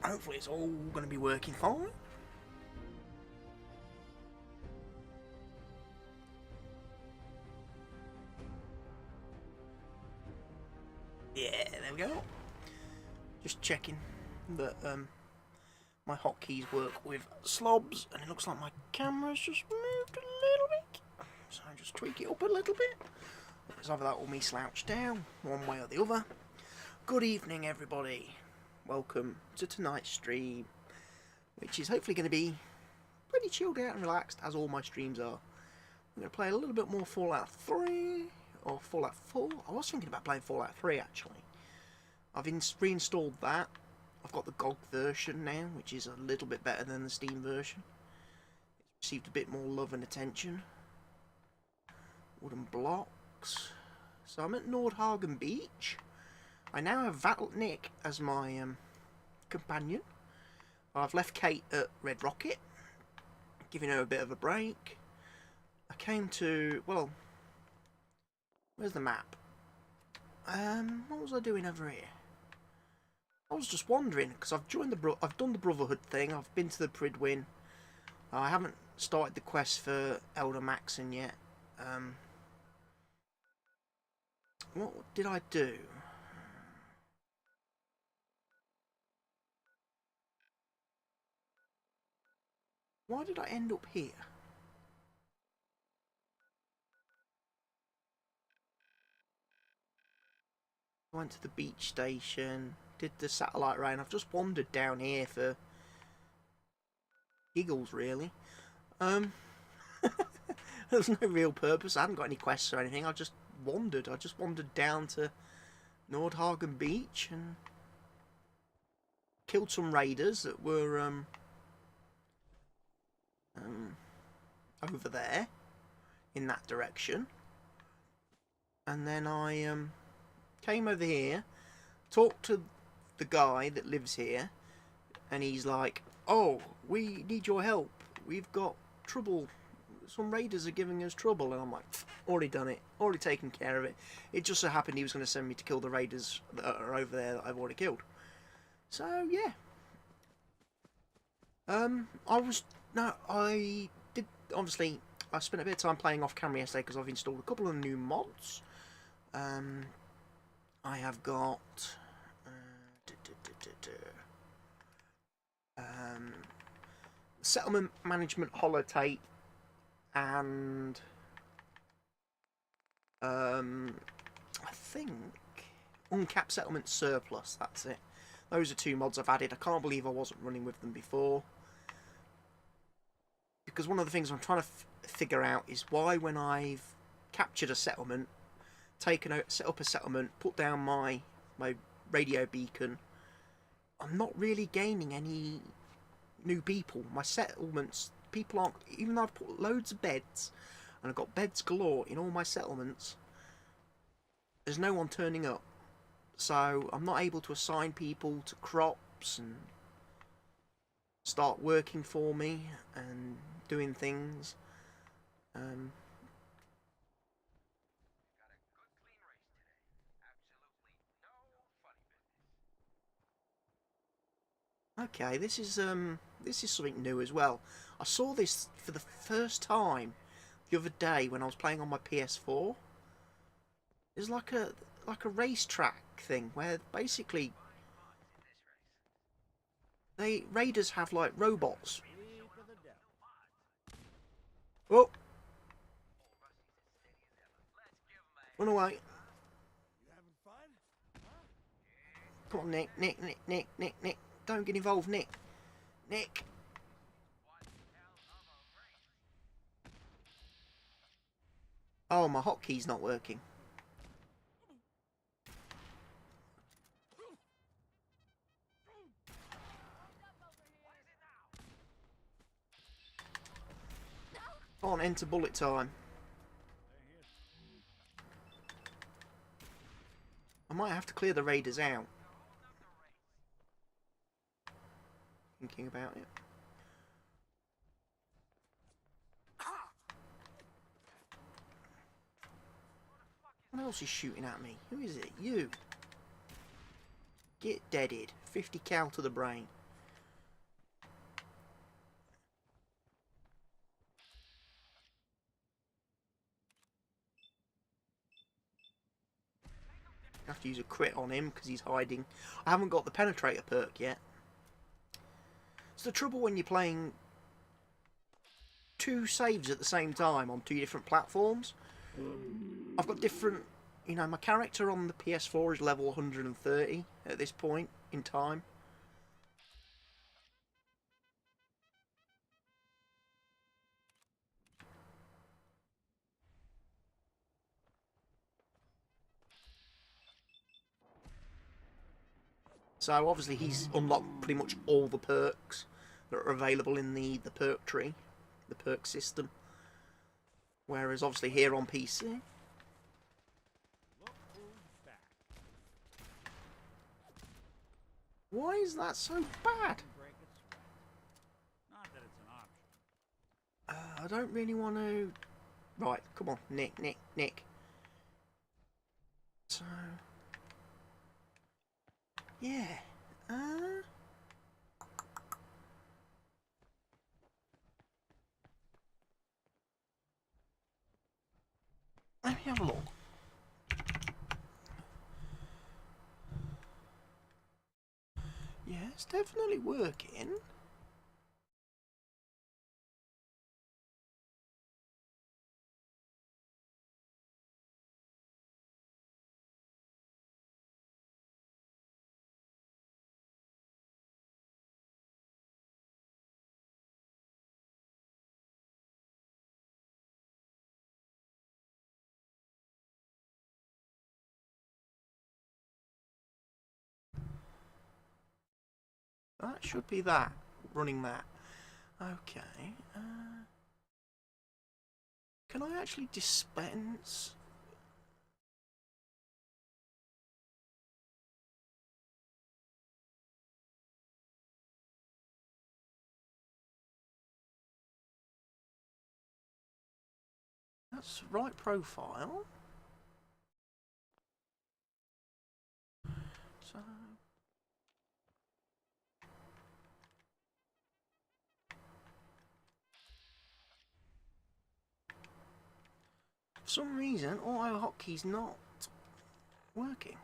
Hopefully it's all going to be working fine. Yeah, there we go. Just checking that my hotkeys work with slobs, and it looks like my camera's just moved a little bit. So I just tweak it up a little bit. It's either that or me slouch down, one way or the other. Good evening, everybody. Welcome to tonight's stream, which is hopefully going to be pretty chilled out and relaxed, as all my streams are. I'm going to play a little bit more Fallout 3, or Fallout 4. I was thinking about playing Fallout 3, actually. I've reinstalled that. I've got the GOG version now, which is a little bit better than the Steam version. It's received a bit more love and attention. Wooden blocks. So I'm at Nordhagen Beach. I now have Nick as my companion. I've left Kate at Red Rocket, giving her a bit of a break. I came to, well, where's the map? What was I doing over here? I was just wandering because I've joined I've done the Brotherhood thing. I've been to the Pridwin. I haven't started the quest for Automatron yet. What did I do? Why did I end up here? I went to the beach station, did the satellite rain. I've just wandered down here for giggles, really. There's no real purpose. I haven't got any quests or anything. I just wandered. I just wandered down to Nordhagen Beach and killed some raiders that were over there in that direction, and then I came over here, talked to the guy that lives here, and he's like, "Oh, we need your help. We've got trouble. Some raiders are giving us trouble." And I'm like, already done it, already taken care of it. It just so happened he was going to send me to kill the raiders that are over there that I've already killed. So yeah. I did, obviously, I spent a bit of time playing off camera yesterday because I've installed a couple of new mods. I have got Settlement Management Holotape and I think Uncapped Settlement Surplus, that's it. Those are two mods I've added. I can't believe I wasn't running with them before. Because one of the things I'm trying to figure out is why, when I've captured a settlement, set up a settlement, put down my radio beacon, I'm not really gaining any new people. My settlements, people aren't, even though I've put loads of beds, and I've got beds galore in all my settlements, there's no one turning up. So I'm not able to assign people to crops and start working for me and doing things. Okay, this is something new as well. I saw this for the first time the other day when I was playing on my PS4. There's like a racetrack thing where basically raiders have like robots. Oh, run away! Come on, Nick! Don't get involved, Nick! Oh, my hotkey's not working. Come on, enter bullet time. I might have to clear the raiders out. Thinking about it. What else is shooting at me? Who is it? You. Get deaded. 50 cal to the brain. I have to use a crit on him because he's hiding. I haven't got the penetrator perk yet. It's the trouble when you're playing 2 saves at the same time on 2 different platforms. I've got different, you know, my character on the PS4 is level 130 at this point in time. So obviously he's unlocked pretty much all the perks that are available in the perk tree, the perk system. Whereas obviously here on PC... Why is that so bad? I don't really want to... Right, come on, Nick. So... Yeah. Let me have a look. Yeah, it's definitely working. That should be that. Running that. Okay. Can I actually dispense? That's the right profile. So... For some reason, auto hotkey's not working.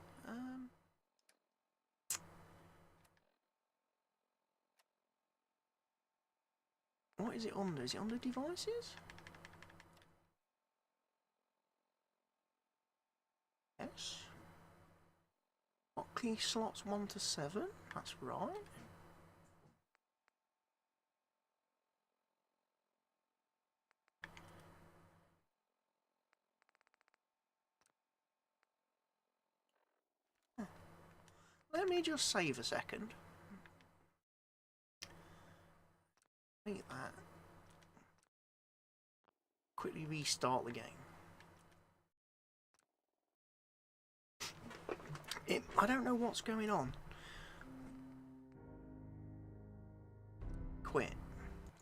What is it under? Is it under devices? Yes. Hotkey slots 1 to 7. That's right. Let me just save a second. Make that. Quickly restart the game. I don't know what's going on. Quit.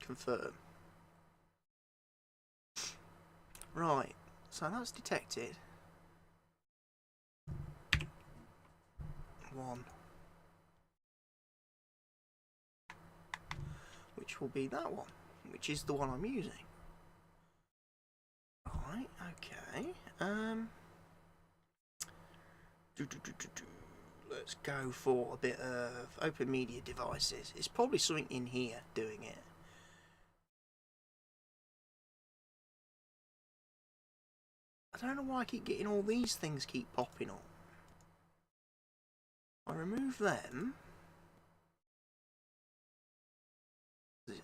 Confirm. Right. So that's detected. 1. Which will be that one. Which is the one I'm using. Right, okay. Let's go for a bit of open media devices. It's probably something in here doing it. I don't know why I keep getting all these things keep popping up. I remove them.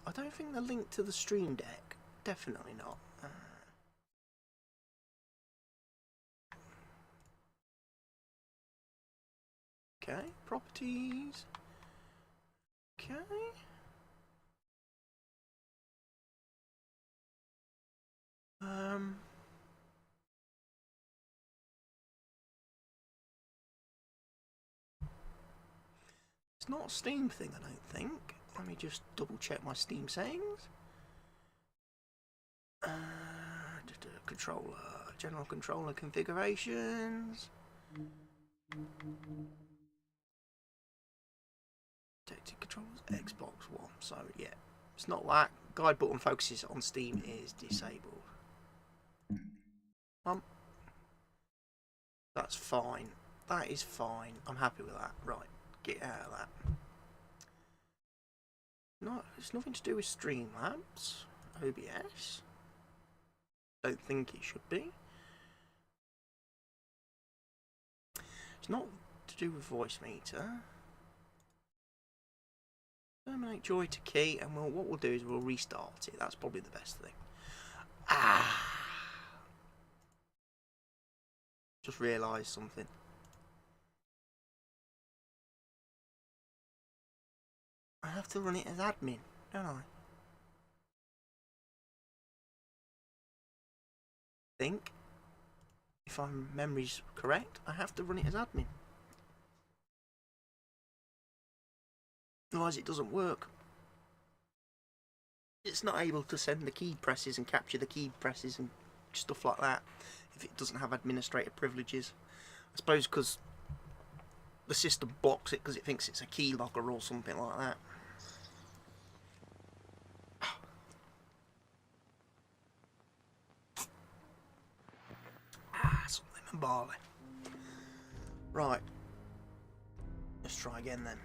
I don't think they're linked to the Stream Deck. Definitely not. Okay, properties. Okay. It's not a Steam thing, I don't think. Let me just double check my Steam settings. Controller, general controller configurations. Protected controllers, Xbox One. So yeah, it's not that. Guide button focuses on Steam is disabled. That's fine. That is fine. I'm happy with that. Right, get out of that. No, it's nothing to do with Streamlabs. OBS. Don't think it should be. It's not to do with voice meter. Terminate joy to key, and what we'll do is we'll restart it. That's probably the best thing. Just realised something. I have to run it as admin, don't I? Think, if my memory's correct, I have to run it as admin. Otherwise it doesn't work. It's not able to send the key presses and capture the key presses and stuff like that if it doesn't have administrator privileges. I suppose because the system blocks it because it thinks it's a keylogger or something like that. Something and barley. Right. Let's try again then.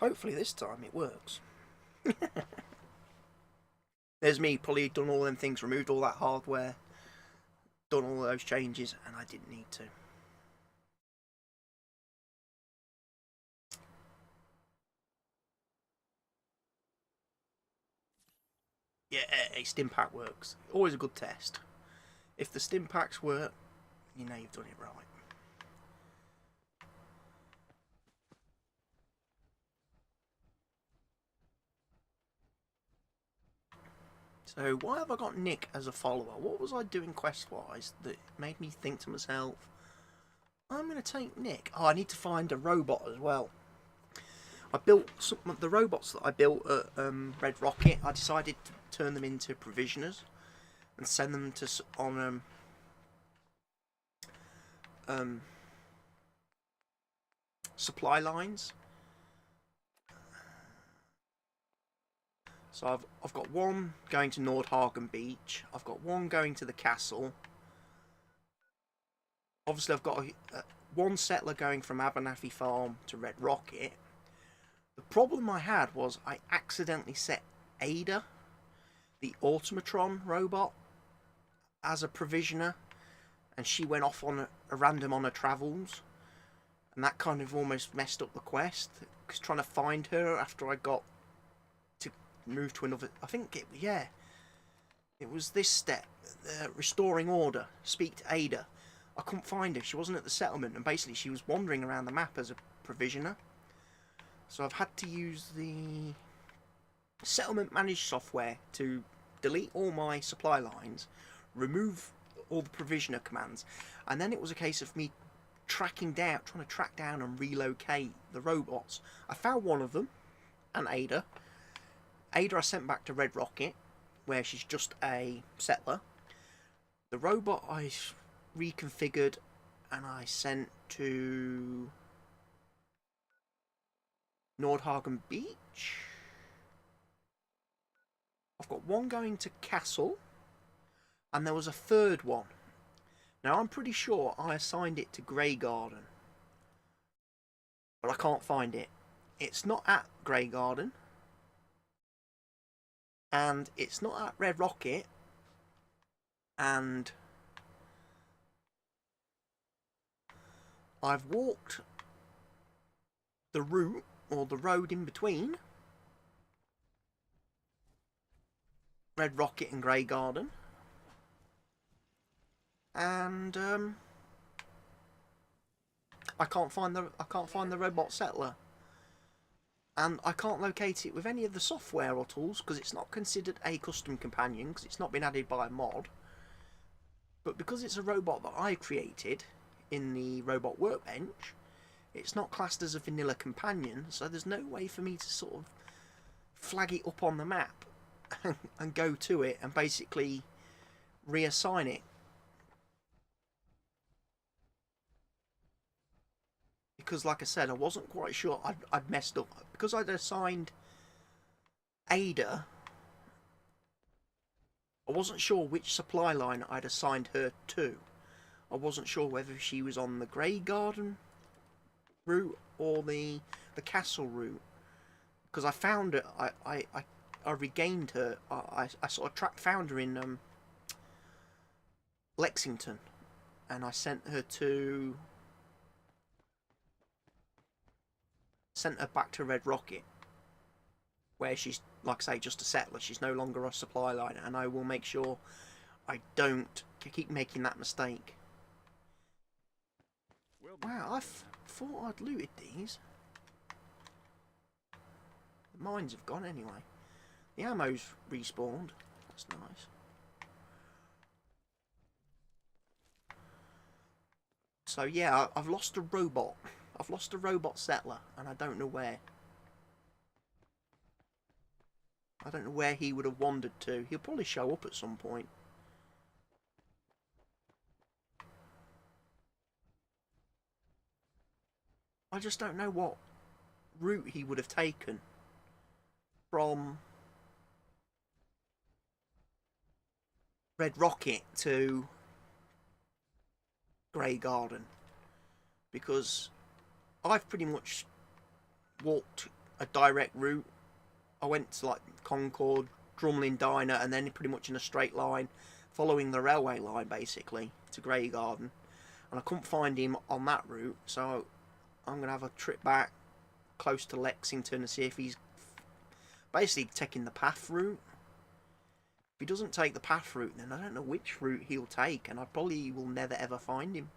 Hopefully this time it works. There's me, probably done all them things, removed all that hardware, done all those changes, and I didn't need to. Yeah, a stim pack works. Always a good test. If the stim packs work, you know you've done it right. So why have I got Nick as a follower? What was I doing quest-wise that made me think to myself, I'm going to take Nick. Oh, I need to find a robot as well. I built some of the robots that I built at Red Rocket. I decided to turn them into provisioners and send them to supply lines. So I've got one going to Nordhagen Beach. I've got one going to the castle. Obviously, I've got one settler going from Abernathy Farm to Red Rocket. The problem I had was I accidentally set Ada, the Automatron robot, as a provisioner, and she went off on a random on her travels, and that kind of almost messed up the quest. Because trying to find her after I got to move to another, I think it was this step, restoring order, speak to Ada. I couldn't find her. She wasn't at the settlement, and basically she was wandering around the map as a provisioner. So I've had to use the settlement managed software to delete all my supply lines, remove all the provisioner commands, and then it was a case of me trying to track down and relocate the robots. I found one of them, and Ada. Ada I sent back to Red Rocket, where she's just a settler. The robot I reconfigured and I sent to Nordhagen Beach. I've got one going to Castle, and there was a third one. Now I'm pretty sure I assigned it to Grey Garden, but I can't find it. It's not at Grey Garden, and it's not at Red Rocket, and I've walked the route, or the road in between Red Rocket and Grey Garden, and I can't find the robot settler, and I can't locate it with any of the software or tools because it's not considered a custom companion because it's not been added by a mod. But because it's a robot that I created in the robot workbench, it's not classed as a vanilla companion, so there's no way for me to sort of flag it up on the map and go to it and basically reassign it. Because like I said, I wasn't quite sure. I'd messed up. Because I'd assigned Ada, I wasn't sure which supply line I'd assigned her to. I wasn't sure whether she was on the Grey Garden route or the castle route, because I found her. I regained her. I sort of found her in Lexington, and I sent her back to Red Rocket, where she's, like I say, just a settler. She's no longer a supply line, and I will make sure I don't keep making that mistake. Wow, I thought I'd looted these. The mines have gone anyway. The ammo's respawned. That's nice. So yeah, I've lost a robot. I've lost a robot settler, and I don't know where. I don't know where he would have wandered to. He'll probably show up at some point. I just don't know what route he would have taken from Red Rocket to Grey Garden, because I've pretty much walked a direct route. I went to like Concord, Drumlin Diner, and then pretty much in a straight line, following the railway line basically to Grey Garden, and I couldn't find him on that route, so I'm going to have a trip back close to Lexington and see if he's basically taking the path route. If he doesn't take the path route, then I don't know which route he'll take, and I probably will never ever find him.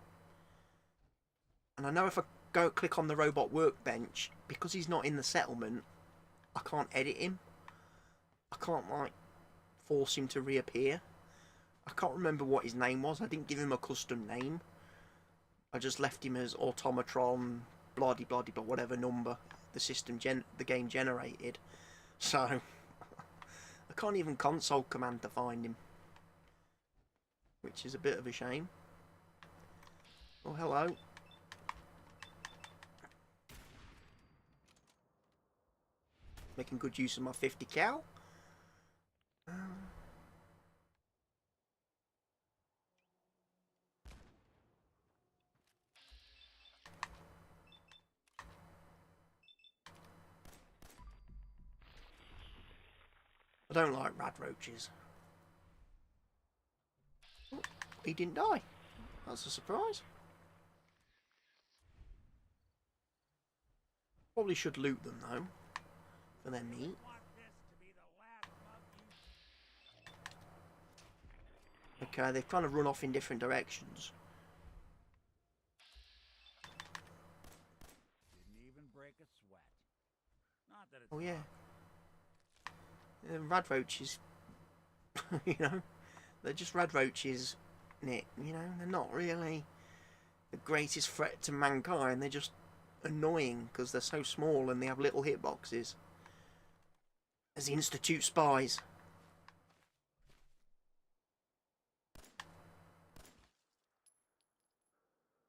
And I know if I go click on the robot workbench, because he's not in the settlement, I can't edit him. I can't like force him to reappear. I can't remember what his name was. I didn't give him a custom name. I just left him as Automatron bloody bloody but whatever number the game generated. So I can't even console command to find him, which is a bit of a shame. Oh, hello. Making good use of my 50 cal. I don't like rad roaches. Oh, he didn't die. That's a surprise. Probably should loot them though, for their meat. Okay, they've kind of run off in different directions. Didn't even break a sweat. Not that it's Oh yeah. Rad roaches, you know, they're just rad roaches, Nick. You know, they're not really the greatest threat to mankind. They're just annoying because they're so small and they have little hitboxes. As the Institute spies.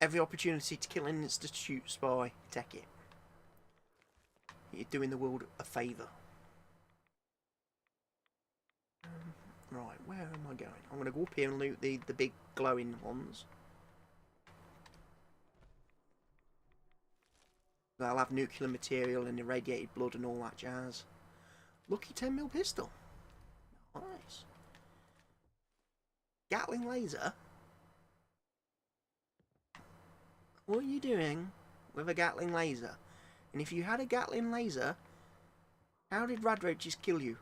Every opportunity to kill an Institute spy, take it. You're doing the world a favour. Right, where am I going? I'm going to go up here and loot the big glowing ones. They'll have nuclear material and irradiated blood and all that jazz. Lucky 10mm pistol. Nice. Gatling laser? What are you doing with a Gatling laser? And if you had a Gatling laser, how did rad roaches kill you?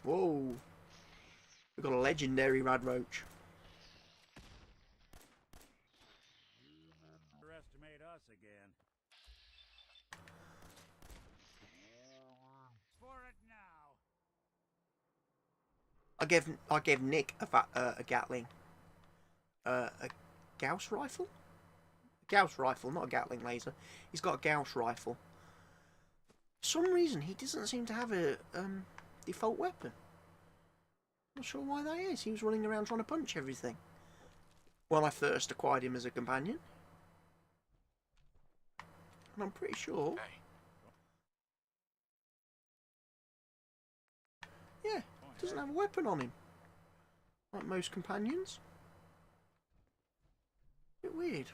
Whoa. We've got a legendary rad roach. underestimate us again. For it now. I gave Nick a Gatling. A Gauss rifle? Gauss rifle, not a Gatling laser. He's got a Gauss rifle. For some reason, he doesn't seem to have a default weapon. Not sure why that is. He was running around trying to punch everything when I first acquired him as a companion. And I'm pretty sure Doesn't have a weapon on him. Like most companions. A bit weird.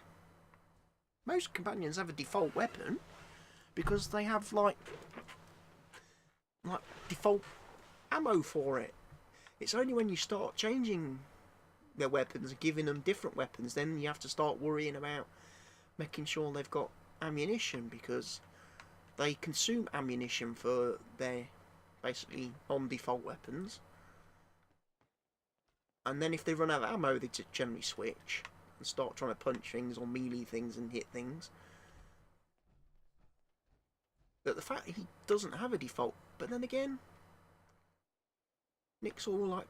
Most companions have a default weapon because they have like default ammo for it. It's only when you start changing their weapons and giving them different weapons, then you have to start worrying about making sure they've got ammunition, because they consume ammunition for their basically non-default weapons. And then if they run out of ammo, they just generally switch and start trying to punch things or melee things and hit things. But the fact he doesn't have a default, but then again, Nick's all like,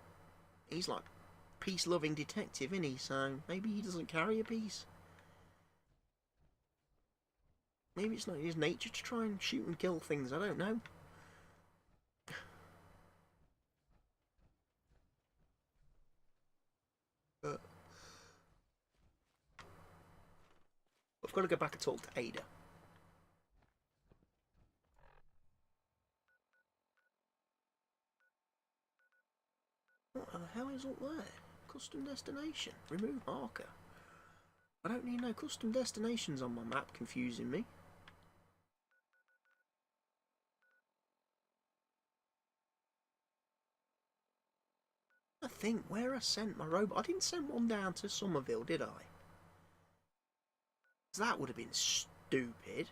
he's like peace-loving detective, isn't he? So maybe he doesn't carry a piece. Maybe it's not his nature to try and shoot and kill things, I don't know. But I've got to go back and talk to Ada. What the hell is up there? Custom destination. Remove marker. I don't need no custom destinations on my map confusing me. I think where I sent my robot. I didn't send one down to Somerville, did I? That would have been stupid.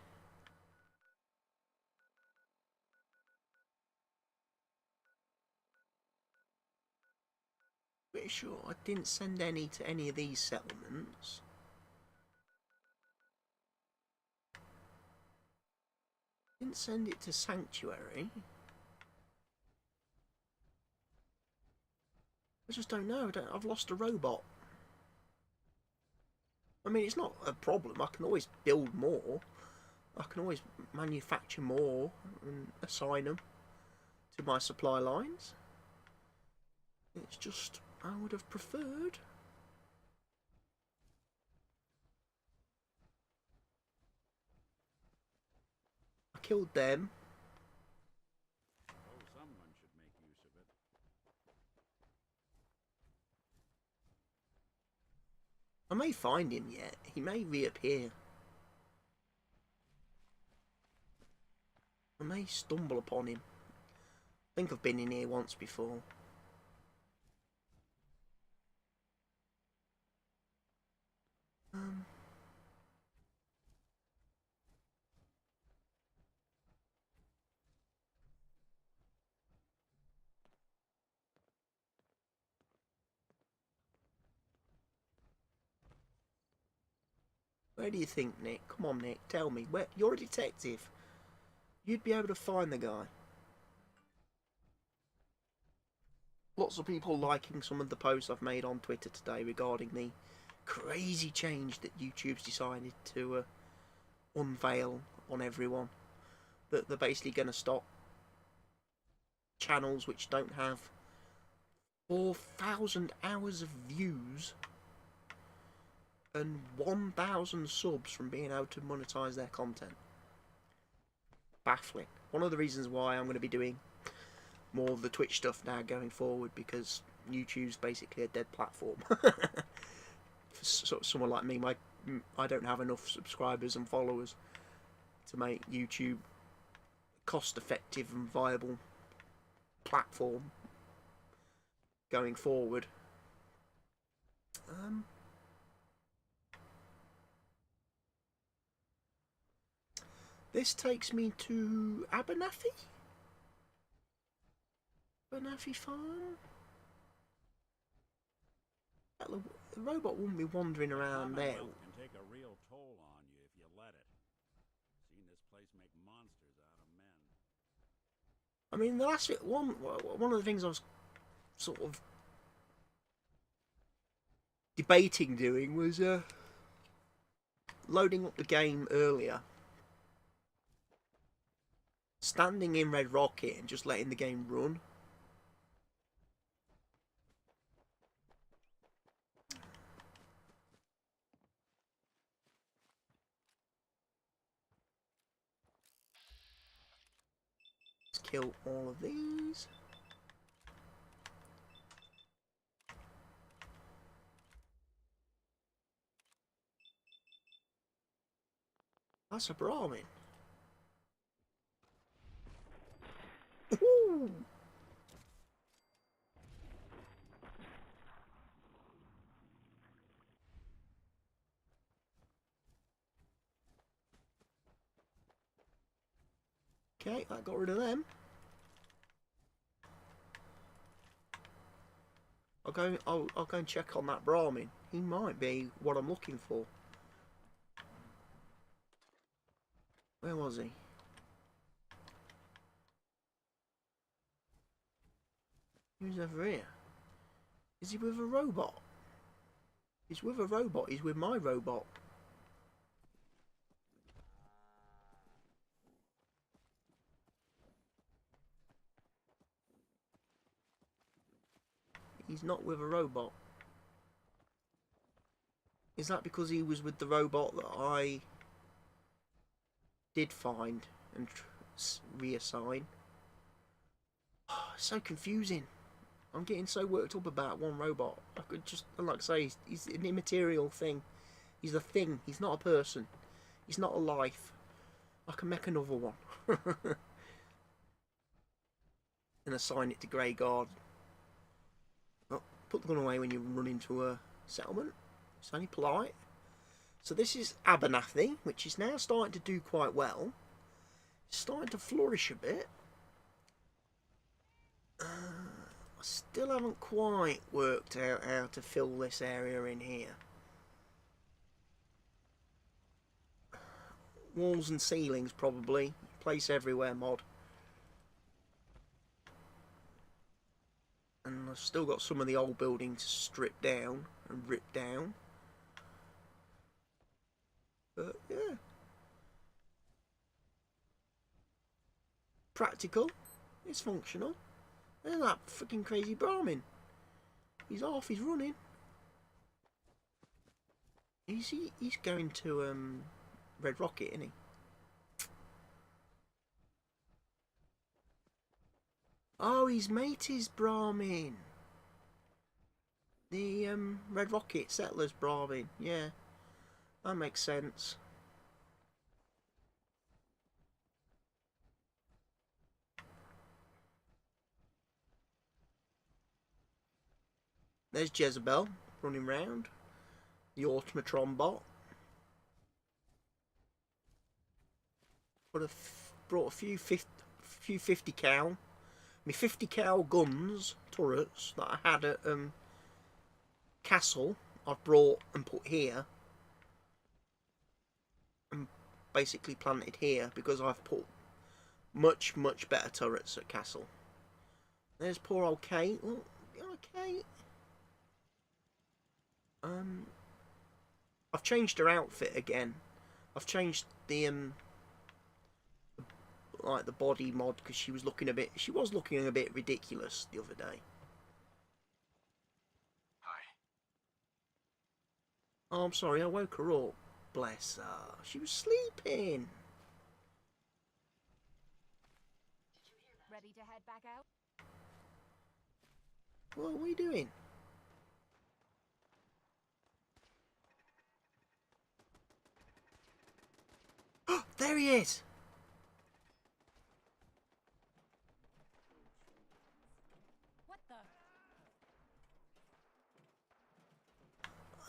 Pretty sure I didn't send any to any of these settlements. Didn't send it to Sanctuary. I just don't know. I've lost a robot. I mean, it's not a problem. I can always build more. I can always manufacture more and assign them to my supply lines. It's just, I would have preferred. I killed them. Oh, someone should make use of it. I may find him yet. He may reappear. I may stumble upon him. I think I've been in here once before. Where do you think, Nick? Come on, Nick, tell me. Where? You're a detective. You'd be able to find the guy. Lots of people liking some of the posts I've made on Twitter today regarding the crazy change that YouTube's decided to unveil on everyone. That they're basically going to stop channels which don't have 4,000 hours of views and 1,000 subs from being able to monetize their content. Baffling. One of the reasons why I'm going to be doing more of the Twitch stuff now going forward, because YouTube's basically a dead platform. For someone like me, I don't have enough subscribers and followers to make YouTube a cost-effective and viable platform going forward. This takes me to Abernathy? Abernathy Farm? The robot wouldn't be wandering around there. Commonwealth can take a real toll on you if you let it. Seen this place make monsters out of men. I mean, the last one of the things I was sort of debating doing was loading up the game earlier, standing in Red Rocket and just letting the game run. Let's kill all of these. That's a Brahmin. Ooh. Okay, that got rid of them. I'll go and check on that Brahmin. He might be what I'm looking for. Where was he? He was over here. Is he with a robot? He's with a robot. He's with my robot. He's not with a robot. Is that because he was with the robot that I did find and reassign? Oh, it's so confusing. I'm getting so worked up about one robot. I could just, like I say, he's an immaterial thing. He's a thing. He's not a person. He's not a life. I can make another one. And assign it to Grey Guard. Oh, put the gun away when you run into a settlement. It's only polite. So this is Abernathy, which is now starting to do quite well. It's starting to flourish a bit. I still haven't quite worked out how to fill this area in here. Walls and ceilings, probably. Place everywhere mod. And I've still got some of the old buildings stripped down and ripped down. But yeah. Practical. It's functional. There's that freaking crazy Brahmin. He's off, he's running. He's going to Red Rocket, isn't he? Oh, his mate is Brahmin. The Red Rocket Settlers Brahmin, yeah. That makes sense. There's Jezebel running round. The Automatron bot. Brought a few 50 cal. My 50 cal guns, turrets, that I had at Castle, I've brought and put here. And basically planted here because I've put much better turrets at Castle. There's poor old Kate. Oh, Kate. I've changed her outfit again. I've changed the like the body mod because she was looking a bit ridiculous the other day. Hi. Oh, I'm sorry, I woke her up. Bless her. She was sleeping. Ready to head back out? What are we doing? There he is! What the?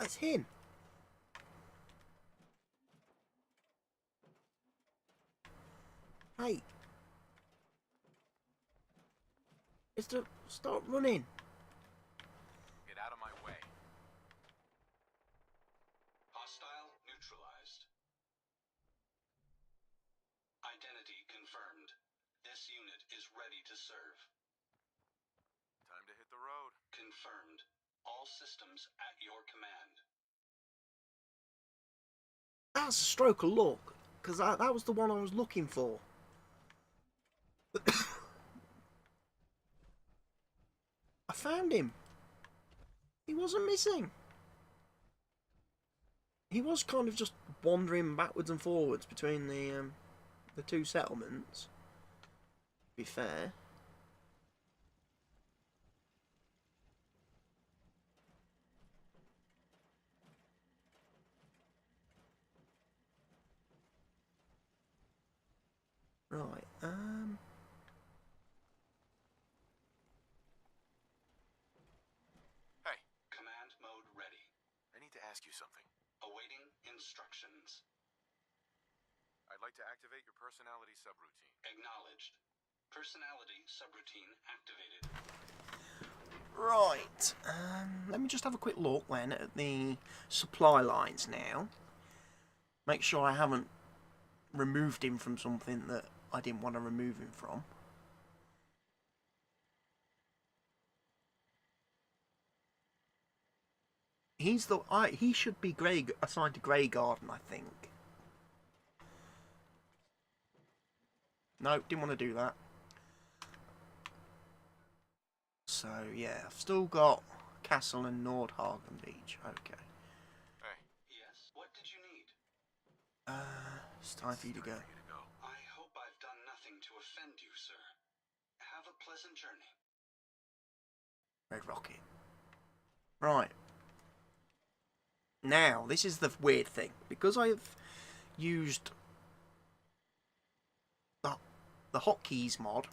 It's him. Hey. Start running. Get out of my way. Hostile neutralized. Identity confirmed. This unit is ready to serve. Time to hit the road. Confirmed. All systems at your command. That's a stroke of luck, because that was the one I was looking for. I found him. He wasn't missing. He was kind of just wandering backwards and forwards between the two settlements. To be fair. Right, Hey, Command mode ready. I need to ask you something. Awaiting instructions. I'd like to activate your personality subroutine. Acknowledged. Personality subroutine activated. right, let me just have a quick look then at the supply lines now. Make sure I haven't removed him from something that I didn't want to remove him from. He should be assigned to Grey Garden, I think. No, didn't want to do that. So yeah, I've still got Castle and Nordhagen Beach. Okay. Hey, Yes? What did you need? It's time for you to go. I hope I've done nothing to offend you, sir. Have a pleasant journey. Red Rocket. Right. Now, this is the weird thing. Because I've used the hotkeys mod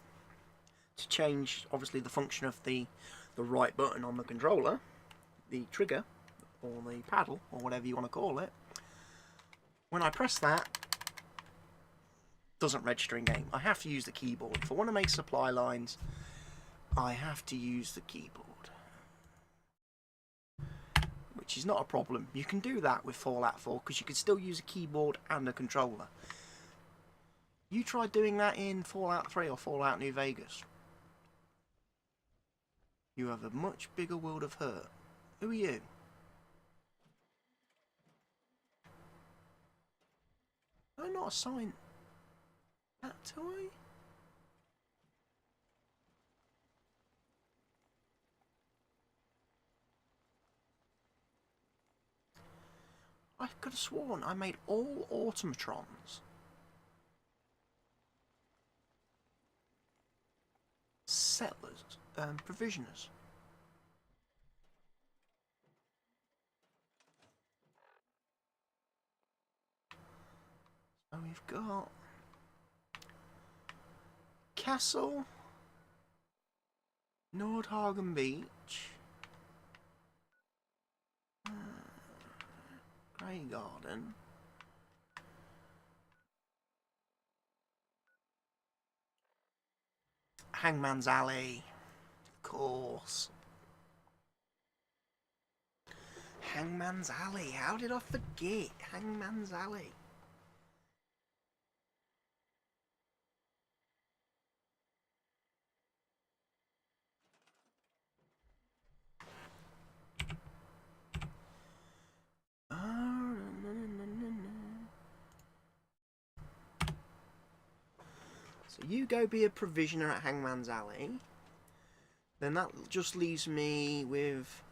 to change, obviously, the function of the right button on the controller, the trigger, or the paddle, or whatever you want to call it, when I press that, it doesn't register in game. I have to use the keyboard. If I want to make supply lines, I have to use the keyboard. Which is not a problem. You can do that with Fallout 4 because you can still use a keyboard and a controller. You try doing that in Fallout 3 or Fallout New Vegas. You have a much bigger world of hurt. Who are you? Did I not assign that toy? I could have sworn I made all Automatrons. Settlers, provisioners. So we've got Castle, Nordhagen Beach, Grey Garden, Hangman's Alley, of course. Hangman's Alley, how did I forget Hangman's Alley? So you go be a provisioner at Hangman's Alley. Then that just leaves me with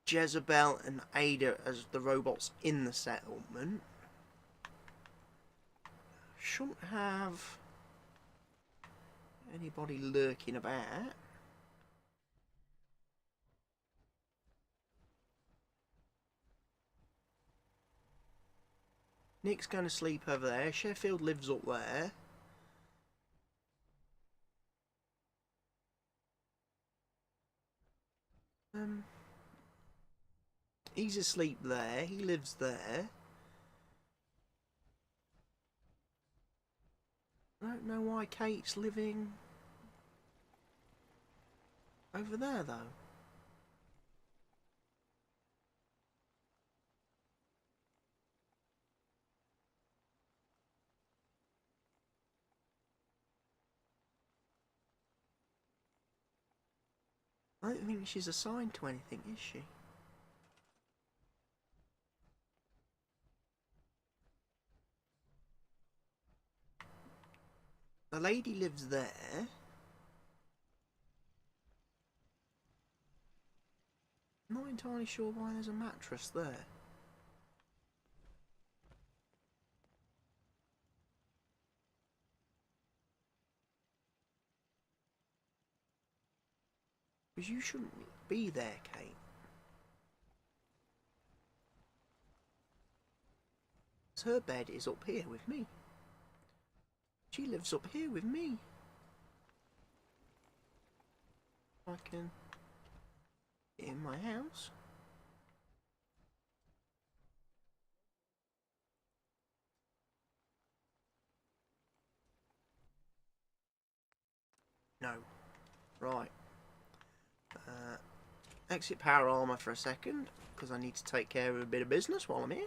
Jezebel and Ada as the robots in the settlement. Shouldn't have anybody lurking about. Nick's going to sleep over there. Sheffield lives up there. He's asleep there. He lives there. I don't know why Kate's living over there, though. I don't think she's assigned to anything, is she? The lady lives there. I'm not entirely sure why there's a mattress there. Because you shouldn't be there, Kate. her bed is up here with me. She lives up here with me. I can get in my house. No. Right. Exit power armor for a second, because I need to take care of a bit of business while I'm here.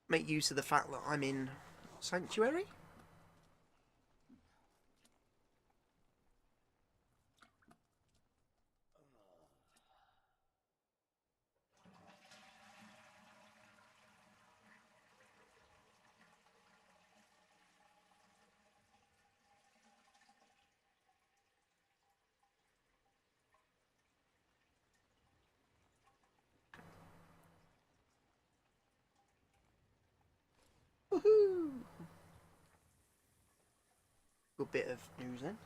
Make use of the fact that I'm in Sanctuary. Woohoo! Good bit of news then.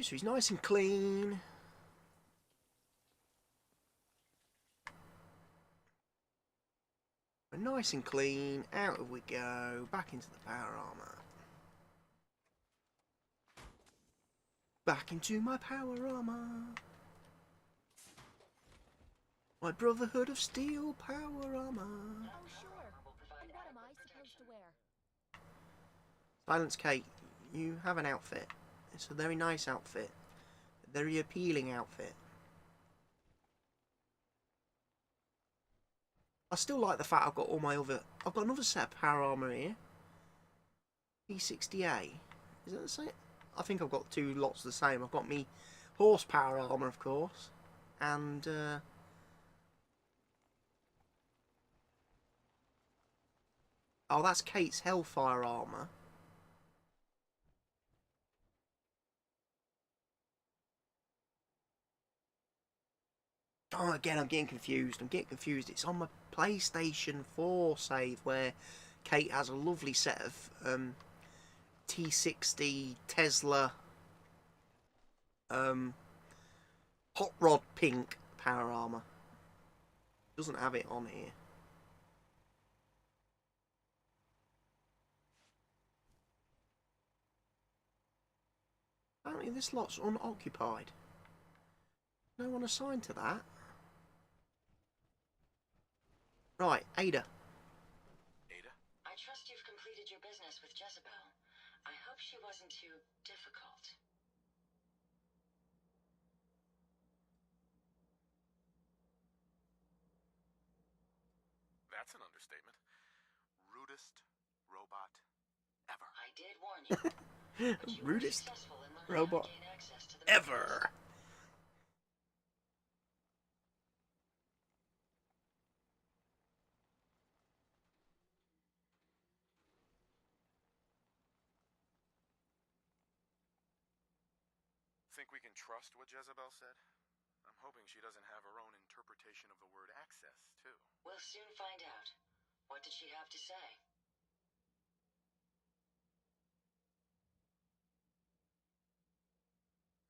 So he's nice and clean. Nice and clean. Out we go. Back into the power armor. Back into my power armor. My Brotherhood of Steel power armor. Oh, sure. And what am I supposed to wear? Silence Kate, you have an outfit. It's a very nice outfit. A very appealing outfit. I still like the fact I've got all my other... I've got another set of power armor here. P60A. Is that the same? I think I've got two lots the same. I've got me horsepower armor, of course. And... oh, that's Kate's Hellfire armor. Oh, again, I'm getting confused. It's on my PlayStation 4 save where Kate has a lovely set of T60 Tesla Hot Rod Pink power armor. Doesn't have it on here. Apparently this lot's unoccupied. No one assigned to that. Right, Ada. Ada? I trust you've completed your business with Jezebel. I hope she wasn't too difficult. That's an understatement. Rudest robot ever. I did warn you. But you were Rudest successful in learning robot how to gain access to the ever. Think we can trust what Jezebel said? I'm hoping she doesn't have her own interpretation of the word access, too. We'll soon find out. What did she have to say?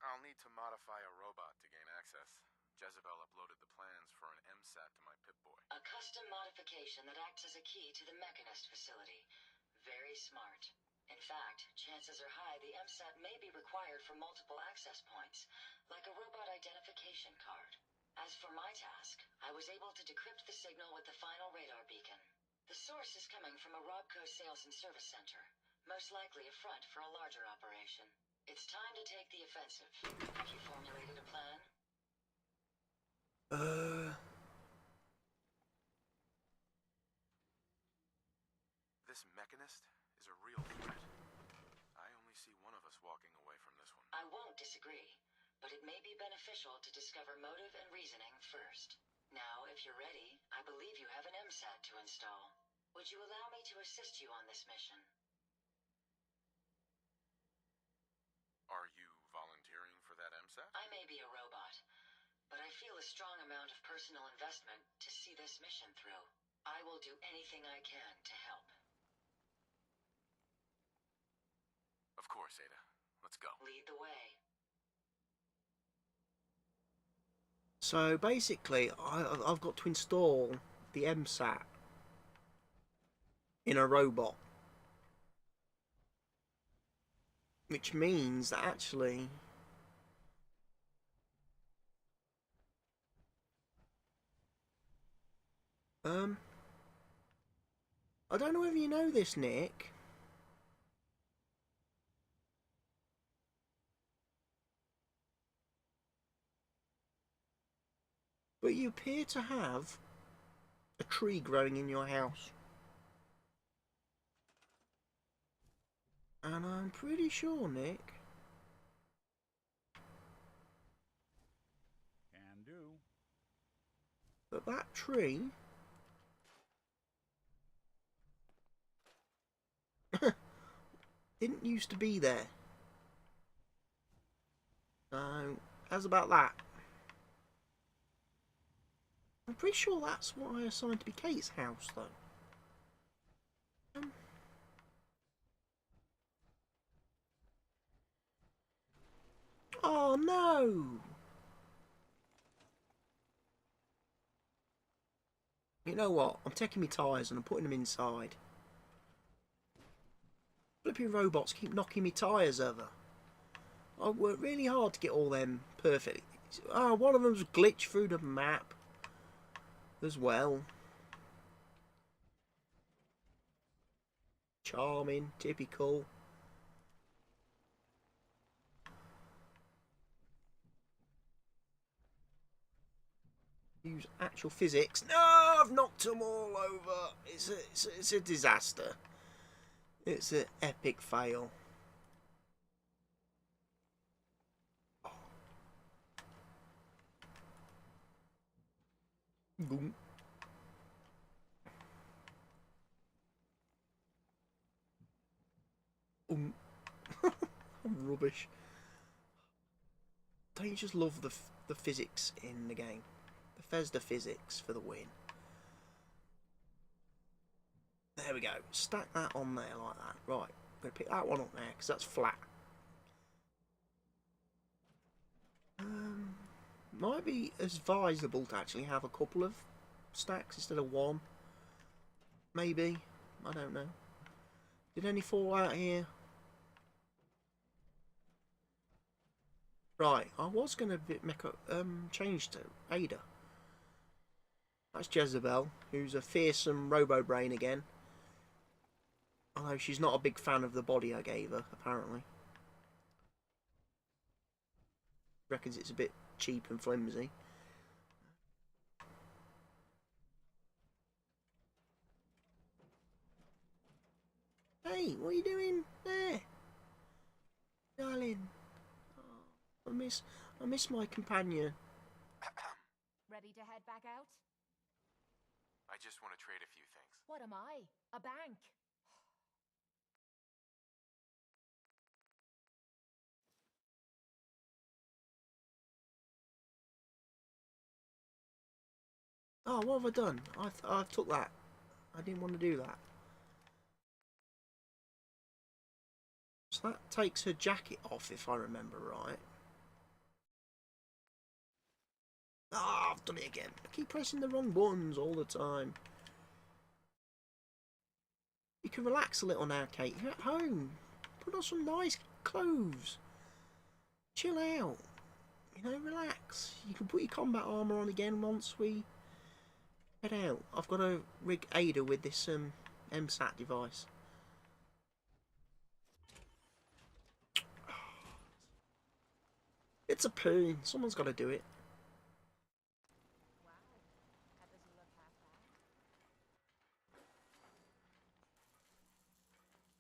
I'll need to modify a robot to gain access. Jezebel uploaded the plans for an MSAT to my Pip-Boy. A custom modification that acts as a key to the Mechanist facility. Very smart. In fact, chances are high the MSAT may be required for multiple access points, like a robot identification card. As for my task, I was able to decrypt the signal with the final radar beacon. The source is coming from a Robco sales and service center, most likely a front for a larger operation. It's time to take the offensive. Have you formulated a plan? This Mechanist is a real threat. I only see one of us walking away from this one. I won't disagree, but it may be beneficial to discover motive and reasoning first. Now, if you're ready, I believe you have an MSAT to install. Would you allow me to assist you on this mission? MSAT? I may be a robot, but I feel a strong amount of personal investment to see this mission through. I will do anything I can to help. Of course, Ada. Let's go. Lead the way. So basically, I've got to install the MSAT in a robot. Which means that actually... I don't know whether you know this, Nick. But you appear to have a tree growing in your house. And I'm pretty sure, Nick, Can do. that tree didn't used to be there. So, how's about that? I'm pretty sure that's what I assigned to be Kate's house, though. Oh no! You know what? I'm taking my tyres and I'm putting them inside. Flipping robots keep knocking me tyres over. I worked really hard to get all them perfect. Ah, one of them's glitched through the map as well. Charming, typical. Use actual physics. No, I've knocked them all over. It's a disaster. It's an epic fail. Boom. Rubbish. Don't you just love the physics in the game? Bethesda physics for the win. There we go. Stack that on there like that. Right. I'm going to pick that one up there because that's flat. Might be advisable to actually have a couple of stacks instead of one. Maybe. I don't know. Did any fall out here? Right. I was going to make a change to Ada. That's Jezebel, who's a fearsome robo-brain again. Although she's not a big fan of the body I gave her, apparently. Reckons it's a bit cheap and flimsy. Hey, what are you doing there? Darling. Oh, I miss my companion. Ready to head back out? I just want to trade a few things. What am I? A bank? Oh, what have I done? I took that. I didn't want to do that. So that takes her jacket off, if I remember right. Ah, I've done it again. I keep pressing the wrong buttons all the time. You can relax a little now, Kate. You're at home. Put on some nice clothes. Chill out. You know, relax. You can put your combat armour on again once we head out. I've got to rig Ada with this MSAT device. It's a pain. Someone's got to do it. Wow, that doesn't look half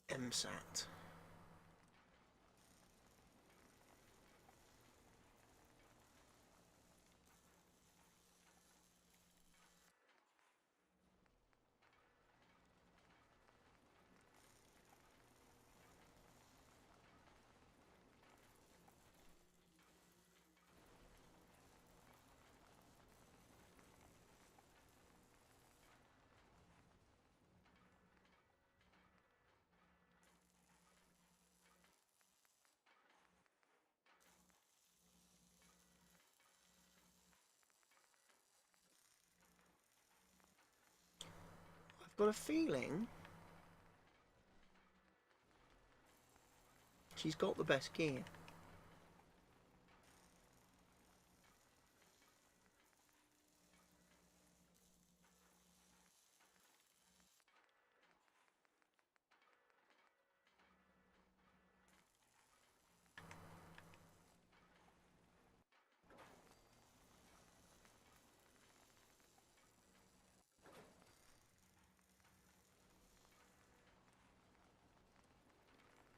bad. MSAT. I've got a feeling she's got the best gear.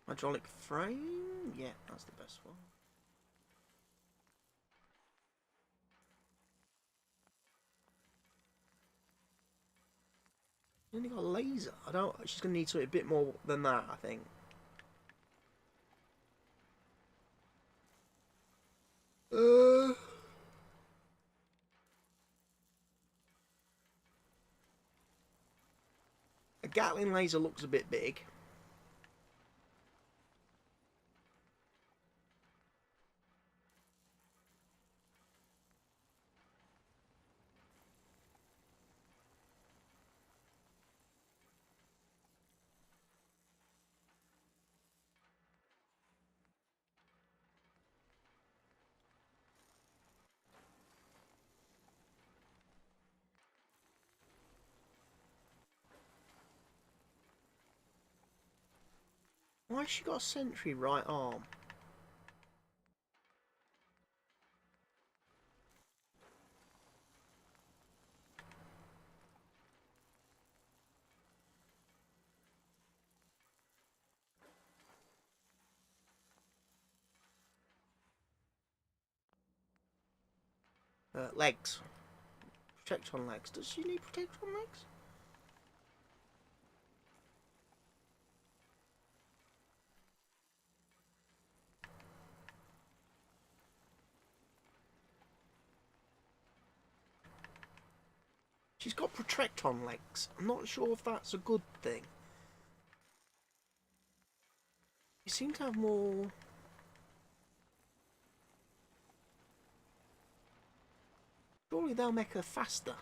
Hydraulic frame? Yeah, that's the best one. She's only got a laser. She's gonna need something a bit more than that, I think. A Gatling laser looks a bit big. Why has she got a sentry right arm? Legs. Protect on legs. Does she need protect on legs? She's got Protectron legs. I'm not sure if that's a good thing. You seem to have more... Surely they'll make her faster.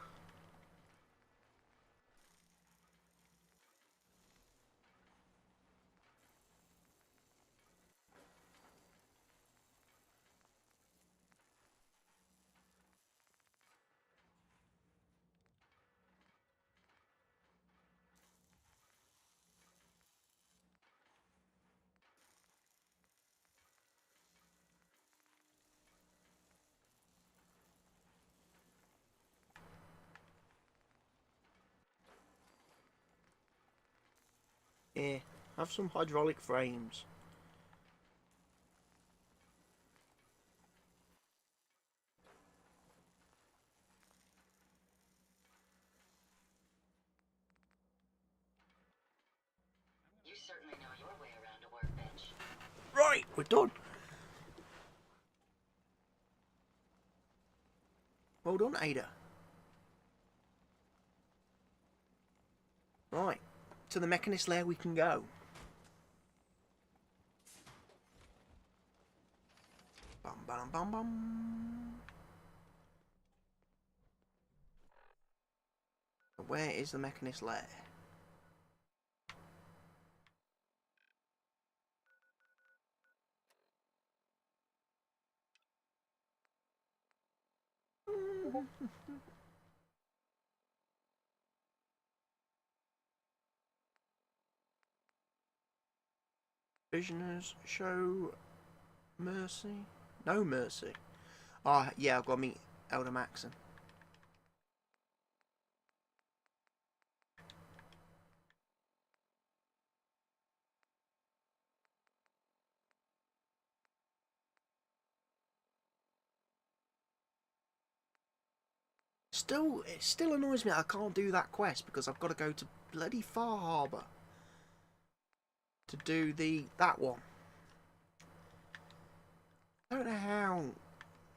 Yeah, have some hydraulic frames. You certainly know your way around a workbench. Right, we're done. Well done, Ada. Right, to the Mechanist lair we can go. Bum bum bum bum. Where is the Mechanist lair? Visioners show mercy. No mercy. Oh yeah, I've got to meet Elder Maxon. It still annoys me I can't do that quest because I've got to go to bloody Far Harbour to do that one. I don't know how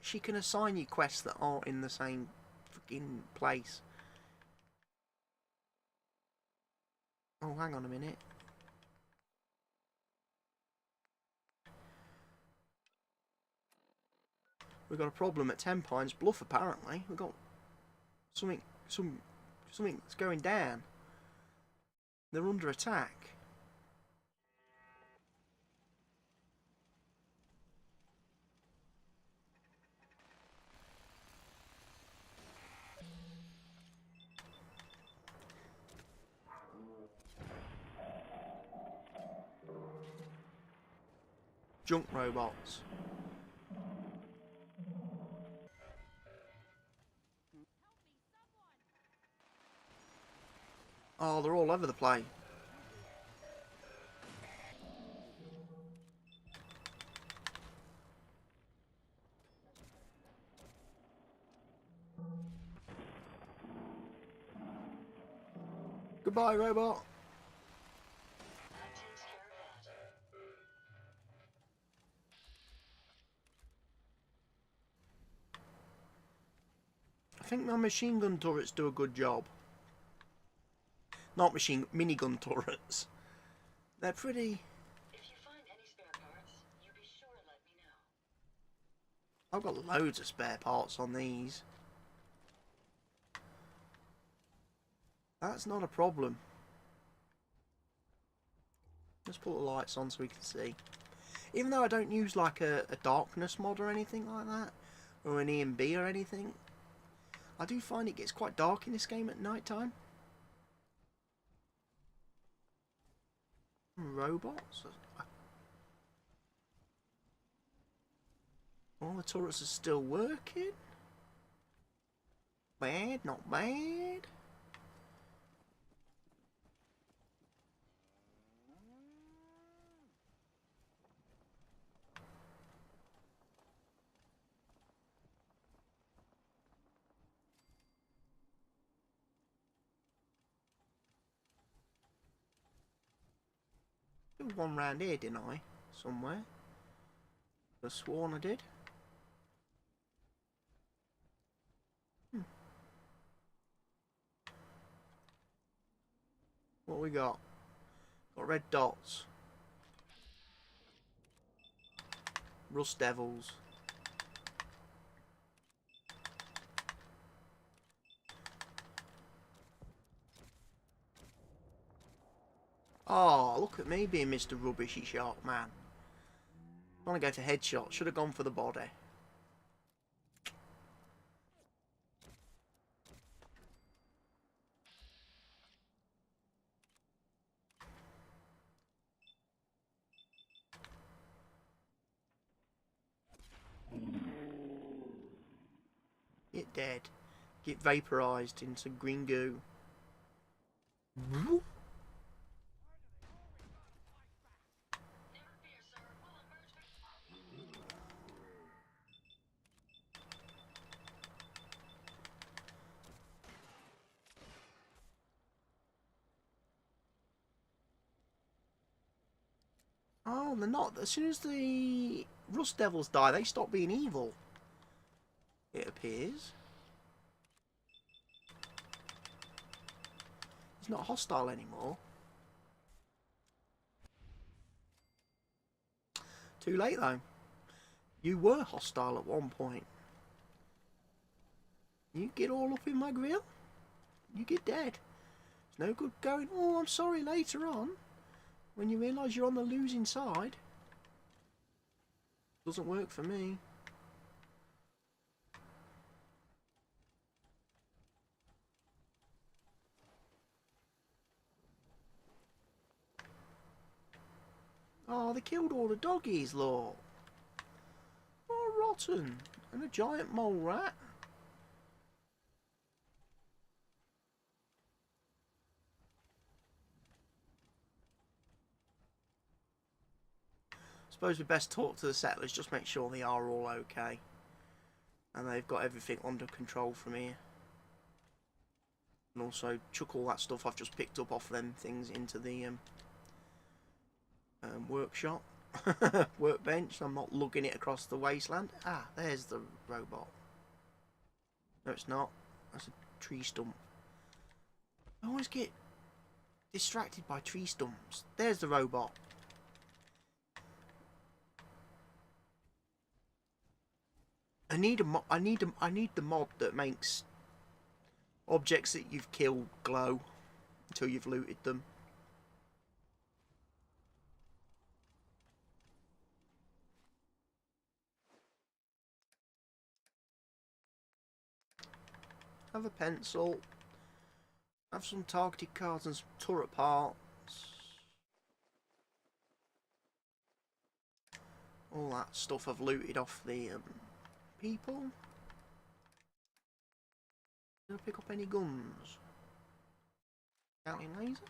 she can assign you quests that aren't in the same fucking place. Oh, hang on a minute. We've got a problem at 10 Pines Bluff apparently. We've got something that's going down. They're under attack. Junk robots. Oh, they're all over the place. Goodbye, robot. That takes care of that. I think my machine gun turrets do a good job. Not minigun turrets. They're pretty... If you find any spare parts, you be sure and let me know. I've got loads of spare parts on these. That's not a problem. Let's put the lights on so we can see. Even though I don't use like a darkness mod or anything like that, or an EMB or anything, I do find it gets quite dark in this game at night time. Robots? All the turrets are still working. Bad, not bad. There was one round here, didn't I? Somewhere. I sworn I did. What we got? Got red dots. Rust devils. Oh, look at me being Mr. Rubbishy Shark Man. I want to go to headshot. Should have gone for the body. Get dead. Get vaporized into green goo. Oh, they're not. As soon as the Rust Devils die, they stop being evil. It appears. He's not hostile anymore. Too late though. You were hostile at one point. You get all up in my grill, you get dead. It's no good going, oh, I'm sorry later on, when you realise you're on the losing side. Doesn't work for me. Oh, they killed all the doggies, look. Oh, rotten. And a giant mole rat. Suppose we best talk to the settlers, just make sure they are all okay. And they've got everything under control from here. And also chuck all that stuff I've just picked up off them things into the workshop. Workbench. I'm not lugging it across the wasteland. Ah, there's the robot. No, it's not. That's a tree stump. I always get distracted by tree stumps. There's the robot. I need the mod that makes objects that you've killed glow until you've looted them. have a pencil, have some targeted cards and some turret parts. All that stuff I've looted off the people. Did I pick up any guns? Scouting laser?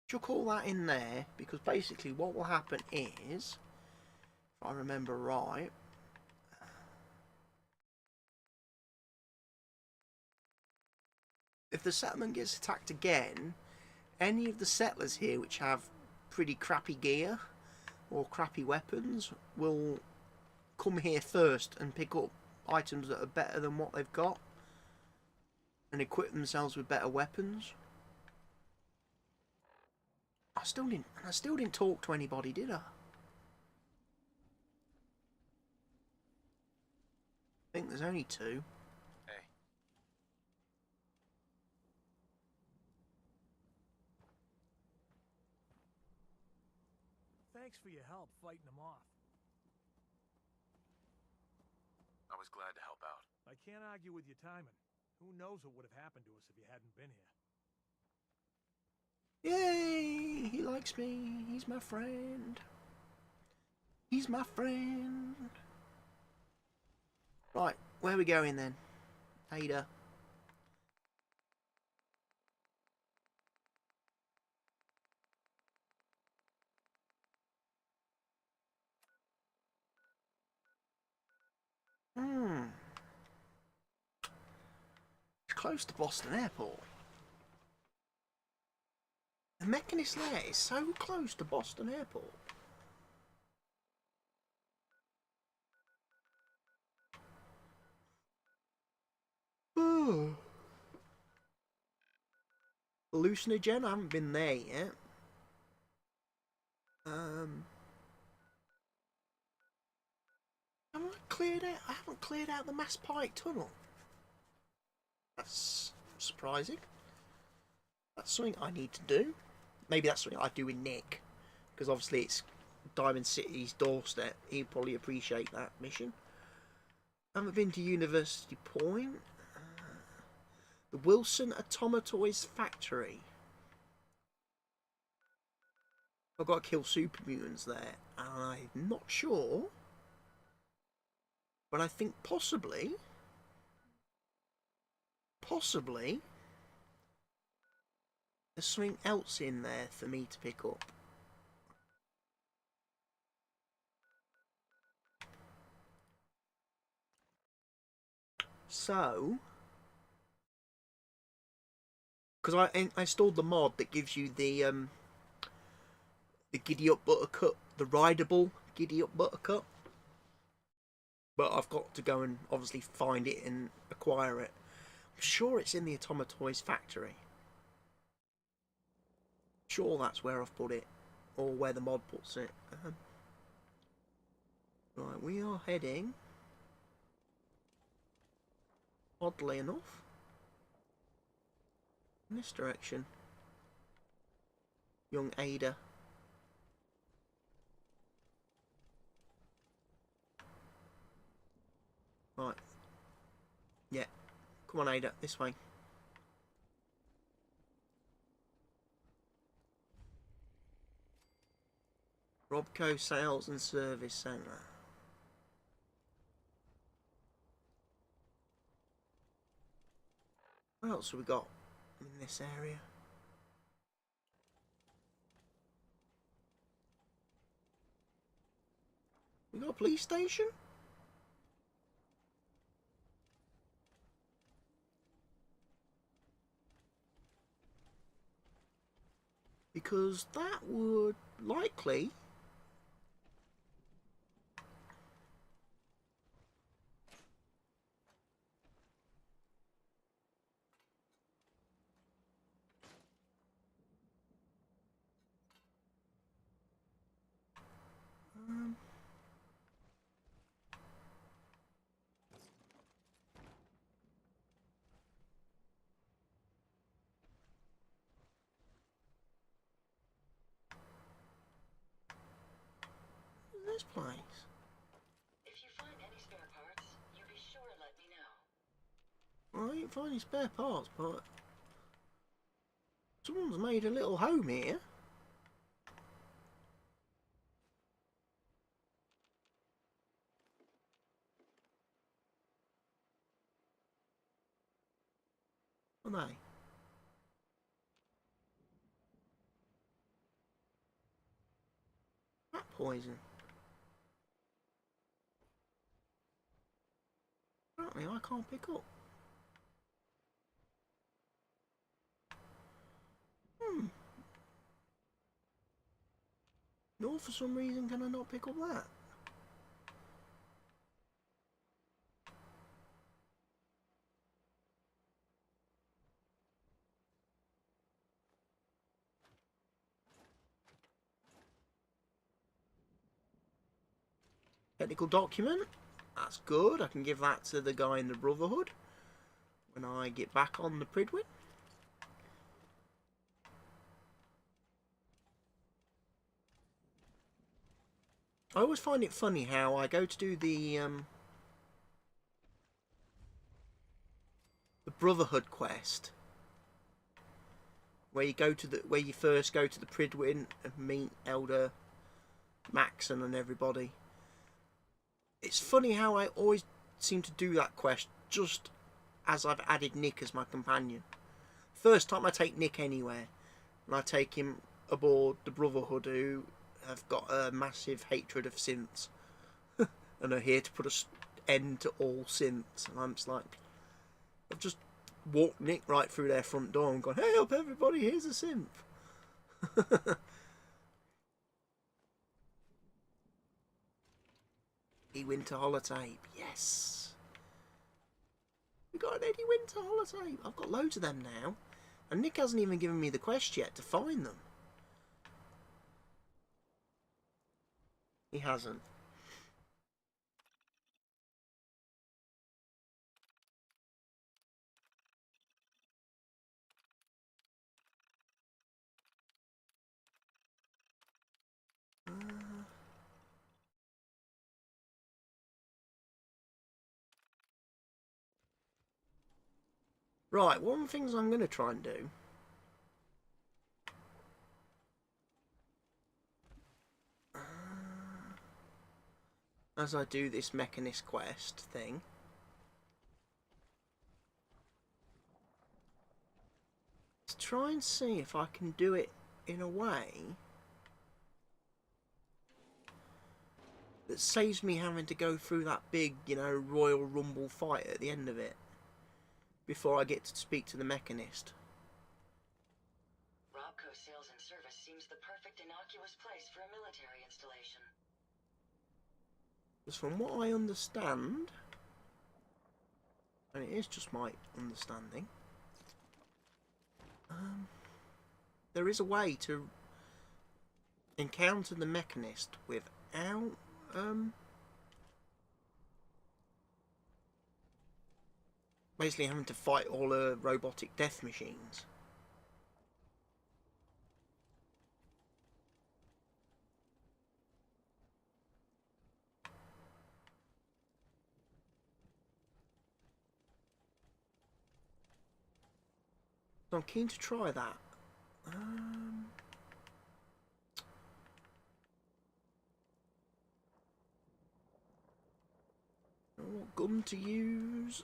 Chuck all that in there, because basically what will happen is, if I remember right, if the settlement gets attacked again, any of the settlers here which have pretty crappy gear or crappy weapons will come here first and pick up items that are better than what they've got and equip themselves with better weapons. I still didn't talk to anybody, did I? I think there's only two. Hey. Thanks for your help fighting them off. I was glad to help out. I can't argue with your timing. Who knows what would have happened to us if you hadn't been here. Yay! He likes me. He's my friend. He's my friend. Right, where are we going then? Ada. It's close to Boston Airport. The Mechanist lair is so close to Boston Airport. Hallucinogen, I haven't been there yet. I haven't cleared out the Mass Pike Tunnel. That's surprising. That's something I need to do. Maybe that's something I do with Nick, because obviously it's Diamond City's doorstep. He'd probably appreciate that mission. I haven't been to University Point. The Wilson Automatoys Factory. I've got to kill super mutants there. I'm not sure, but I think possibly, there's something else in there for me to pick up. So, because I installed the mod that gives you the Giddy Up Buttercup, the rideable Giddy Up Buttercup, but I've got to go and obviously find it and acquire it. I'm sure it's in the Automatoys Factory. Sure, that's where I've put it, or where the mod puts it. Right, we are heading, oddly enough, in this direction. Young Ada. Right. Yeah. Come on, Ada, this way. Robco Sales and Service Centre. What else have we got in this area? We got a police station? Because that would likely this place? If you find any spare parts, you be sure and let me know. Well, I ain't finding spare parts, but someone's made a little home here. Are they? Rat poison. Apparently I can't pick up. Nor for some reason can I not pick up that. Technical document. That's good. I can give that to the guy in the Brotherhood when I get back on the Pridwin. I always find it funny how I go to do the Brotherhood quest, where you first go to the Pridwin and meet Elder Maxon and everybody. It's funny how I always seem to do that quest just as I've added Nick as my companion. First time I take Nick anywhere, and I take him aboard the Brotherhood, who have got a massive hatred of synths and are here to put an end to all synths. And I'm just like, I've just walked Nick right through their front door and gone, "Hey up everybody, here's a synth." Eddie Winter holotape, yes. We got an Eddie Winter holotape. I've got loads of them now, and Nick hasn't even given me the quest yet to find them. He hasn't. Right, one of the things I'm going to try and do as I do this Mechanist quest thing is try and see if I can do it in a way that saves me having to go through that big, Royal Rumble fight at the end of it before I get to speak to the Mechanist. Robco Sales and Service seems the perfect innocuous place for a military installation. Because from what I understand, and it is just my understanding, there is a way to encounter the Mechanist without basically having to fight all the robotic death machines. So I'm keen to try that. What gun to use?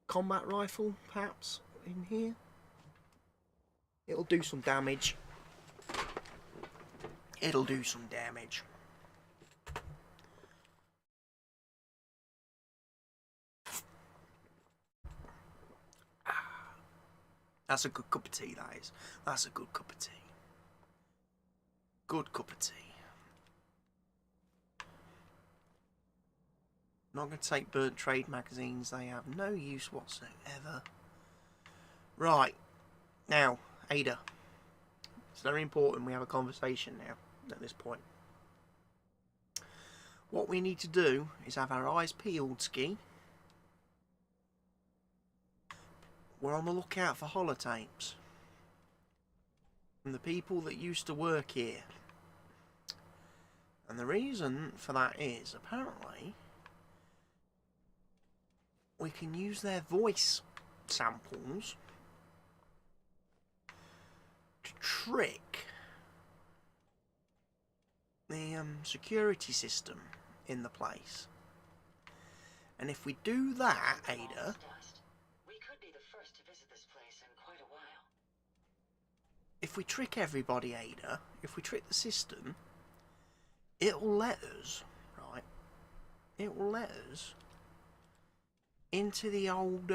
Combat rifle, perhaps, in here. It'll do some damage. It'll do some damage. That's a good cup of tea, that is. That's a good cup of tea. Good cup of tea. Not going to take burnt trade magazines. They have no use whatsoever. Right. Now, Ada. It's very important we have a conversation now, at this point. What we need to do is have our eyes peeled, Ski. We're on the lookout for holotapes. from the people that used to work here. And the reason for that is, apparently, we can use their voice samples to trick the security system in the place. And if we do that, Ada, we could be the first to visit this place in quite a while. if we trick everybody, Ada, if we trick the system, it'll let us, right? It will let us into the old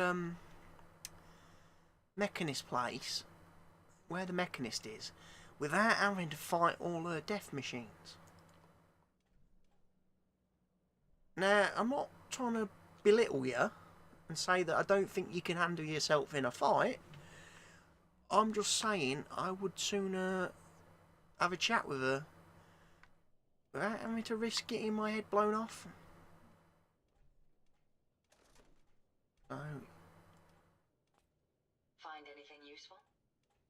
mechanist place, where the mechanist is, without having to fight all her death machines. Now, I'm not trying to belittle you and say that I don't think you can handle yourself in a fight. I'm just saying I would sooner have a chat with her without having to risk getting my head blown off. So, Find anything useful?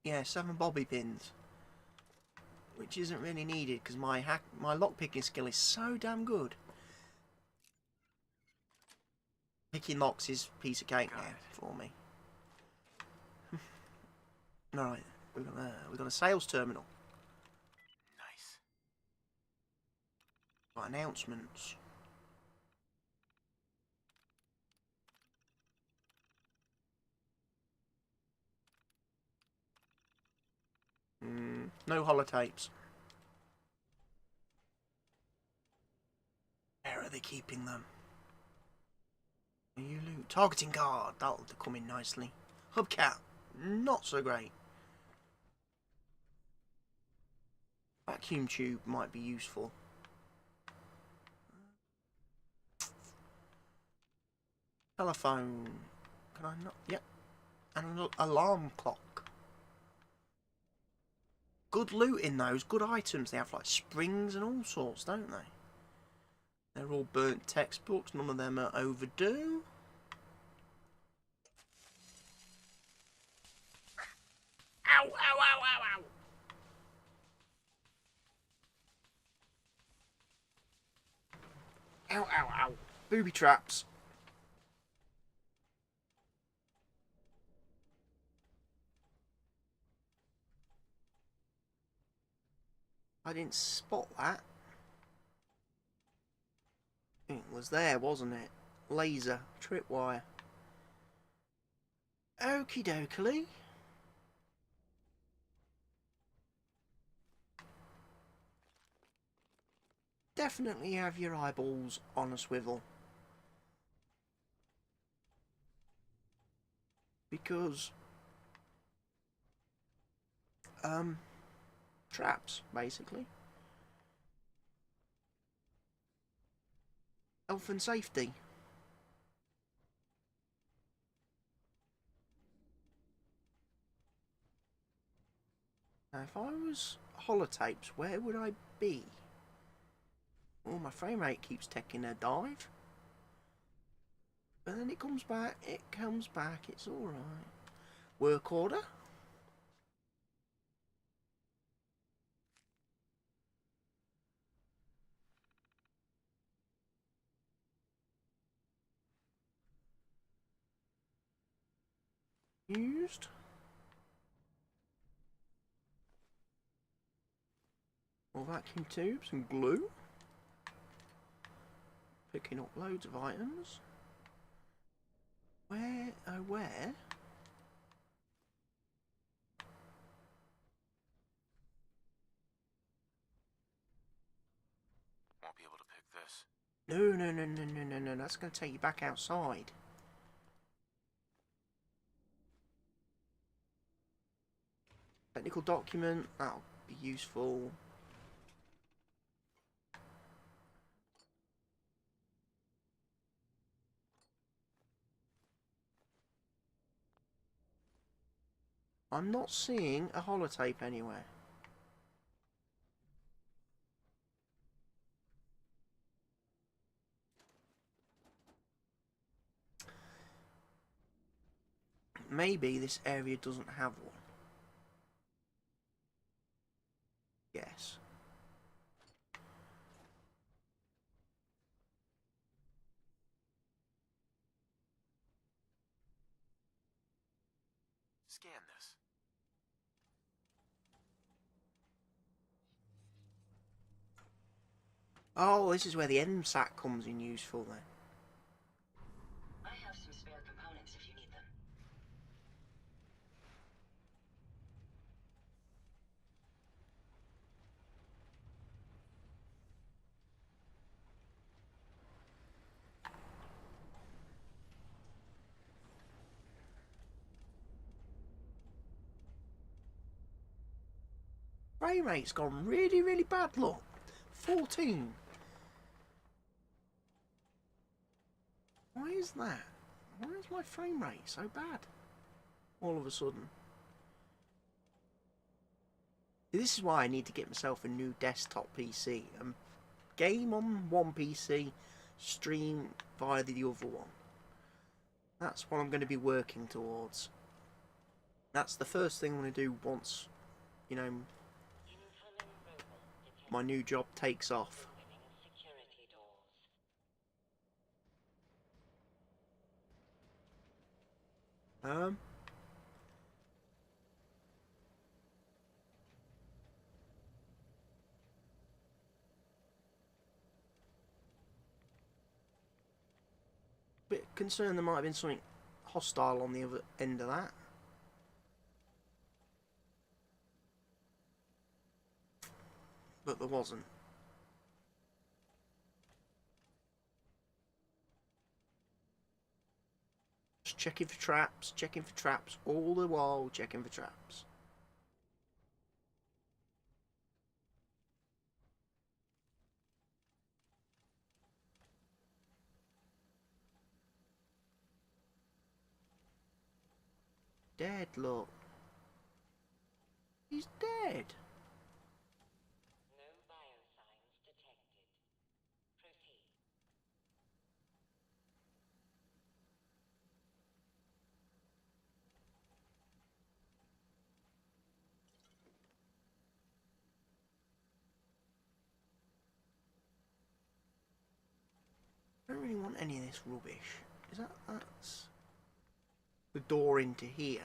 yeah, 7 bobby pins. Which isn't really needed because my lockpicking skill is so damn good. Picking locks is a piece of cake now for me. Alright, we've got a sales terminal. Nice. Got announcements. No holotapes. Where are they keeping them? You loot. Targeting card. That'll come in nicely. Hubcap. Not so great. Vacuum tube might be useful. Telephone. Can I not? Yep. And an alarm clock. Good loot in those. Good items. They have like springs and all sorts, don't they? They're all burnt textbooks. None of them are overdue. Ow, ow, ow, ow, ow. Ow, ow, ow. Booby traps. I didn't spot that. It was there, wasn't it? Laser, tripwire. Okie dokie. Definitely have your eyeballs on a swivel. Because traps, basically. Health and safety. Now, if I was holotapes, where would I be? Oh, my frame rate keeps taking a dive. But then it comes back, it's alright. Work order. Used. More vacuum tubes and glue. Picking up loads of items. Where, oh where? Won't be able to pick this. No, that's going to take you back outside. Technical document, that'll be useful. I'm not seeing a holotape anywhere. Maybe this area doesn't have one. Yes. Scan this. Oh, this is where the MSAT comes in useful then. I have some spare components if you need them. Frame rate's gone really, really bad, look. 14. Why is that? Why is my frame rate so bad? All of a sudden. This is why I need to get myself a new desktop PC. Game on one PC, stream via the other one. That's what I'm going to be working towards. That's the first thing I'm going to do once, you know, my new job takes off. Bit concerned there might have been something hostile on the other end of that. But there wasn't. Just checking for traps, all the while checking for traps. Dead, look. He's dead. No biosigns detected. Proceed. I don't really want any of this rubbish. Is that's the door into here?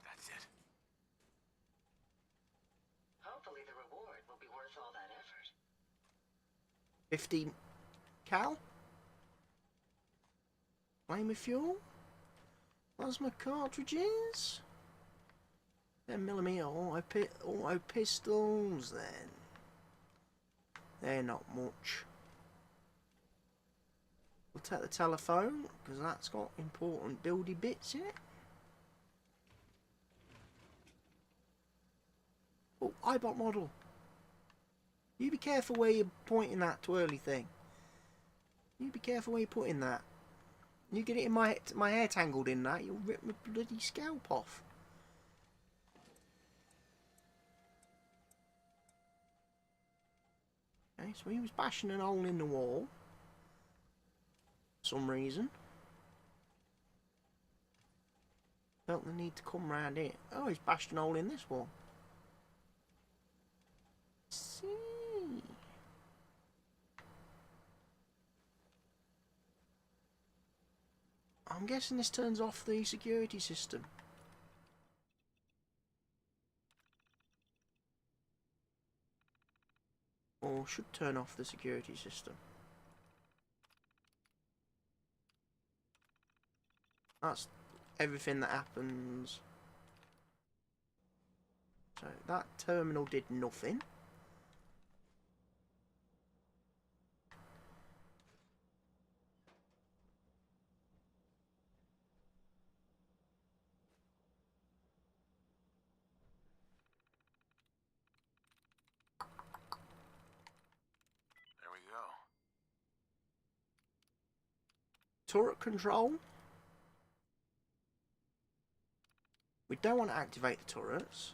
That's it. Hopefully the reward will be worth all that effort. 50 cal? Flamer fuel? Plasma cartridges? 10mm auto pistols then. They're not much. We'll take the telephone, because that's got important buildy bits in it. Oh, iBot model. You be careful where you're pointing that twirly thing. You be careful where you're putting that. You get it in my hair tangled in that, you'll rip my bloody scalp off. Okay, so he was bashing a hole in the wall. For some reason. Felt the need to come round here. Oh, he's bashed a hole in this wall. See. I'm guessing this turns off the security system. Or should turn off the security system. That's everything that happens. So that terminal did nothing. There we go. Turret control. We don't want to activate the turrets.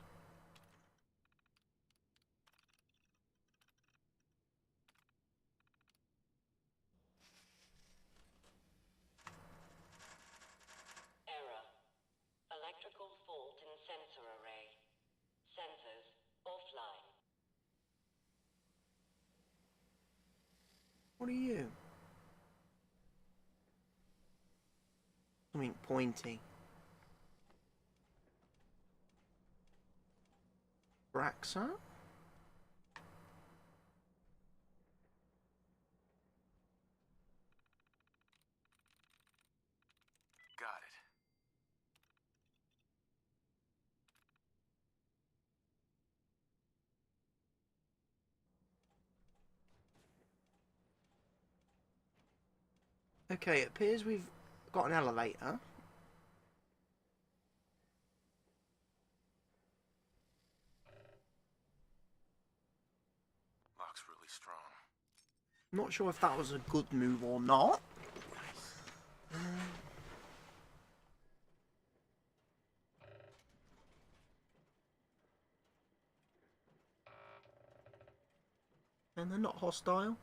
What are you? Something pointy. Braxa? Got it. Okay, it appears we've got an elevator. Lock's really strong. Not sure if that was a good move or not. And they're not hostile.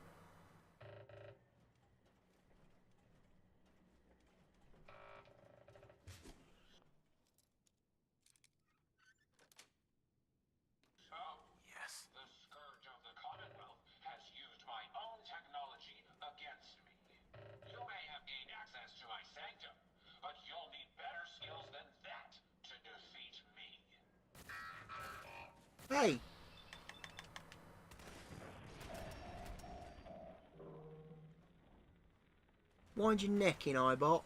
Yes. The Scourge of the Commonwealth has used my own technology against me. You may have gained access to my sanctum, but you'll need better skills than that to defeat me. Hey! Wind your neck in, Eyebot.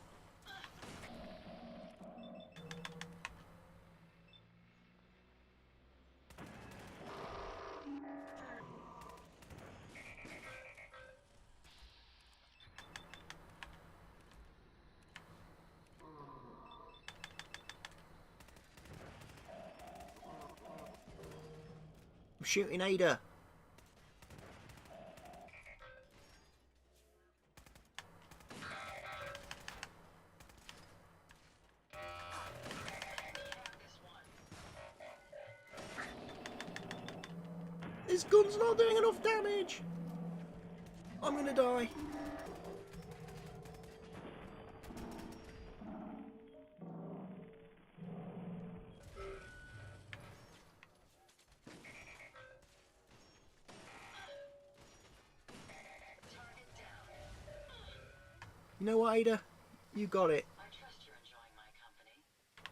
I'm shooting Ada. This gun's not doing enough damage. I'm gonna die. You know what, Ada? You got it. I trust you're enjoying my company.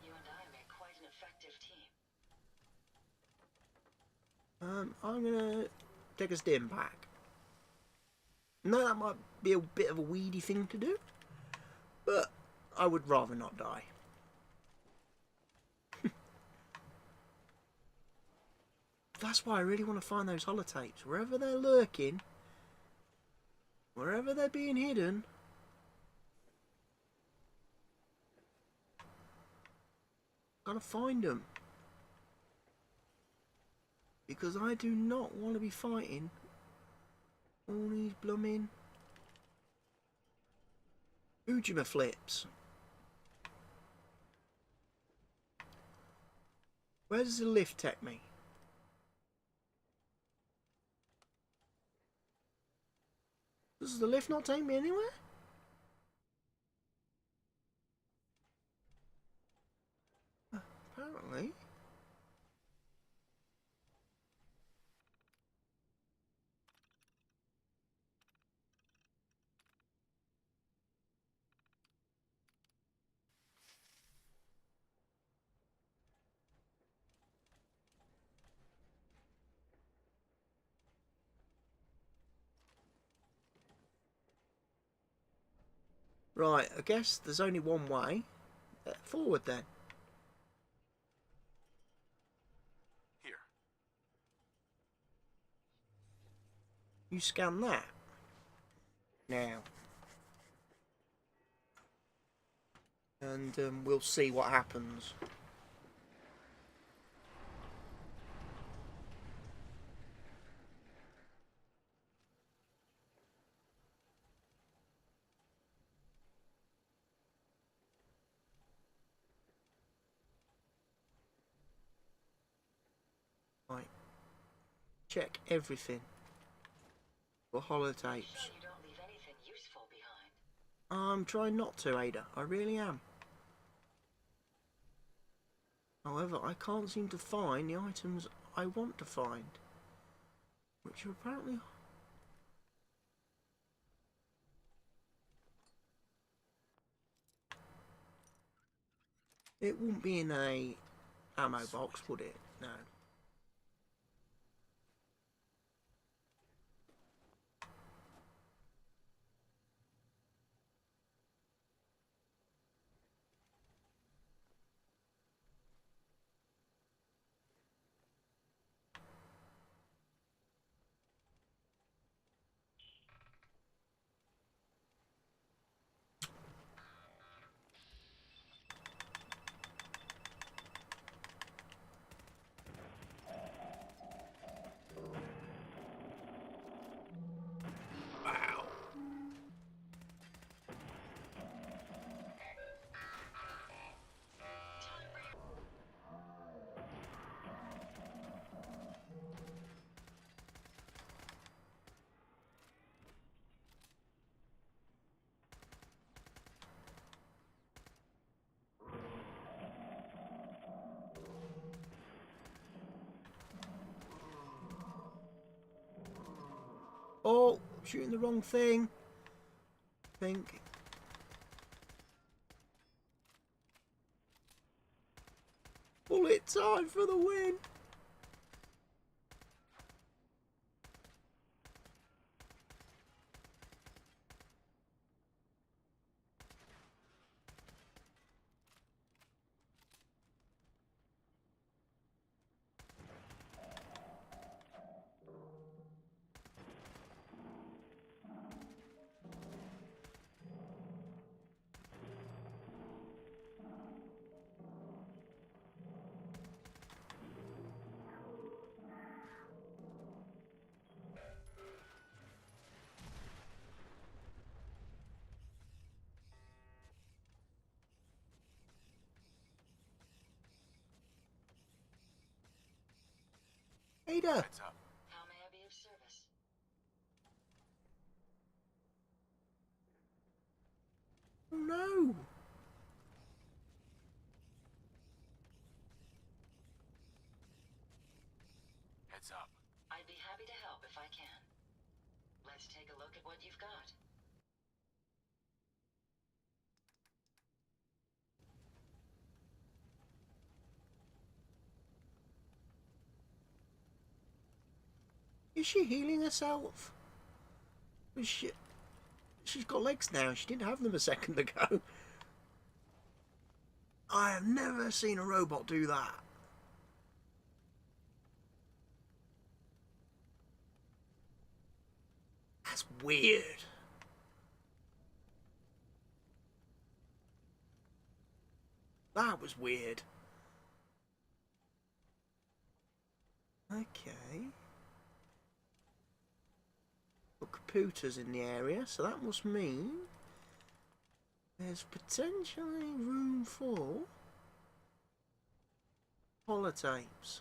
You and I make quite an effective team. I'm gonna take a stim pack. No, that might be a bit of a weedy thing to do, but I would rather not die. That's why I really want to find those holotapes. Wherever they're lurking, wherever they're being hidden, gotta find them. Because I do not want to be fighting all these blooming Ujima flips. Where does the lift take me? Does the lift not take me anywhere? Apparently. Right, I guess there's only one way. Forward then. Here. You scan that. Now. And we'll see what happens. Right. Check everything for holotapes. Sure you don't leave anything useful behind. I'm trying not to, Ada. I really am. However, I can't seem to find the items I want to find. Which are apparently... It wouldn't be in a ammo box, would it? No. Wow. Oh, shooting the wrong thing. I think. Bullet time for the win. Ada. Heads up. How may I be of service? Oh no. Heads up. I'd be happy to help if I can. Let's take a look at what you've got. Is she healing herself? She's got legs now. She didn't have them a second ago. I have never seen a robot do that. That's weird. That was weird. Okay. Got computers in the area, so that must mean there's potentially room for holotapes.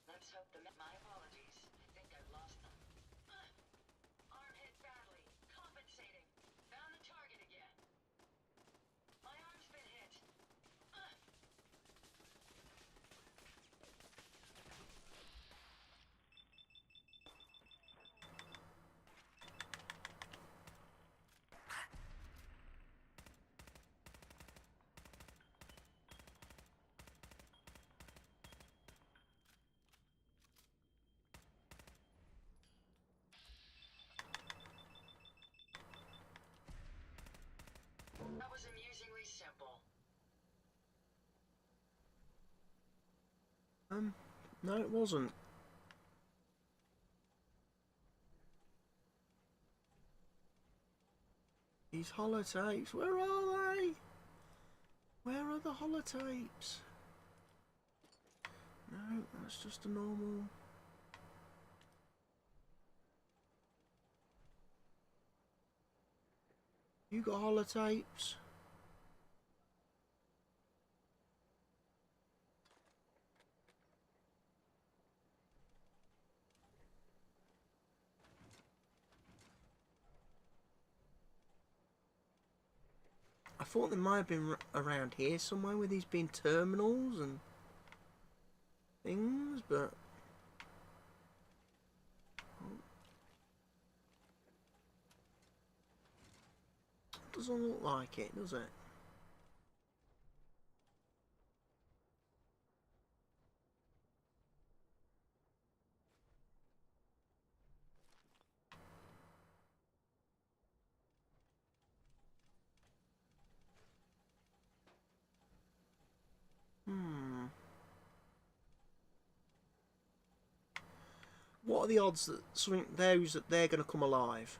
Let's hope my apologies. I think I've lost them. Arm hit badly. Compensating. Found the target again. My arm's been hit. That was amusingly simple. No, it wasn't. These holotapes, where are they? Where are the holotapes? No, that's just a normal... You got holotapes? I thought there might have been around here somewhere with these being terminals and things, but doesn't look like it, does it? What are the odds that something they're going to come alive?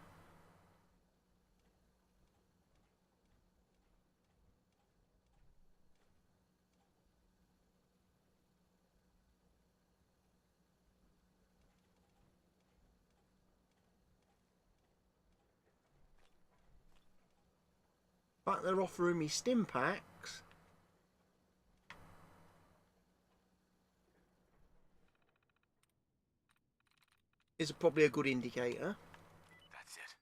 In fact, they're offering me stim packs. Is probably a good indicator. That's it.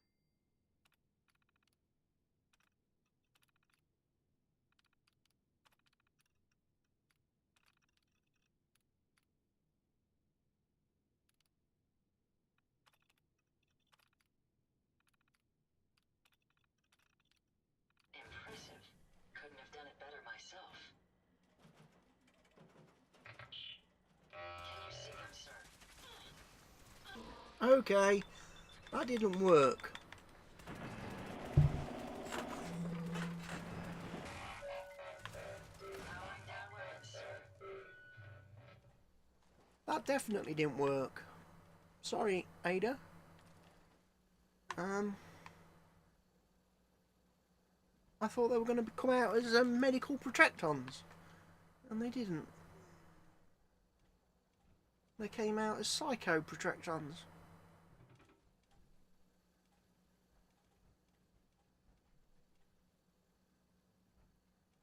Impressive. Couldn't have done it better myself. Can you see them, sir? Okay, that didn't work. Powering down weapons, sir. That definitely didn't work. Sorry, Ada. I thought they were going to come out as medical protectons, and they didn't. They came out as psycho protectons.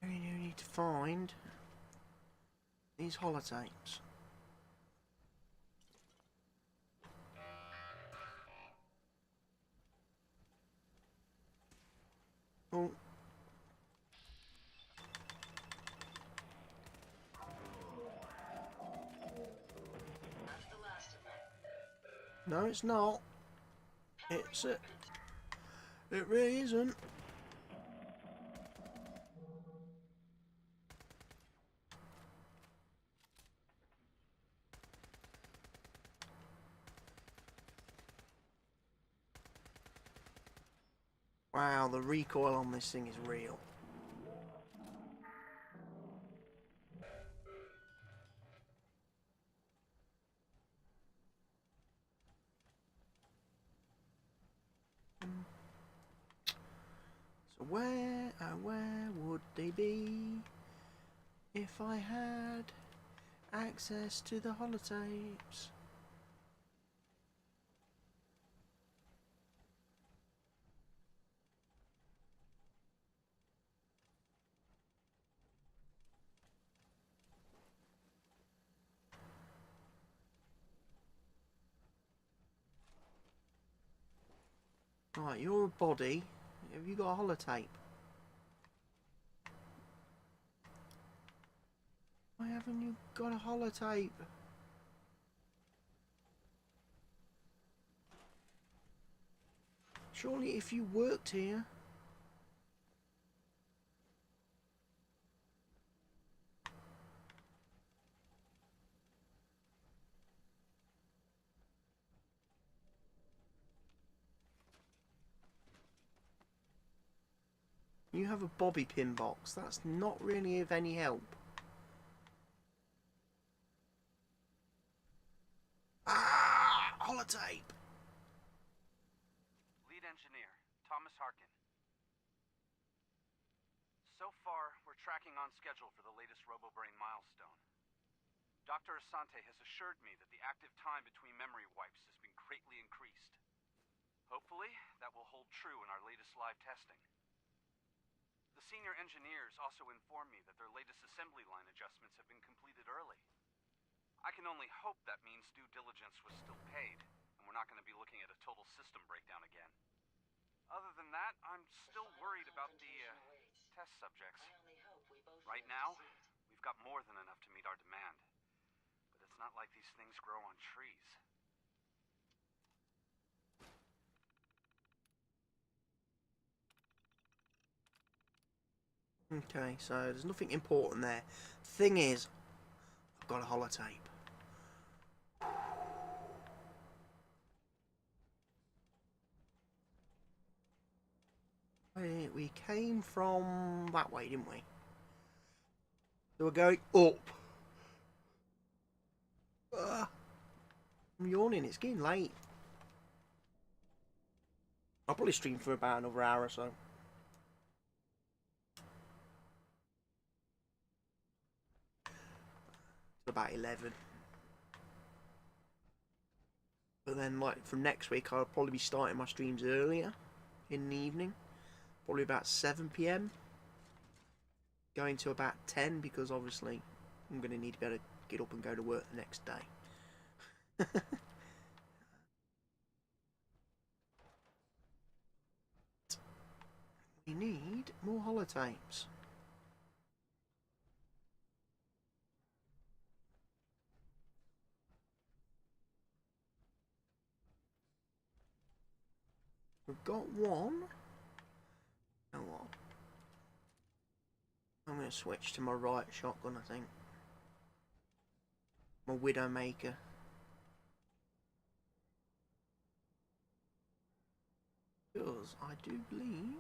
We need to find these holotapes. Oh. That's the last of them. No, it's not. It's it. It really isn't. Wow, the recoil on this thing is real. So where would they be if I had access to the holotapes? Right, you're a body. Have you got a holotape? Why haven't you got a holotape? Surely if you worked here... You have a bobby pin box. That's not really of any help. Ah! Holotape! Lead engineer, Thomas Harkin. So far, we're are tracking on schedule for the latest RoboBrain milestone. Dr. Asante has assured me that the active time between memory wipes has been greatly increased. Hopefully, that will hold true in our latest live testing. The senior engineers also informed me that their latest assembly line adjustments have been completed early. I can only hope that means due diligence was still paid, and we're not going to be looking at a total system breakdown again. Other than that, I'm still worried about the test subjects. Right now, we've got more than enough to meet our demand. But it's not like these things grow on trees. Okay, so there's nothing important there. Thing is, I've got a holotape. We came from that way, didn't we? So we're going up. I'm yawning, it's getting late. I'll probably stream for about another hour or so. It's about 11. But then, like, from next week, I'll probably be starting my streams earlier in the evening. Probably about 7 PM. Going to about 10 because obviously I'm going to need to be able to get up and go to work the next day. We need more holotapes. We've got one. Oh what? I'm going to switch to my right shotgun, I think. My Widowmaker. Because I do believe...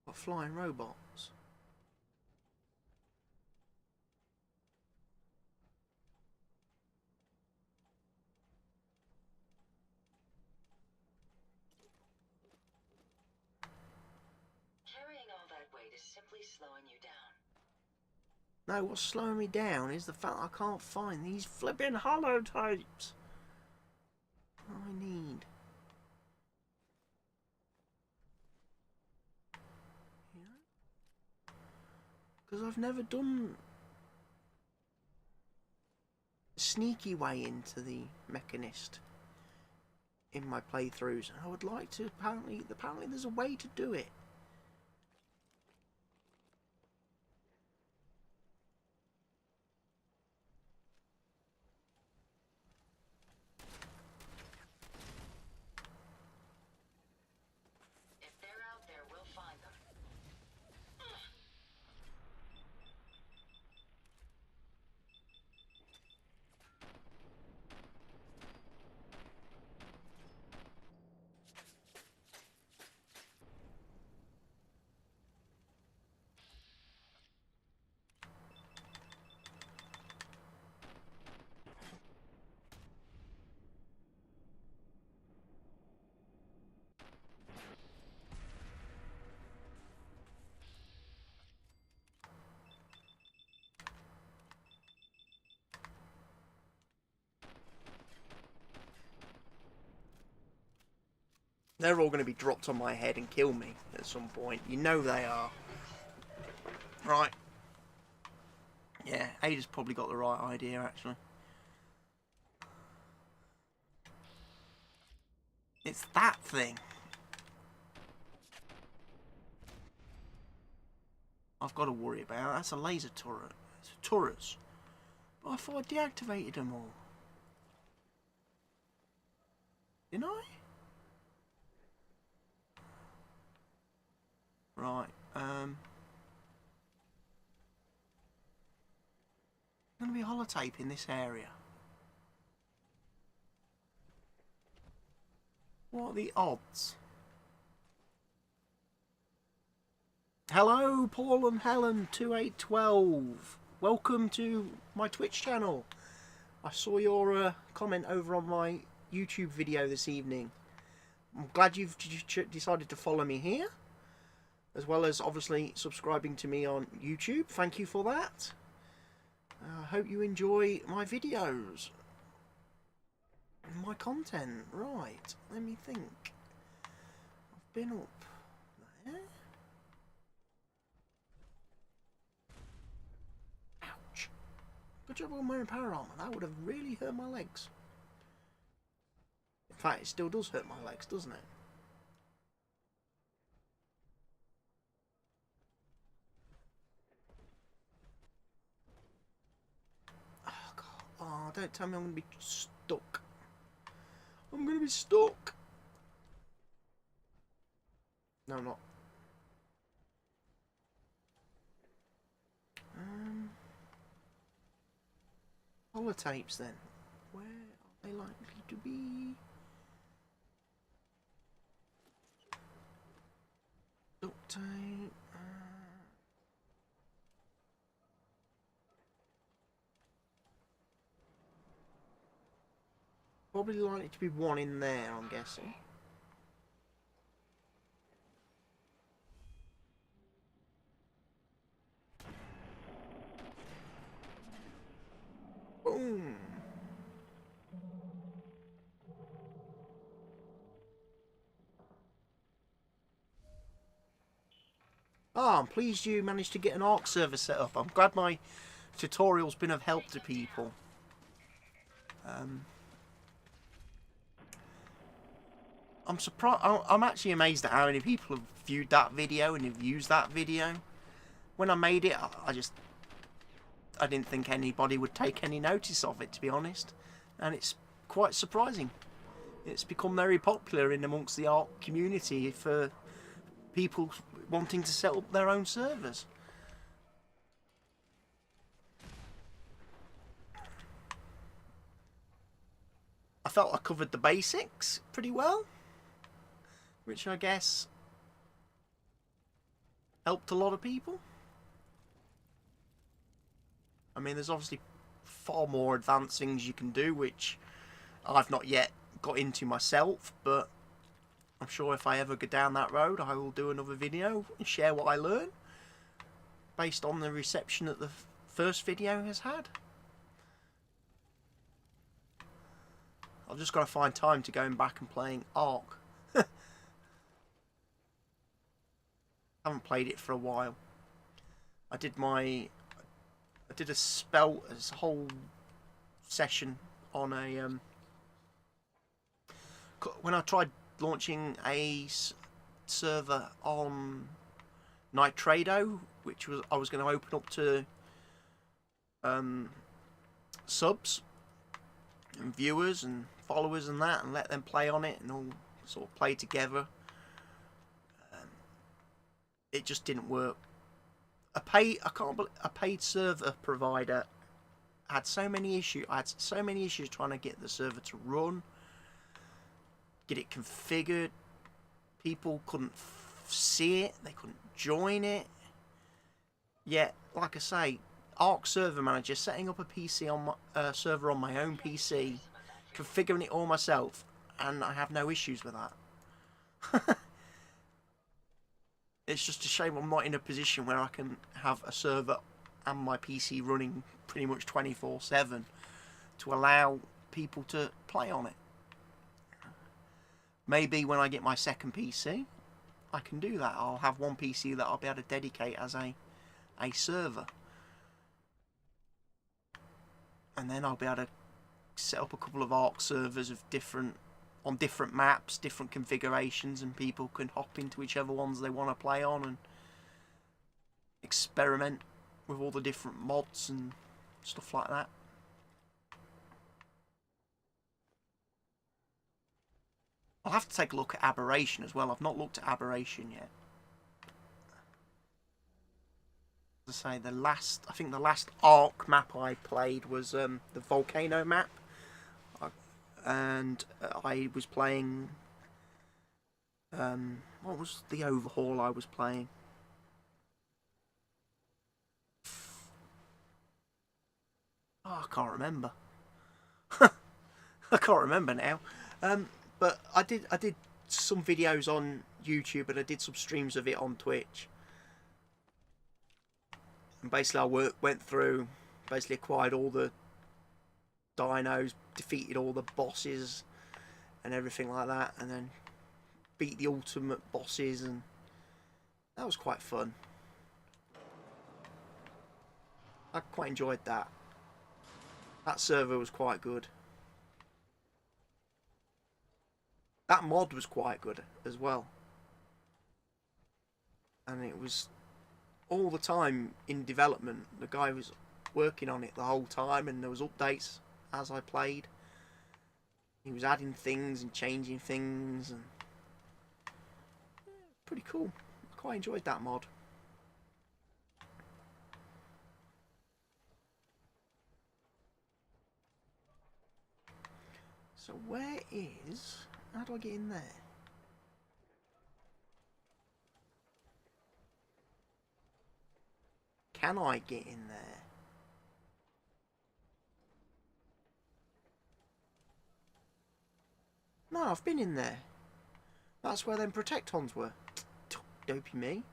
got flying robots. Carrying all that weight is simply slowing you down. No, what's slowing me down is the fact I can't find these flipping holotapes. I need. Because I've never done a sneaky way into the Mechanist in my playthroughs. I would like to. Apparently there's a way to do it. If they're out there, we'll find them. They're all going to be dropped on my head and kill me at some point. You know they are. Right. Yeah, Ada's probably got the right idea, actually. It's that thing. I've got to worry about. That's a laser turret. It's a turret. But I thought I deactivated them all. Didn't I? Right, I'm going to be holotape in this area. What are the odds? Hello, Paul and Helen 2812. Welcome to my Twitch channel. I saw your comment over on my YouTube video this evening. I'm glad you've decided to follow me here, as well as obviously subscribing to me on YouTube. Thank you for that. I hope you enjoy my videos, my content. Right, let me think. I've been up there. Ouch. Good job I'm wearing power armor. That would have really hurt my legs. In fact, it still does hurt my legs, doesn't it? Oh, God. Oh, don't tell me I'm going to be stuck. I'm going to be stuck. No, I'm not. Holotapes then. Where are they likely to be? Duct tape. Probably likely to be one in there, I'm guessing. Boom. Oh, I'm pleased you managed to get an ARC server set up. I'm glad my tutorial's been of help to people. I'm surprised. I'm actually amazed at how many people have viewed that video and have used that video. When I made it, I didn't think anybody would take any notice of it, to be honest. And it's quite surprising. It's become very popular in amongst the ARC community for people wanting to set up their own servers. I felt I covered the basics pretty well, which I guess helped a lot of people. I mean, there's obviously far more advanced things you can do, which I've not yet got into myself, but I'm sure if I ever go down that road, I will do another video and share what I learn based on the reception that the first video has had. I've just got to find time to going back and playing ARC. Haven't played it for a while. I did a whole session on a when I tried launching a server on Nitrado, which I was going to open up to subs and viewers and followers and that, and let them play on it and all sort of play together. It just didn't work. A paid server provider had so many issues. I had so many issues trying to get the server to run, get it configured. People couldn't see it. They couldn't join it. Yet, like I say, ARC Server Manager, setting up a PC on my server on my own PC, configuring it all myself, and I have no issues with that. It's just a shame I'm not in a position where I can have a server and my PC running pretty much 24/7 to allow people to play on it. Maybe when I get my second PC, I can do that. I'll have one PC that I'll be able to dedicate as a server. And then I'll be able to set up a couple of ARC servers of on different maps, different configurations, and people can hop into whichever ones they want to play on and experiment with all the different mods and stuff like that. I'll have to take a look at Aberration as well. I've not looked at Aberration yet. As I say, I think the last ARC map I played was the Volcano map. And I was playing, what was the overhaul I was playing? Oh, I can't remember. I can't remember now. But I did some videos on YouTube and I did some streams of it on Twitch. And basically I went through, basically acquired all the dinos, defeated all the bosses and everything like that, and then beat the ultimate bosses, and that was quite fun. I quite enjoyed that. That server was quite good. That mod was quite good as well. And it was all the time in development. The guy was working on it the whole time, and there was updates as I played. He was adding things and changing things, and pretty cool. I quite enjoyed that mod. So where is... how do I get in there? Can I get in there? No, I've been in there. That's where them Protectons were. Dopey me.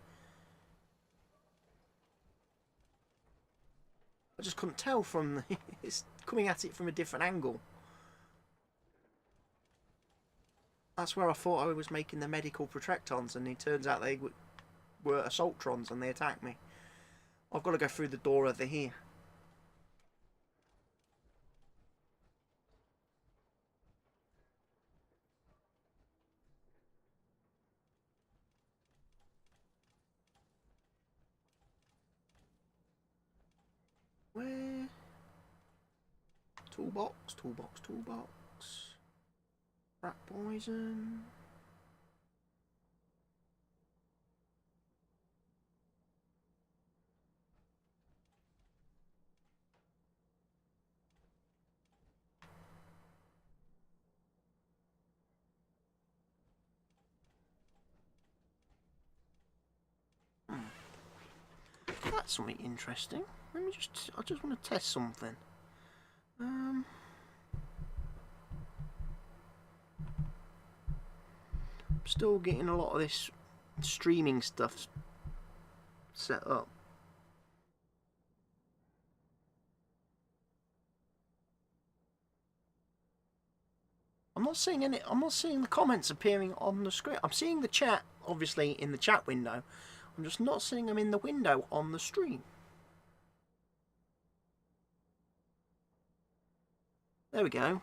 I just couldn't tell from the it's coming at it from a different angle. That's where I thought I was making the medical Protectons, and it turns out they were Assaultrons and they attacked me. I've got to go through the door over here. Where? Toolbox, toolbox, toolbox. Rat poison. That's something interesting. Let me just... I just want to test something. I'm still getting a lot of this streaming stuff set up. I'm not seeing the comments appearing on the screen. I'm seeing the chat, obviously, in the chat window. I'm just not seeing them in the window on the stream. There we go.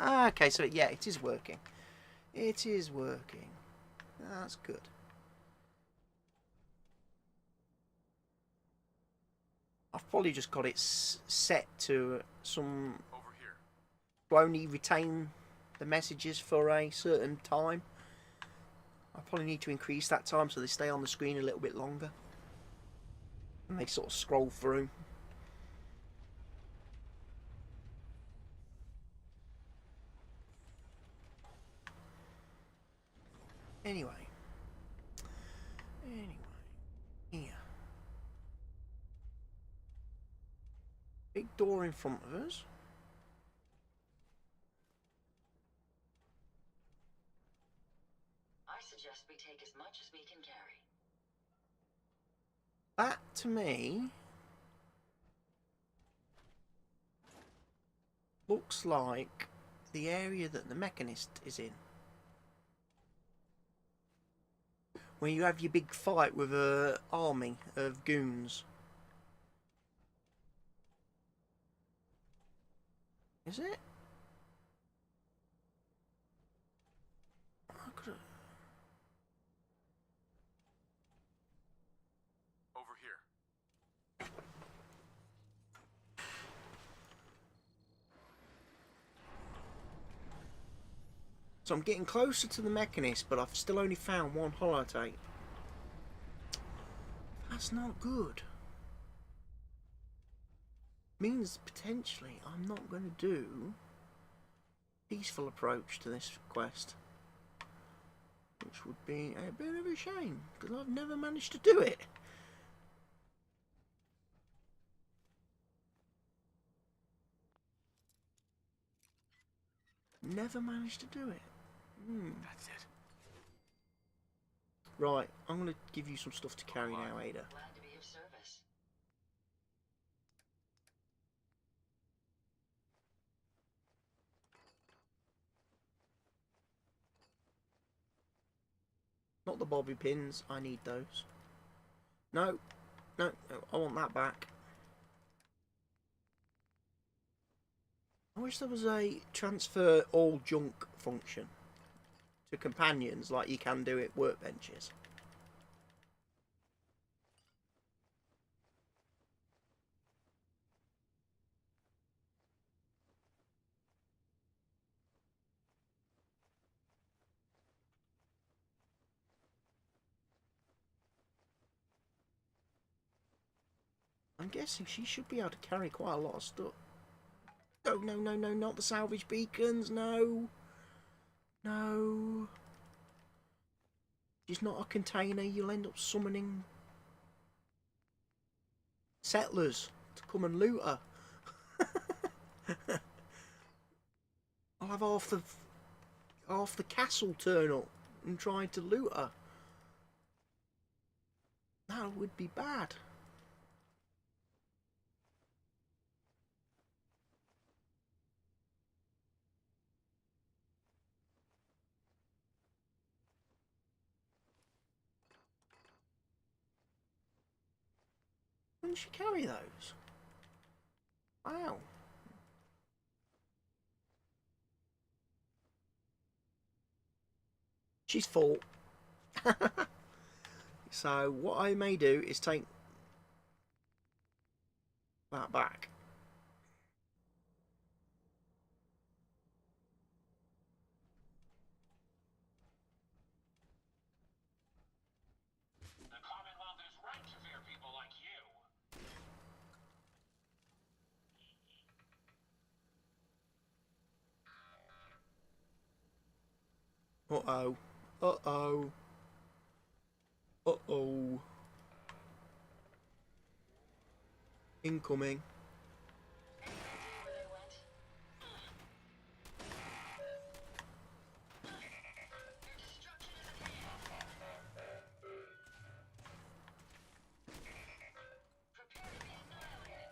Okay, so yeah, it is working. It is working. That's good. I've probably just got it set to some... Over here. to only retain the messages for a certain time. I probably need to increase that time so they stay on the screen a little bit longer. And they sort of scroll through. Anyway. Here. Big door in front of us. I suggest we take as much as we can carry. That, to me, looks like the area that the Mechanist is in. When you have your big fight with an army of goons. Is it? I could've... Over here. So I'm getting closer to the Mechanist, but I've still only found one holotape. That's not good. Means potentially I'm not going to do peaceful approach to this quest, which would be a bit of a shame because I've never managed to do it. Never managed to do it. That's it. Right, I'm going to give you some stuff to carry now, Ada. Glad to be of service. Not the bobby pins, I need those. No, no, no, I want that back. I wish there was a transfer all junk function to companions like you can do at workbenches. I'm guessing she should be able to carry quite a lot of stuff. Oh, no, no, no, not the salvage beacons, no. No. She's not a container, you'll end up summoning settlers to come and loot her. I'll have half the castle turn up and try to loot her. That would be bad. When did she carry those? Wow. She's full. So what I may do is take that back. The Commonwealth is right to fear people like you. Uh-oh. Uh-oh. Uh-oh. Incoming. Where they went? Your destruction is at hand. Prepare to be annihilated.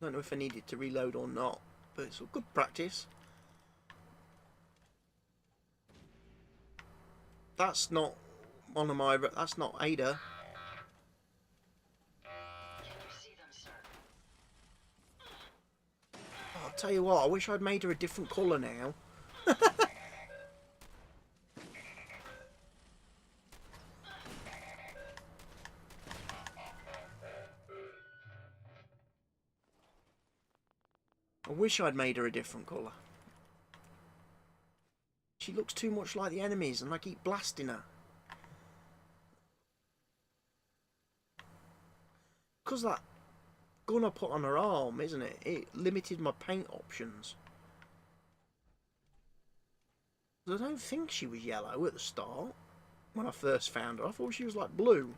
I don't know if I needed to reload or not, but it's a good practice. That's not one of my... That's not Ada. Can you see them, sir? I'll tell you what, I wish I'd made her a different colour now. I wish I'd made her a different colour. She looks too much like the enemies and I keep blasting her. Because that gun I put on her arm, isn't it? It limited my paint options. I don't think she was yellow at the start. When I first found her, I thought she was like blue.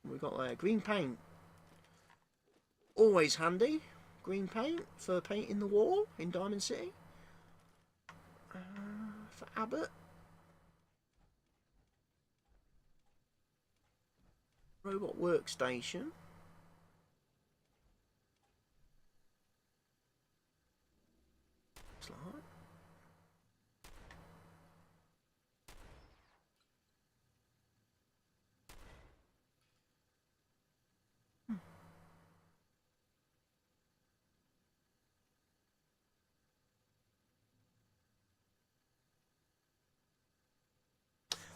We got there green paint. Always handy. Green paint for painting the wall in Diamond City. For Abbott. Robot workstation. Looks like.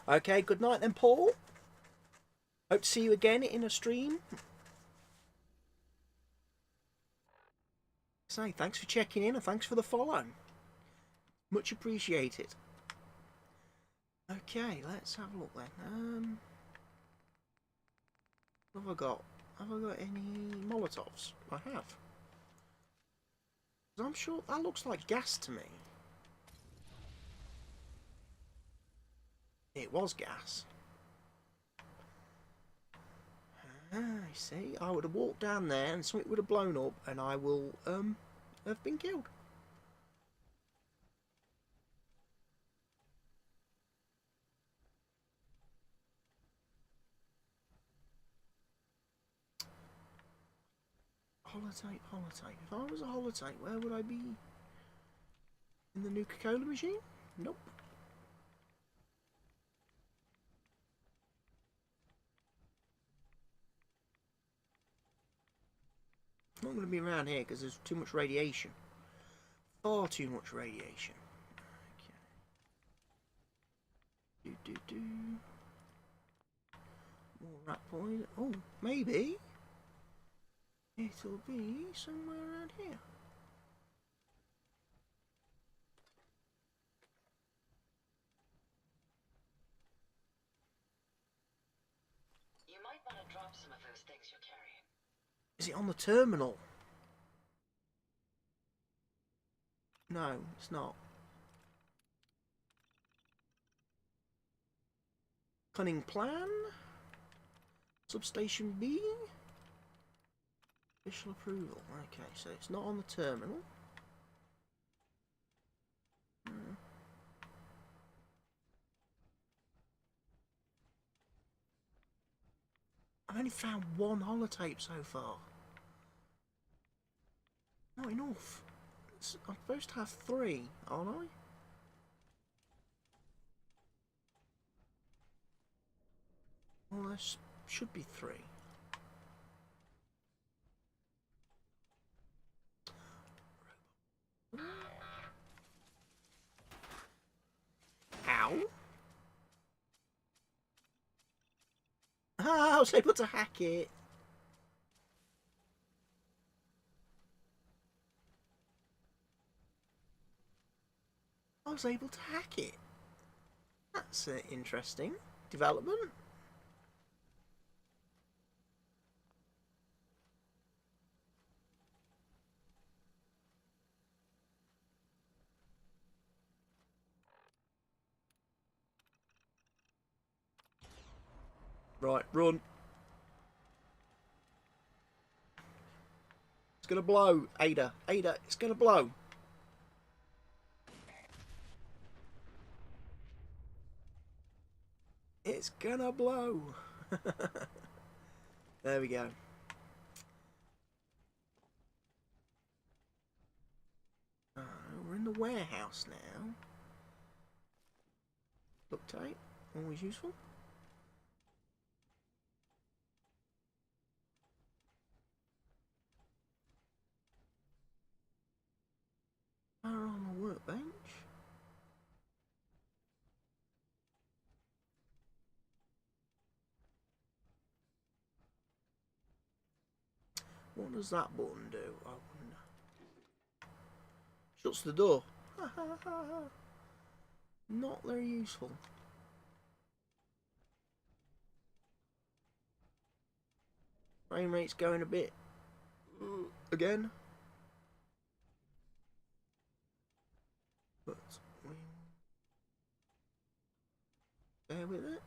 Okay, good night then, Paul. Hope to see you again in a stream. Say, thanks for checking in and thanks for the follow. Much appreciated. Okay, let's have a look then. What have I got? Have I got any Molotovs? I have. I'm sure that looks like gas to me. It was gas. I see. I would have walked down there and something would have blown up and I will have been killed. Holotape, holotape. If I was a holotape, where would I be? In the Nuka-Cola machine? Nope. I'm not going to be around here because there's too much radiation. Far too much radiation. Okay. Do. More rat point. Oh, maybe it'll be somewhere around here. You might want to drop some of those things you're carrying. Is it on the terminal? No, it's not. Cunning plan? Substation B? Official approval. Okay, so it's not on the terminal. I've only found one holotape so far. Not enough. I'm supposed to have 3, aren't I? Well, there should be 3. Ow! Ah, I was able to hack it. I was able to hack it. That's interesting development. Right, run. It's gonna blow, Ada. Ada, it's gonna blow. It's gonna blow. There we go. We're in the warehouse now. Duct tape, always useful. Firearm workbench. What does that button do? I wonder. Shuts the door. Not very useful. Frame rate's going a bit again. But we'll bear with it.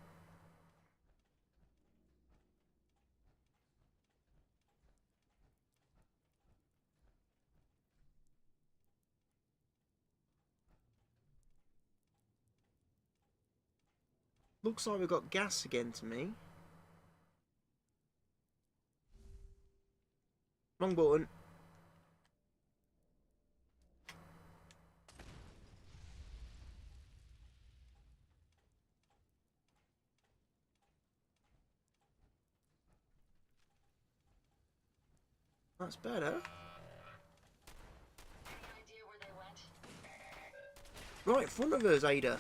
Looks like we've got gas again to me. Wrong button. That's better. Any idea where they went? Right in front of us, Ada.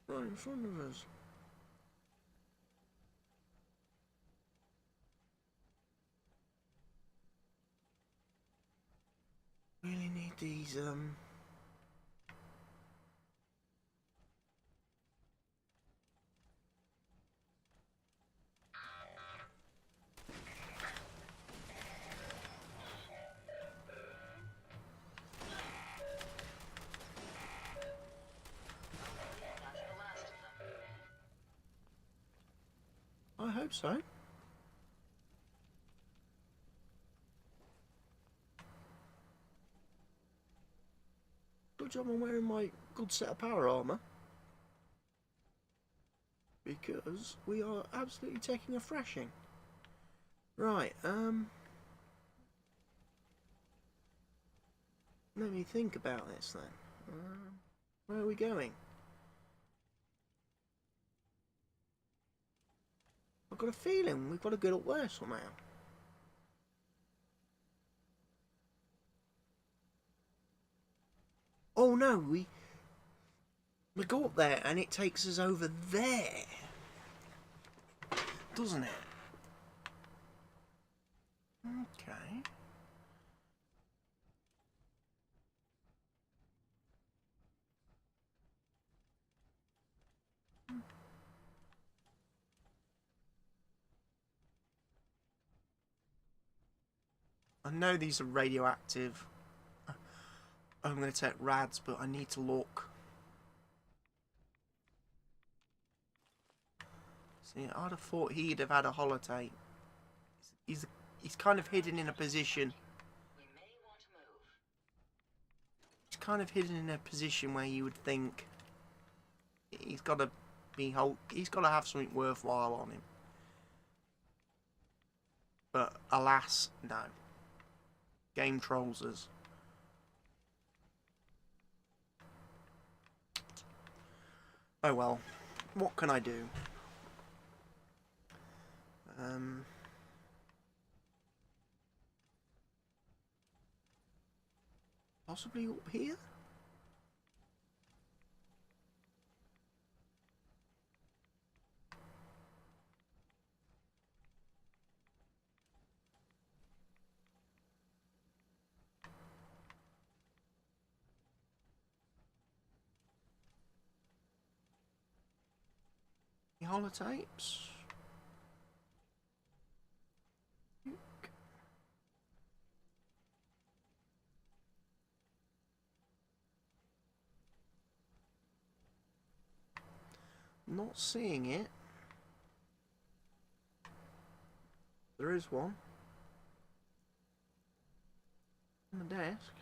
Right in front of us. Really need these, hope so. Good job I'm wearing my good set of power armor. Because we are absolutely taking a thrashing. Right, let me think about this then. Where are we going? I've got a feeling we've got to get up there somehow. Oh no, we go up there and it takes us over there. Doesn't it? Okay. I know these are radioactive. I'm going to take rads, but I need to look. See, I'd have thought he'd have had a holotape. He's kind of hidden in a position. We may want to move. He's kind of hidden in a position where you would think he's got to be he's got to have something worthwhile on him. But alas, no. Game trolls us. Oh well, what can I do? Possibly up here? Any holotapes? Not seeing it. There is one on the desk.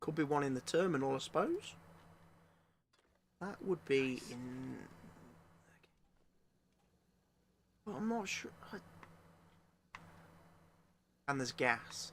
Could be one in the terminal, I suppose. That would be in... Well, I'm not sure. And there's gas.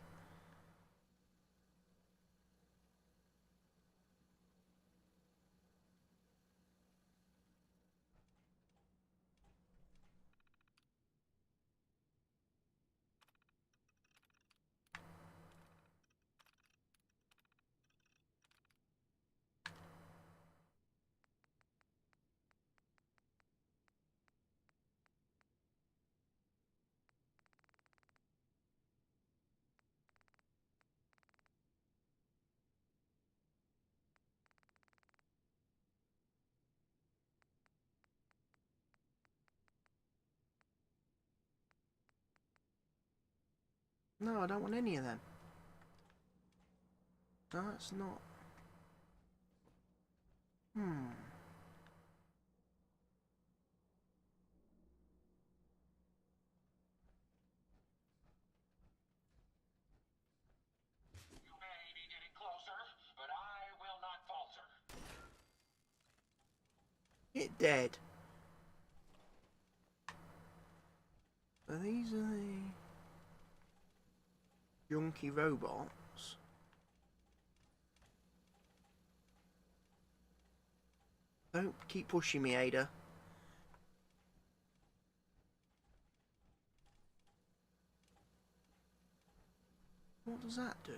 No, I don't want any of them. No, it's not. You may be getting closer, but I will not falter. It dead. So these are the junky robots. Don't keep pushing me, Ada. What does that do?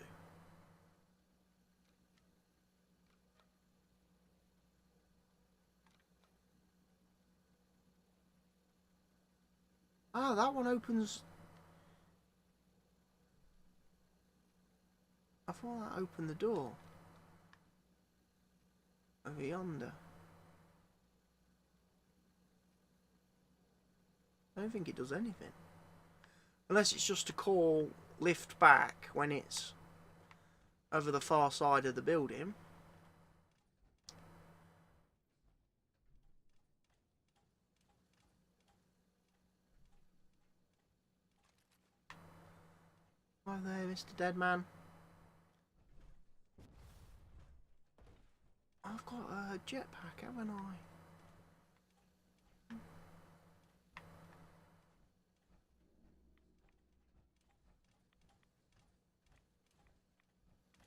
Ah, that one opens... I thought that opened the door. Over yonder. I don't think it does anything. Unless it's just to call lift back when it's over the far side of the building. Hi there, Mr. Deadman. I've got a jetpack, haven't I?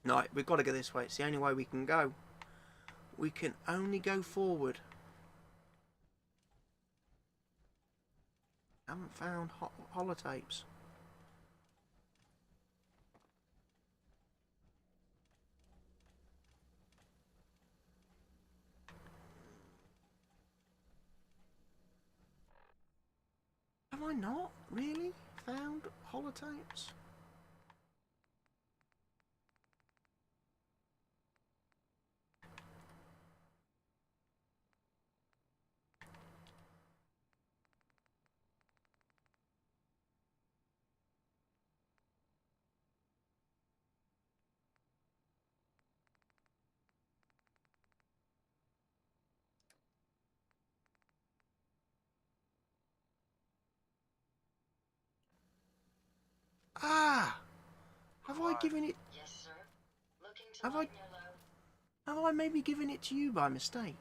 No, we've got to go this way. It's the only way we can go. We can only go forward. Haven't found holotapes. Have I not really found holotapes? Ah! Have I given it... Yes, sir. Looking to Have I... lighten your load? Have I maybe given it to you by mistake?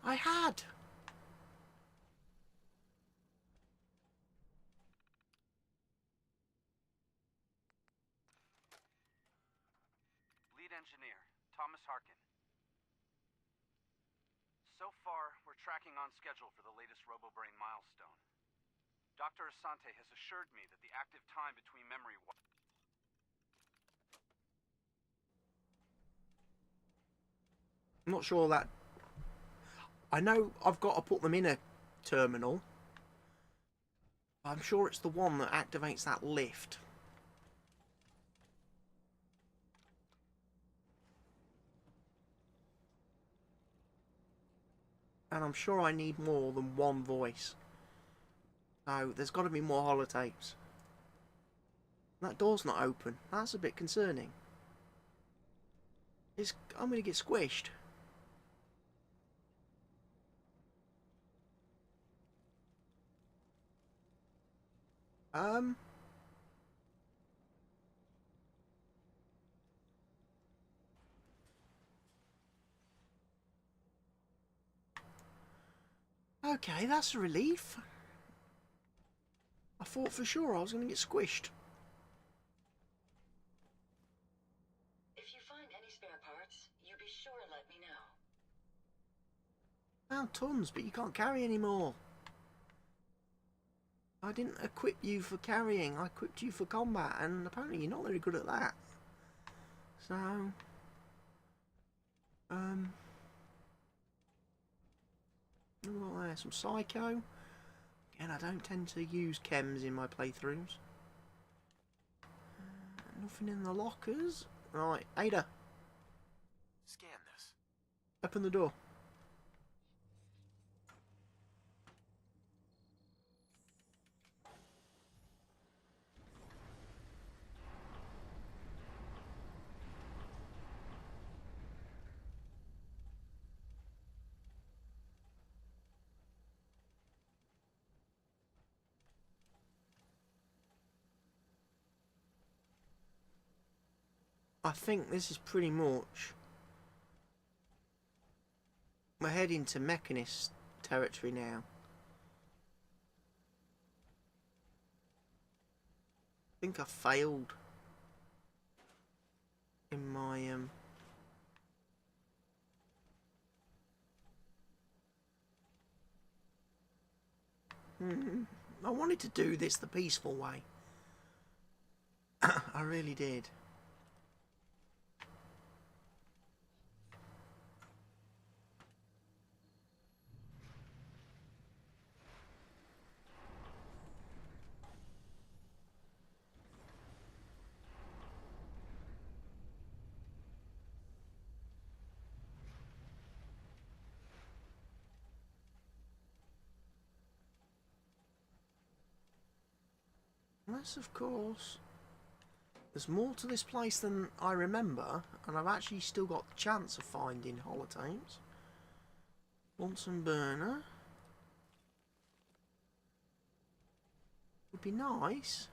I had! Lead engineer, Thomas Harkin. So far, we're tracking on schedule for the latest RoboBrain milestone. Dr. Asante has assured me that the active time between memory I'm not sure that... I know I've got to put them in a terminal. I'm sure it's the one that activates that lift. And I'm sure I need more than one voice. So there's got to be more holotapes. That door's not open. That's a bit concerning. I'm going to get squished. Okay, that's a relief. I thought for sure I was going to get squished. If you find any spare parts, you be sure and let me know. Found tons, but you can't carry anymore. I didn't equip you for carrying, I equipped you for combat, and apparently you're not very good at that. So... oh, there's some Psycho. Again, I don't tend to use chems in my playthroughs. Nothing in the lockers. Right, Ada. Scan this. Open the door. I think this is pretty much... we're heading to Mechanist territory now. I think I failed in my I wanted to do this the peaceful way. I really did. Unless, of course, there's more to this place than I remember, and I've actually still got the chance of finding holotapes. Bunsen burner. Would be nice.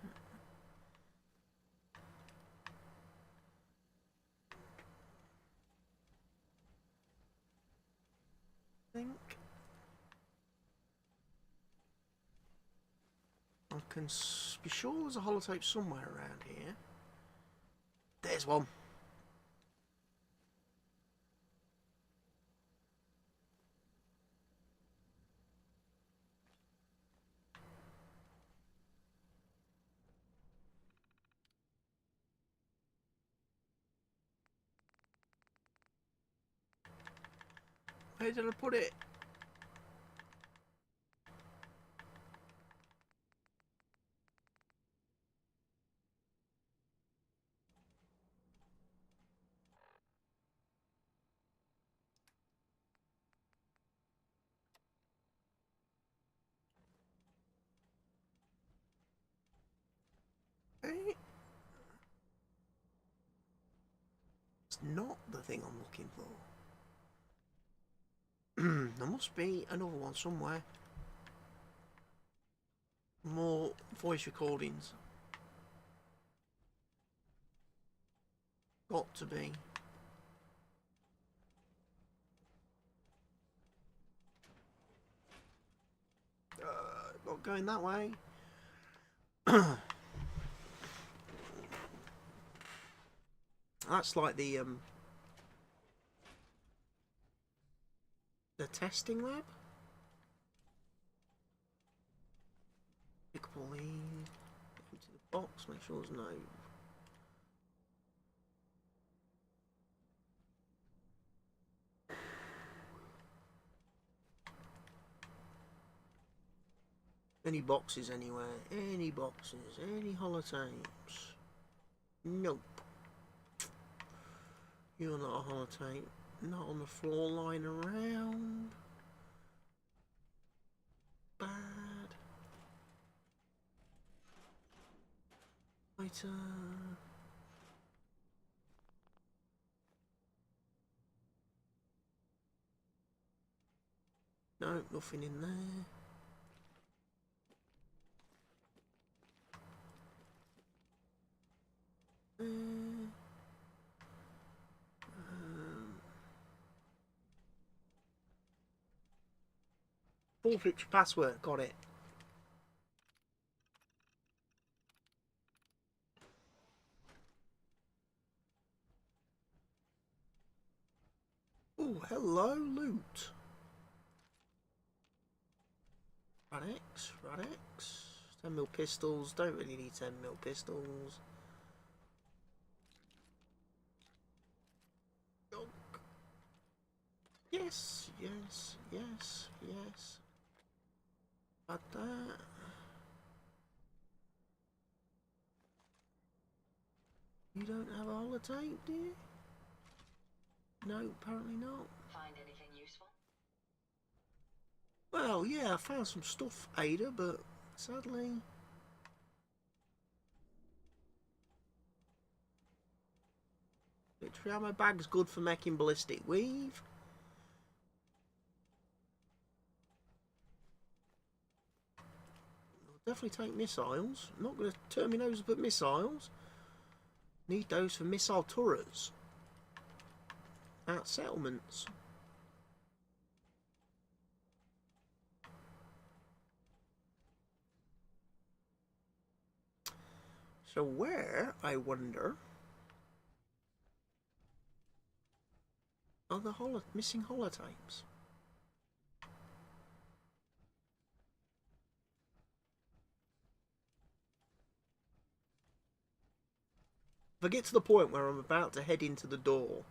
I think I can be sure there's a holotape somewhere around here. There's one. Where did I put it? It's not the thing I'm looking for. There must be another one somewhere. More voice recordings. Got to be. Not going that way. That's like the testing lab. Pick up all these, empty the box, make sure there's no. Any boxes anywhere? Any boxes? Any holotapes? Nope. You're not a holotape. Not on the floor lying around. Bad. Later. No, nothing in there. Forfeit your password, got it. Oh, hello, loot. Radex, Radex. 10mm pistols, don't really need 10mm pistols. Yes, yes, yes, yes. Got that. You don't have a holotape, do you? No, apparently not. Find anything useful? Well, yeah, I found some stuff, Ada, but sadly... Victory ammo bag's good for making ballistic weave. I'll definitely take missiles. I'm not going to turn my nose up at missiles. Need those for missile turrets. At settlements. So where, I wonder, are the missing holotapes? If I get to the point where I'm about to head into the door,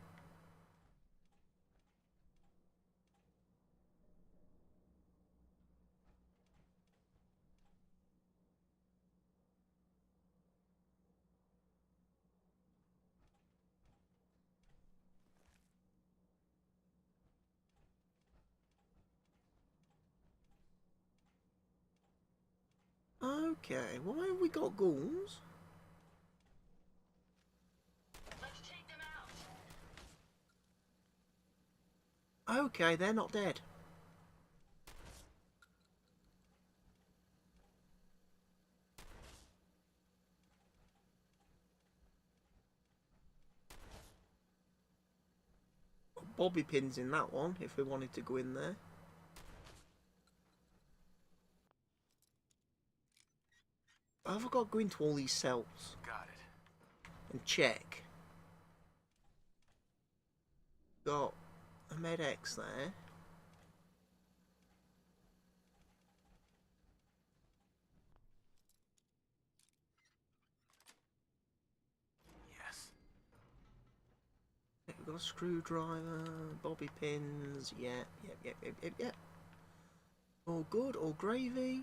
Okay, why have we got ghouls? Let's take them out. Okay, they're not dead. Bobby pins in that one, if we wanted to go in there. Have I got to go into all these cells Got it. and check? Got a med-X there. Yes. We've got a screwdriver, bobby pins, yep. All good, all gravy.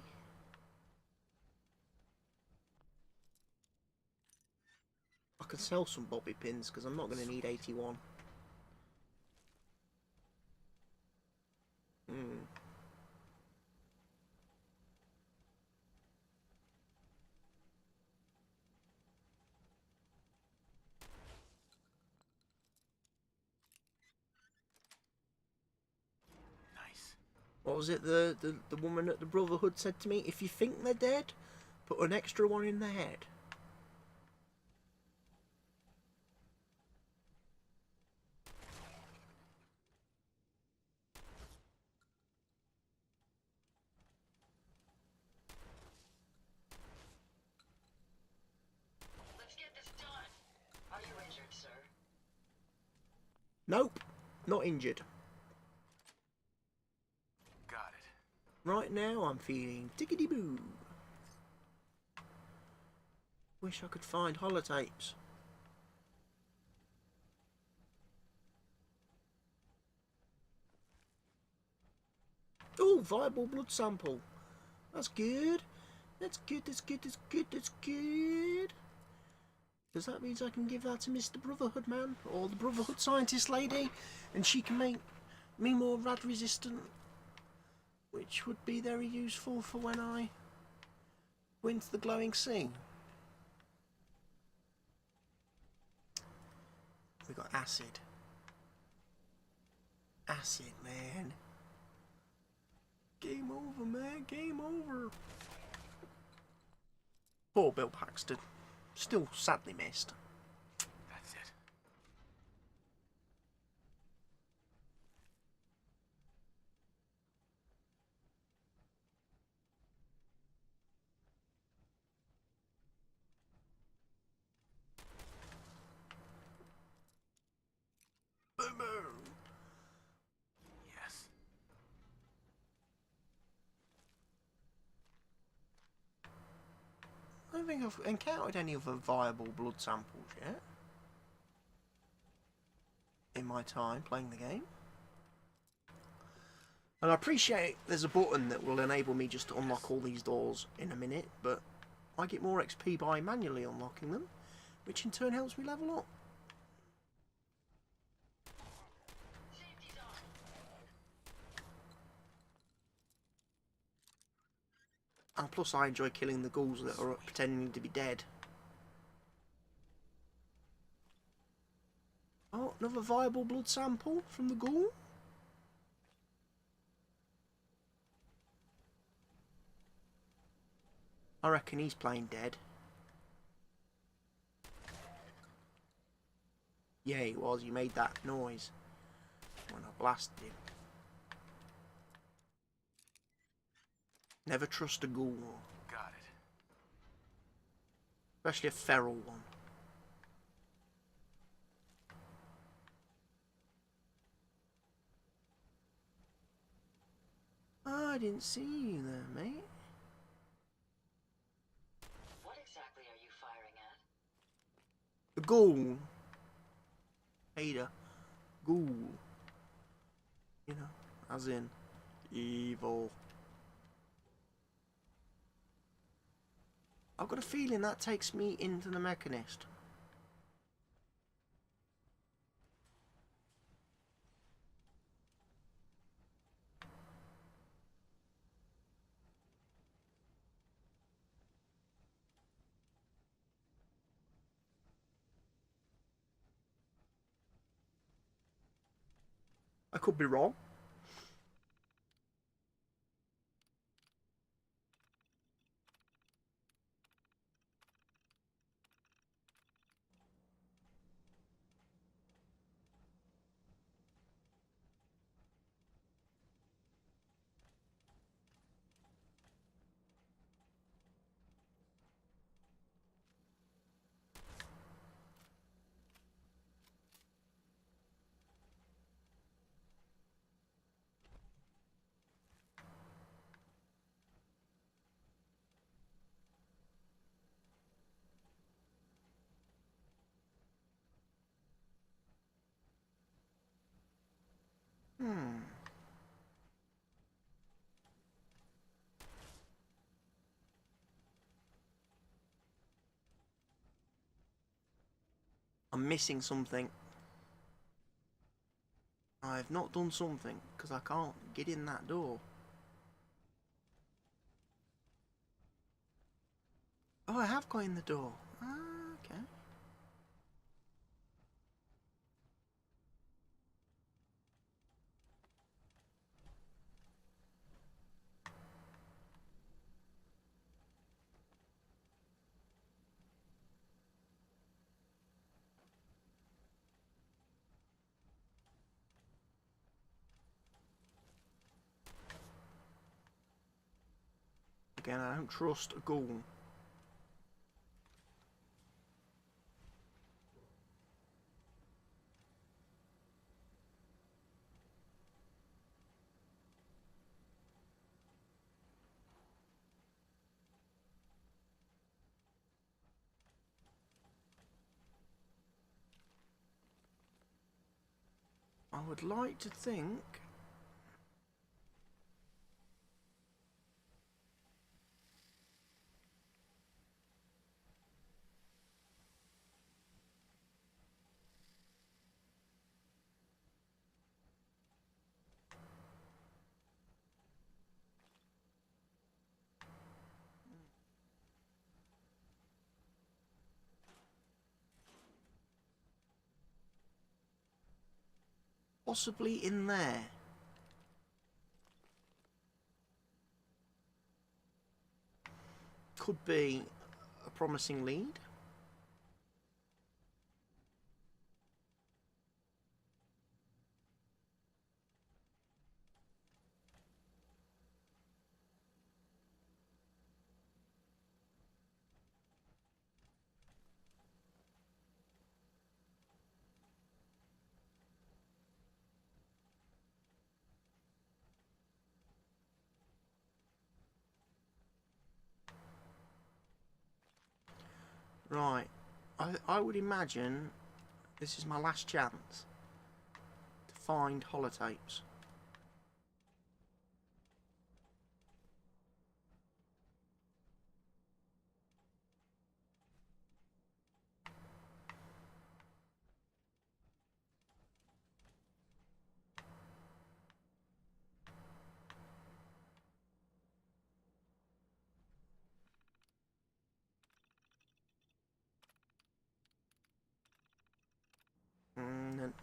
I can sell some bobby pins because I'm not going to need 81. Nice. What was it the woman at the Brotherhood said to me? If you think they're dead, put an extra one in their head. Let's get this done. Are you injured, sir? Nope, not injured. Got it. Right now I'm feeling tickety-boo. Wish I could find holotapes. Oh, viable blood sample. That's good. That's good, that's good, that's good, that's good. Because that means I can give that to Mr. Brotherhood man, or the Brotherhood scientist lady, and she can make me more rad resistant, which would be very useful for when I go into the glowing sea. We got acid. Acid, man. Game over, man. Game over. Poor Bill Paxton. Still sadly missed. That's it. Boom, boom. Yes. I don't think I've encountered any other viable blood samples yet in my time playing the game. And I appreciate there's a button that will enable me just to unlock all these doors in a minute, but I get more XP by manually unlocking them, which in turn helps me level up. Safety's on. And plus I enjoy killing the ghouls that are pretending to be dead. Oh, another viable blood sample from the ghoul. I reckon he's playing dead. Yeah, he was. He made that noise when I blasted him. Never trust a ghoul. Got it. Especially a feral one. I didn't see you there, mate. What exactly are you firing at? A ghoul. Ada. Ghoul. You know, as in evil. I've got a feeling that takes me into the Mechanist. I could be wrong. I'm missing something. I've not done something because I can't get in that door. Oh, I have got in the door. Ah, okay. Again, I don't trust a ghoul. I would like to think... possibly in there. Could be a promising lead. Right. I would imagine this is my last chance to find holotapes.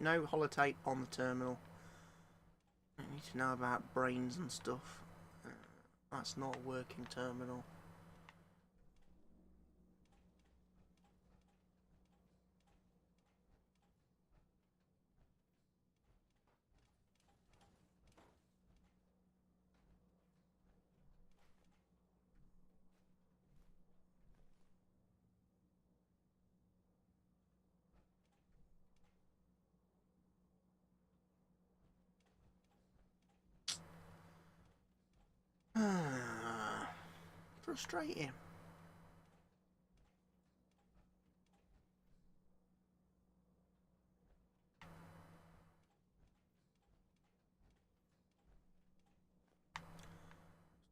No holotape on the terminal. I need to know about brains and stuff. That's not a working terminal. Frustrating.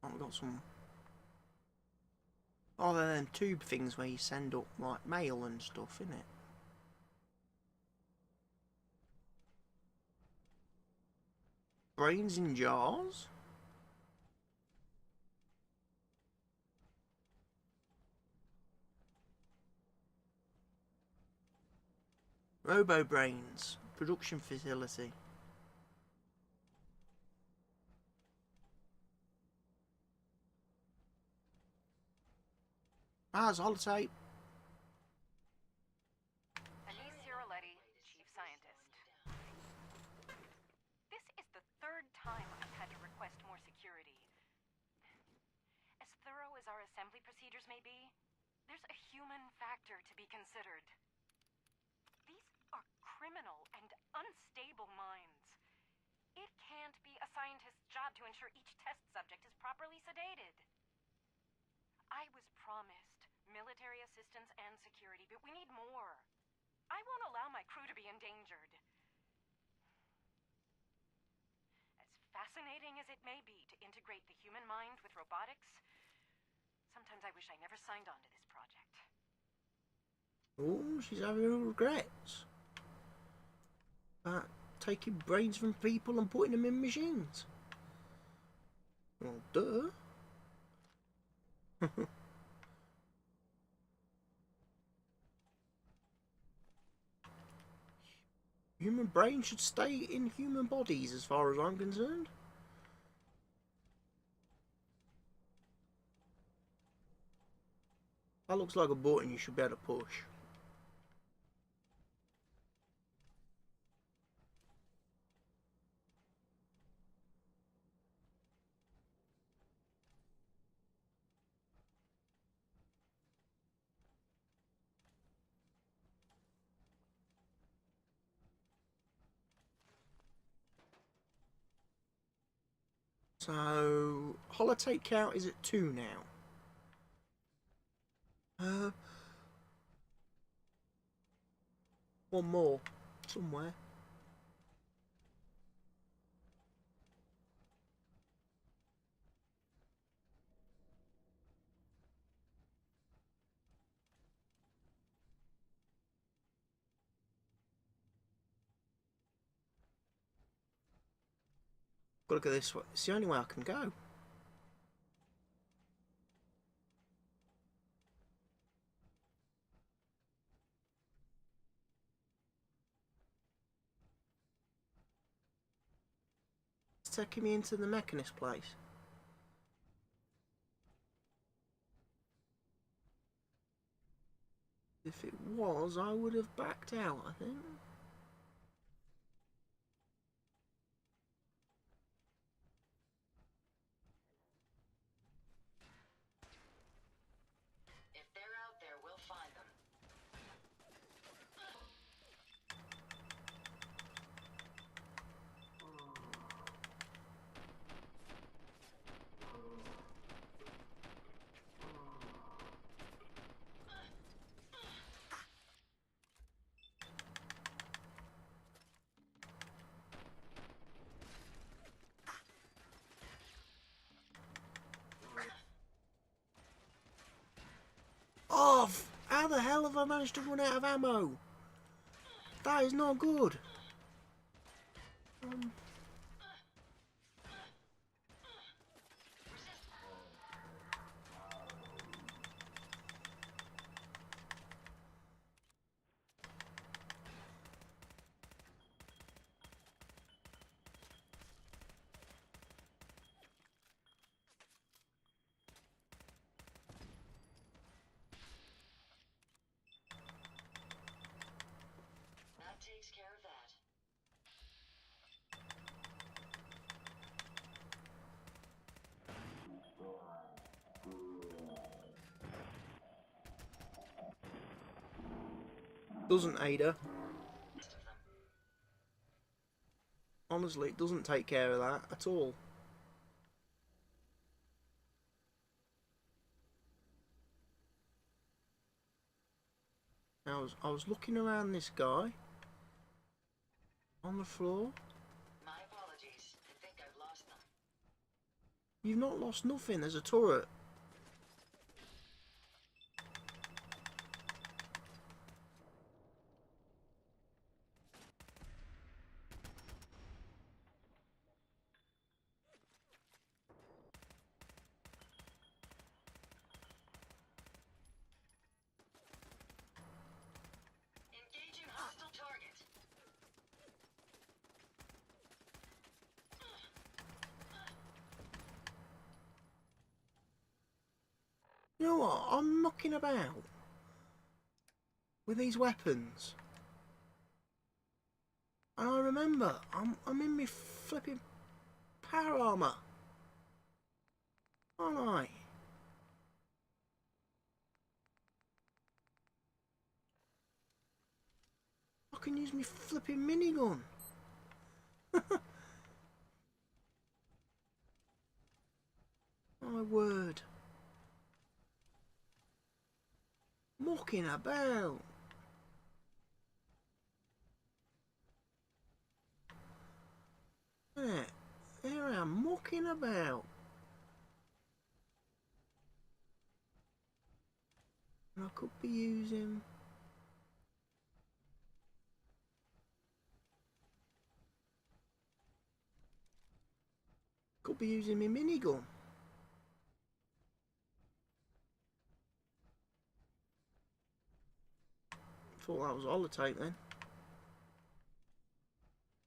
Oh, we've got some... Oh, they're them tube things where you send up, like, mail and stuff, innit? Brains in jars? Robo Brains. Production facility. As holotape. Chief Scientist. This is the third time I've had to request more security. As thorough as our assembly procedures may be, there's a human factor to be considered. These are criminal and unstable minds. It can't be a scientist's job to ensure each test subject is properly sedated. I was promised military assistance and security, but we need more. I won't allow my crew to be endangered. As fascinating as it may be to integrate the human mind with robotics, sometimes I wish I never signed on to this project. Oh, she's having regrets about taking brains from people and putting them in machines. Well, duh. Human brains should stay in human bodies as far as I'm concerned. That looks like a button you should be able to push. So, holotape count is at 2 now. One more somewhere. Gotta look at this way. It's the only way I can go. It's taking me into the mechanist place. If it was, I would have backed out, I think. If they're out there, we'll find them. Off! How the hell have I managed to run out of ammo? That is not good. That takes care of that. Doesn't aid her. Honestly, it doesn't take care of that at all. I was looking around this guy on the floor. My apologies. I think I've lost them. You've not lost nothing. There's a turret. Engaging hostile target. You know what? I'm mucking about with these weapons. And I remember, I'm in my flipping power armour. Aren't I? I can use my flipping minigun. My word. Mucking about. Yeah, here I am mucking about. And I could be using... Could be using my minigun. Thought that was holotape then.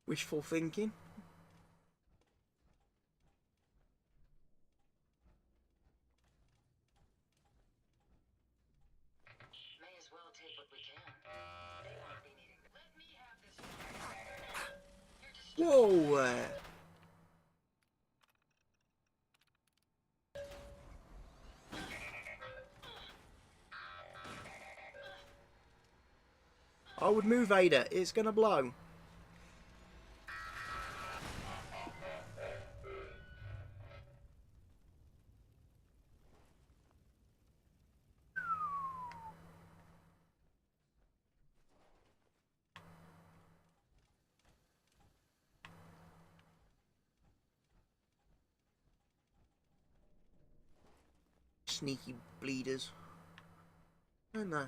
Wishful thinking. May as well take what we can. They won't be needing. Let me have this. Whoa! I would move Ada. It's gonna blow. Sneaky bleeders. Aren't they?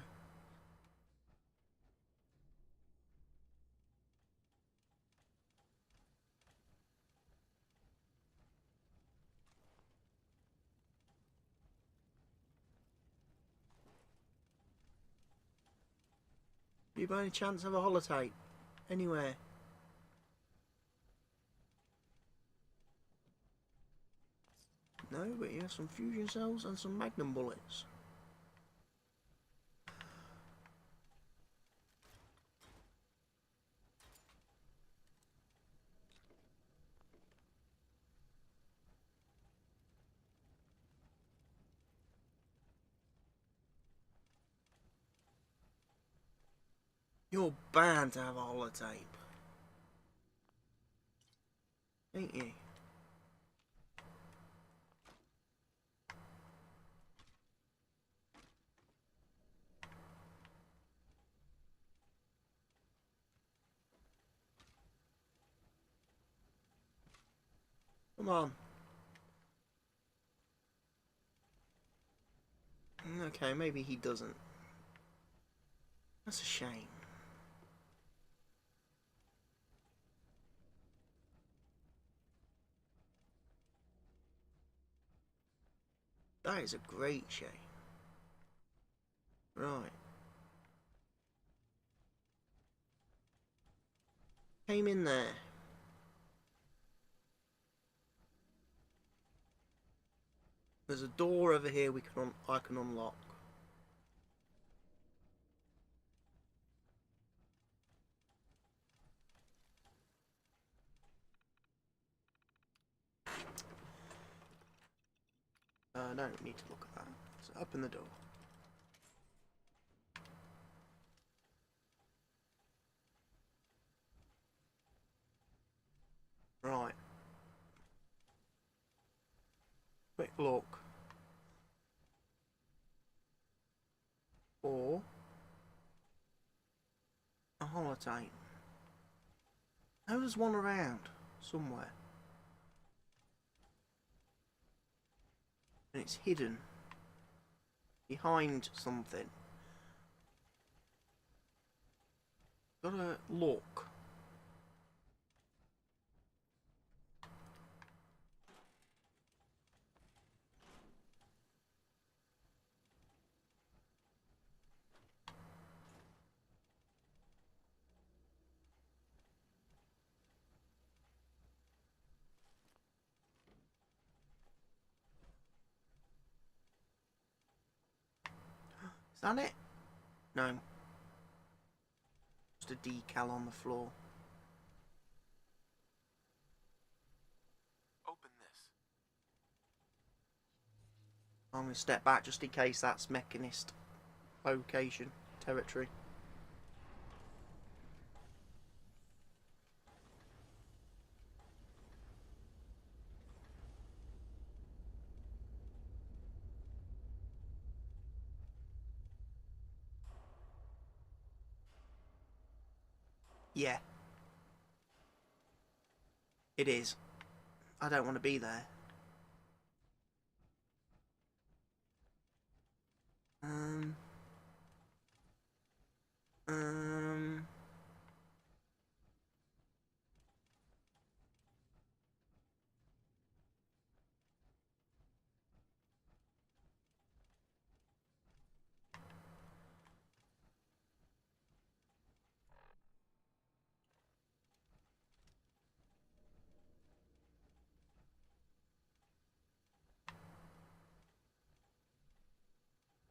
Do you by any chance have a holotape? Anywhere? No, but you have some fusion cells and some magnum bullets. You're bound to have a holotape. Ain't you? Come on. Okay, maybe he doesn't. That's a shame. That is a great shame. Right. Came in there. There's a door over here I can unlock. I don't need to look at that. So open the door. Right. Quick look. Or a holotape. Now there's one around somewhere. And it's hidden behind something. Gotta look. that it? No. Just a decal on the floor. Open this. I'm going to step back just in case that's Mechanist location, territory. Yeah. It is. I don't want to be there.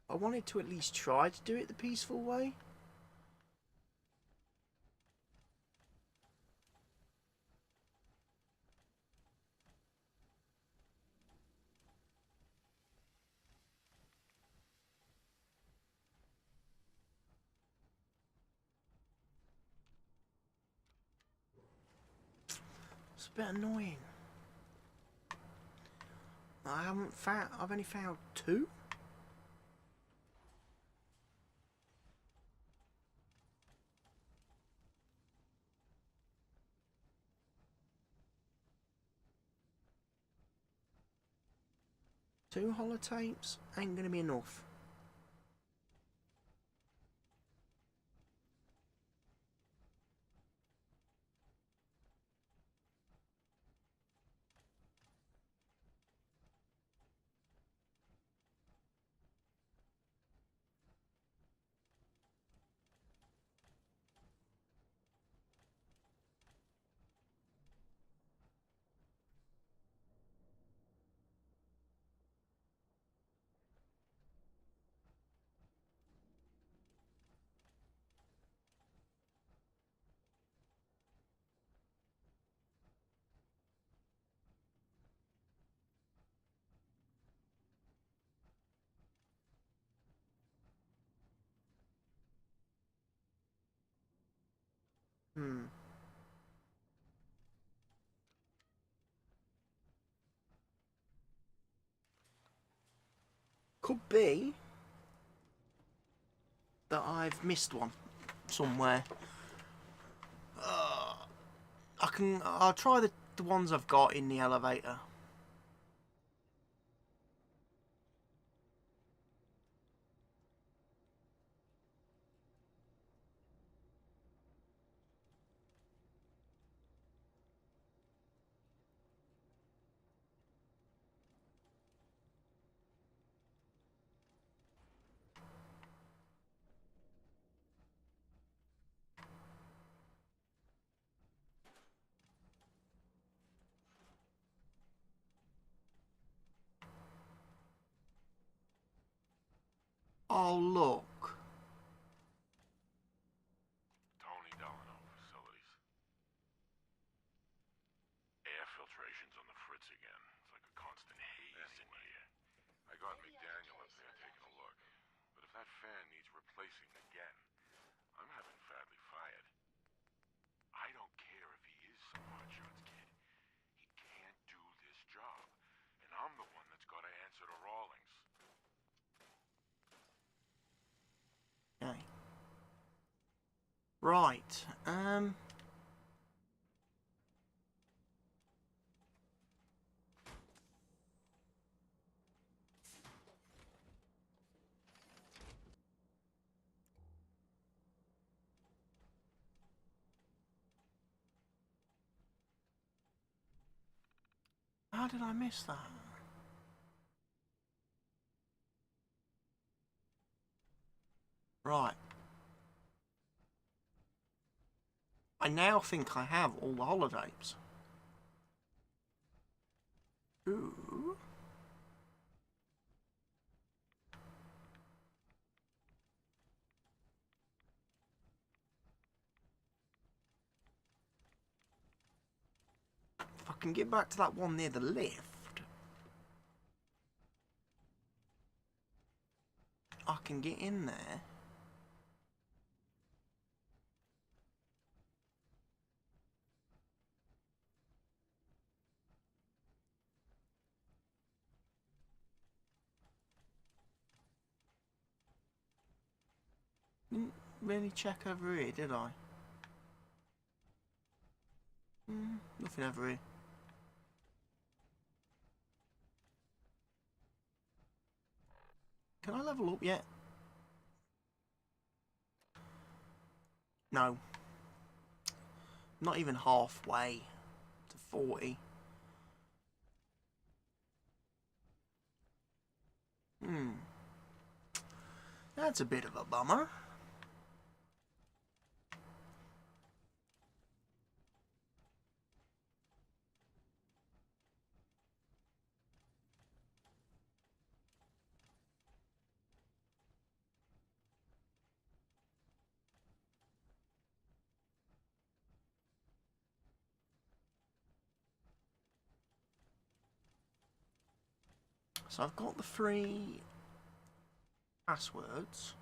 I wanted to at least try to do it the peaceful way. It's a bit annoying. I've only found 2? Two holotapes ain't gonna be enough. Could be that I've missed one somewhere. I'll try the ones I've got in the elevator. Oh, look. Tony Delano facilities. Air filtration's on the fritz again. It's like a constant haze in here. I got McDaniel up there taking a look. But if that fan needs replacing again, I'm having Fadley fired. I don't care if he is some hotshots kid. He can't do this job. And I'm the one that's got to answer to Rawlings. Okay. Right. How did I miss that? Right. I now think I have all the holotapes. Ooh. can get back to that one near the lift, I can get in there. Didn't really check over here, did I? Nothing over here. Can I level up yet? No. Not even halfway to 40. That's a bit of a bummer. So I've got the 3 passwords.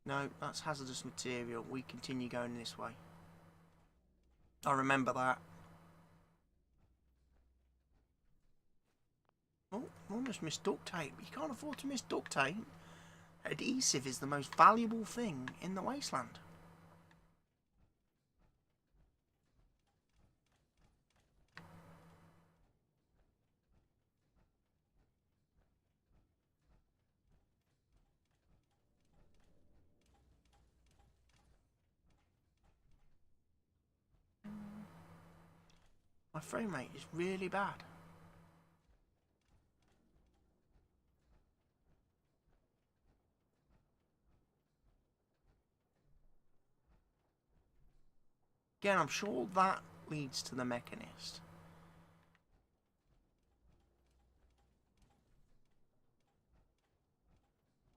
No, that's hazardous material. We continue going this way. I remember that. Oh, almost missed duct tape. You can't afford to miss duct tape. Adhesive is the most valuable thing in the wasteland. My frame rate is really bad. Again, I'm sure that leads to the mechanist.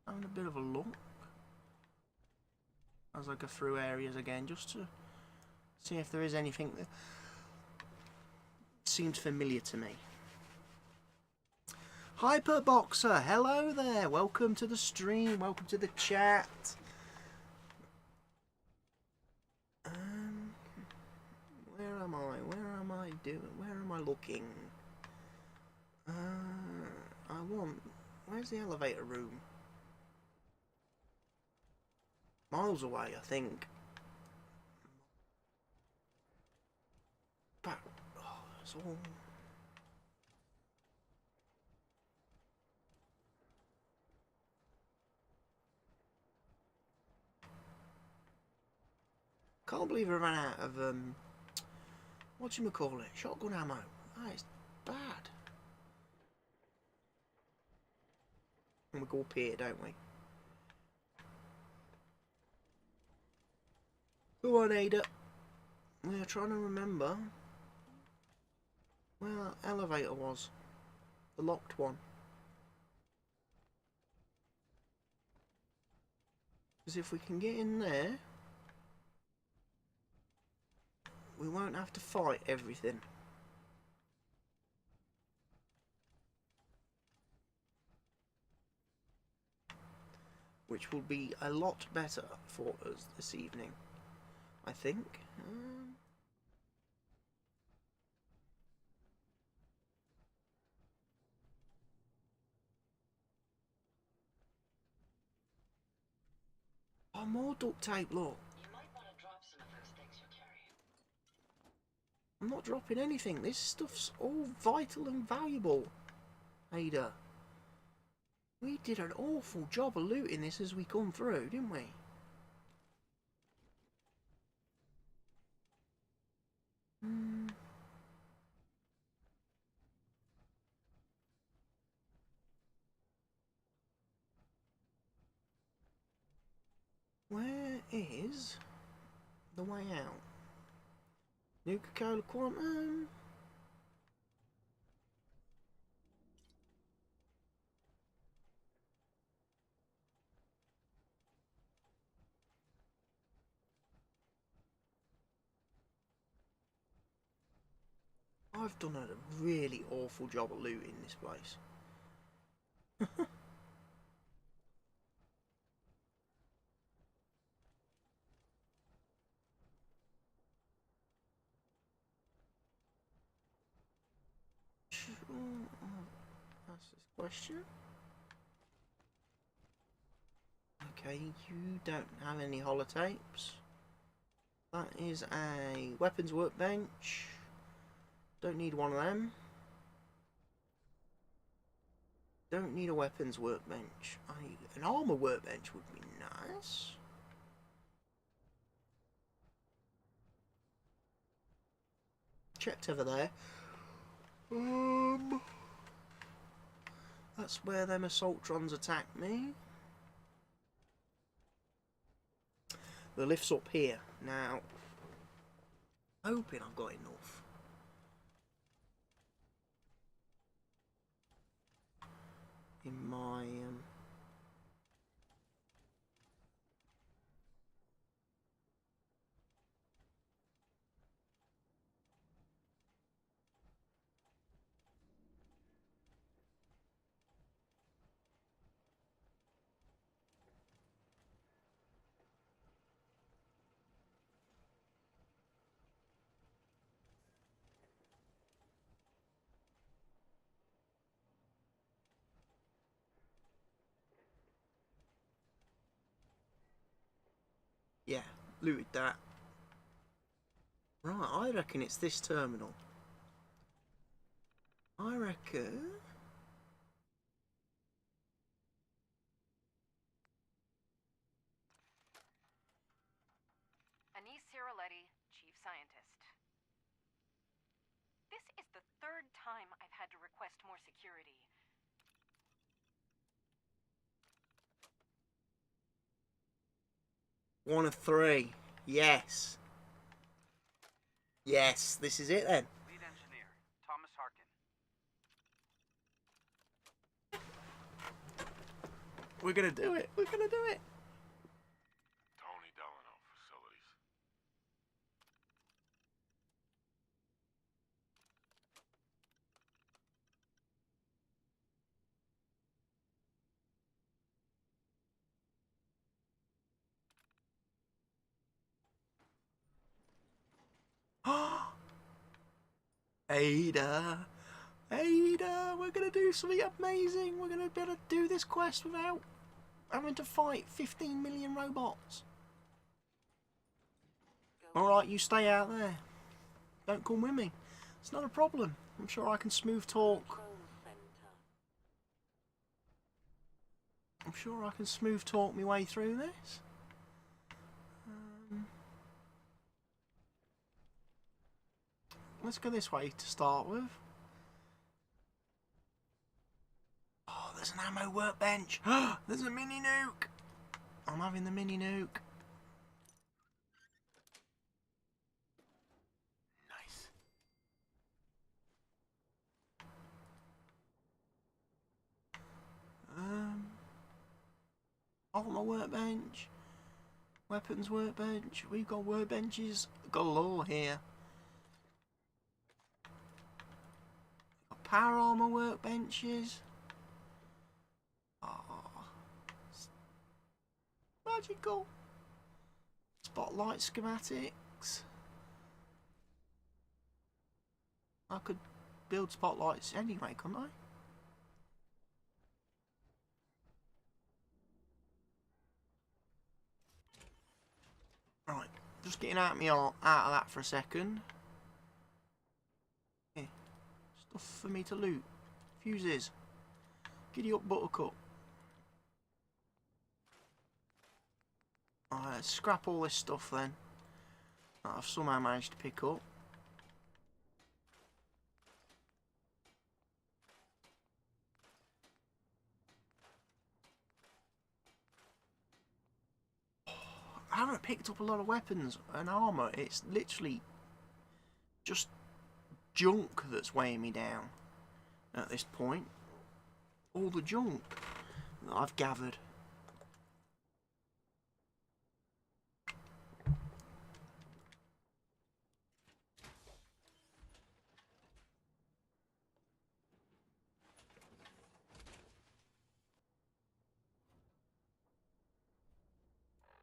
Having a bit of a look as I go through areas again, just to see if there is anything that seems familiar to me. Hyperboxer, hello there. Welcome to the stream. Welcome to the chat. Where am I? Where am I doing? Where am I looking? Where's the elevator room? Miles away, I think. But it's all. Can't believe I ran out of whatchamacallit, shotgun ammo. That is bad. And we go up here, don't we? Go on, Ada. We're trying to remember where that elevator was. The locked one. Because if we can get in there, we won't have to fight everything. Which will be a lot better for us this evening, I think. Oh, more duct tape, look. You might want to drop some of those things you're carrying. I'm not dropping anything. This stuff's all vital and valuable, Ada. We did an awful job of looting this as we come through, didn't we? Where is the way out? Nuka-Cola Quantum? I've done a really awful job at looting this place. That's this question. Okay, you don't have any holotapes. That is a weapons workbench. Don't need one of them. Don't need a weapons workbench. An armor workbench would be nice. Checked over there. That's where them assaultrons attacked me. The lift's up here. Now, hoping I've got enough. In my yeah, looted that. Right, I reckon it's this terminal. I reckon. Anise Ciroletti, Chief Scientist. This is the third time I've had to request more security. One of three. Yes. Yes, this is it then. Lead engineer, Thomas Harkin. We're gonna do it. We're gonna do it. Tony Delano, facilities. Ada. Ada, we're gonna do something amazing. We're gonna be able to do this quest without having to fight 15 million robots. Alright, you stay out there. Don't come with me. It's not a problem. I'm sure I can smooth talk. I'm sure I can smooth talk my way through this. Let's go this way to start with. Oh, there's an ammo workbench. There's a mini nuke. I'm having the mini nuke. Nice. Armor workbench. Weapons workbench. We've got workbenches galore here. Power armor workbenches. Oh, magical. Spotlight schematics. I could build spotlights anyway, couldn't I? Right, just getting out of that for a second. Yeah. Stuff for me to loot. Fuses. Giddy up, Buttercup. Alright, scrap all this stuff then that I've somehow managed to pick up. I haven't picked up a lot of weapons and armour. It's literally just junk that's weighing me down at this point. All the junk that I've gathered.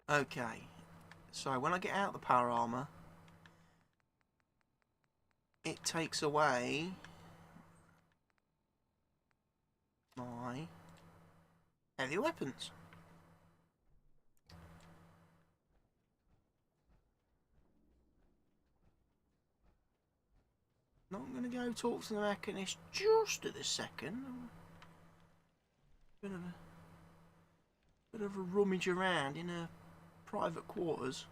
Okay, so when I get out the power armor, it takes away my heavy weapons. Not going to go talk to the mechanist just at this second. Bit of a rummage around in her private quarters,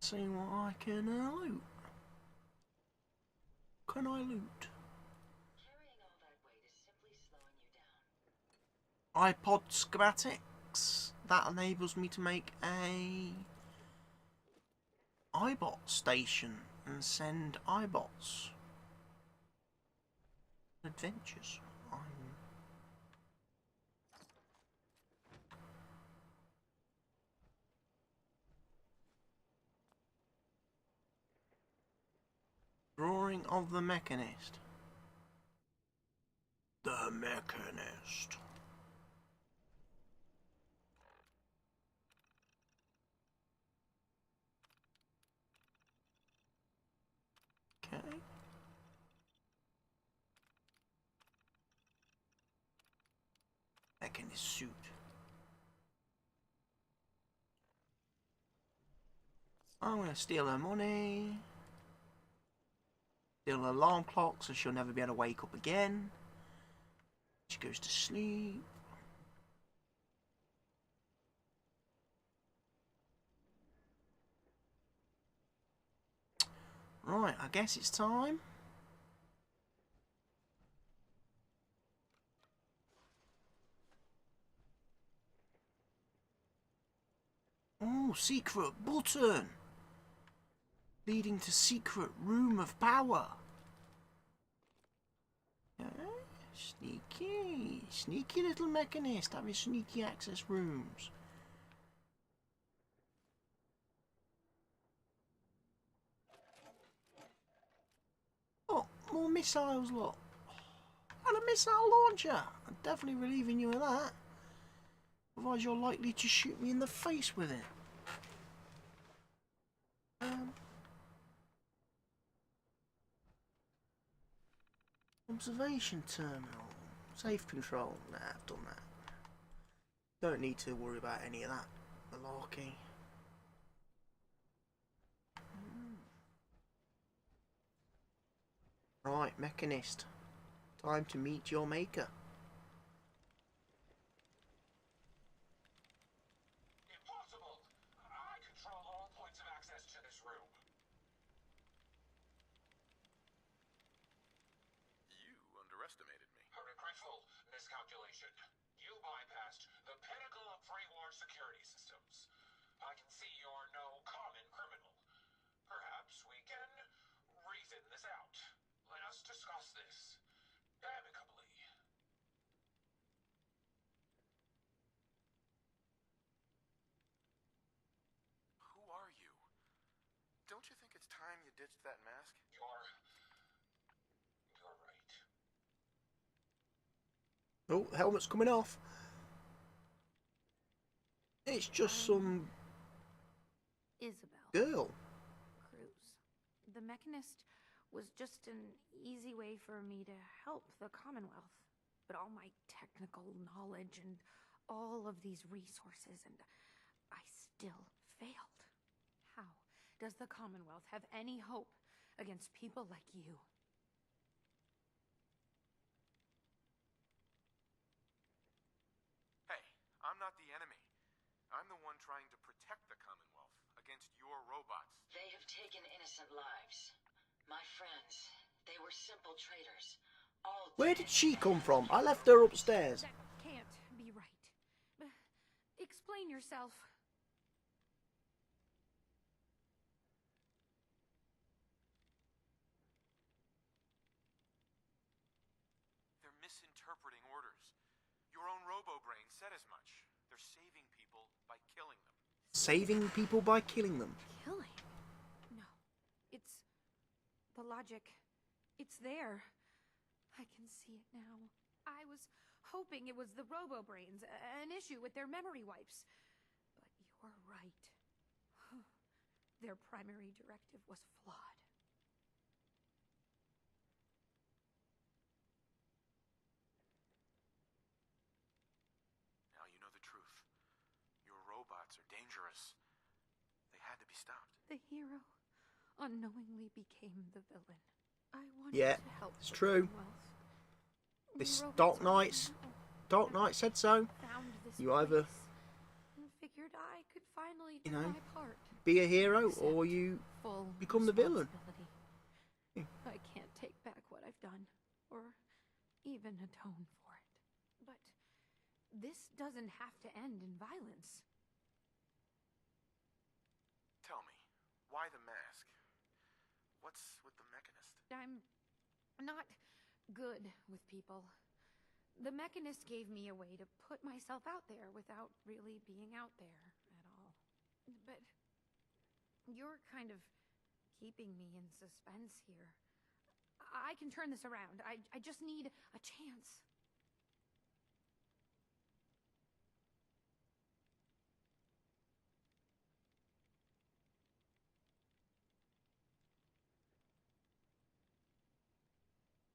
seeing what I can loot. Can I loot? Carrying all that weight is simply slowing you down. iPod schematics. That enables me to make a iBot station and send iBots adventures. Drawing of the Mechanist. The Mechanist. Okay. Mechanist suit. I'm gonna steal her money. Steal her alarm clock so she'll never be able to wake up again. She goes to sleep. Right, I guess it's time. Oh, secret button. Leading to secret room of power. Sneaky. Sneaky little mechanist having sneaky access rooms. Oh, more missiles, look. And a missile launcher. I'm definitely relieving you of that. Otherwise you're likely to shoot me in the face with it. Observation terminal. Safe control. Nah, I've done that. Don't need to worry about any of that malarkey. Right, Mechanist. Time to meet your maker. Impossible! I control all points of access to this room. You underestimated me. A regretful miscalculation. You bypassed the pinnacle of pre-war security systems. I can see you're no common criminal. Perhaps we can reason this out. Let us discuss this amicably. Who are you? Don't you think it's time you ditched that mask? You're right. Oh, helmet's coming off. It's just some Isabel girl. Cruz. The Mechanist was just an easy way for me to help the Commonwealth. But all my technical knowledge and all of these resources, and I still failed. How does the Commonwealth have any hope against people like you? Hey, I'm not the enemy. I'm the one trying to protect the Commonwealth against your robots. They have taken innocent lives. My friends, they were simple traders. All Where dead. did she come from? I left her upstairs. That can't be right. Explain yourself. They're misinterpreting orders. Your own robo-brain said as much. They're saving people by killing them. Saving people by killing them. Killing? No. It's the logic. It's there. I can see it now. I was hoping it was the robo-brains, an issue with their memory wipes. But were right. Their primary directive was flawed. Now you know the truth. Your robots are dangerous. They had to be stopped. The hero unknowingly became the villain. I wanted Yeah, to help it's the true. Commonwealth. This Robots Dark Knight said so. found this You either, place and figured I could finally you do know, my part. be a hero Accept or you full become the villain. responsibility. I can't take back what I've done, or even atone for it. But this doesn't have to end in violence. Tell me, why the mask? What's with the Mechanist? I'm not good with people. The Mechanist gave me a way to put myself out there without really being out there at all. But you're kind of keeping me in suspense here. I can turn this around. I just need a chance.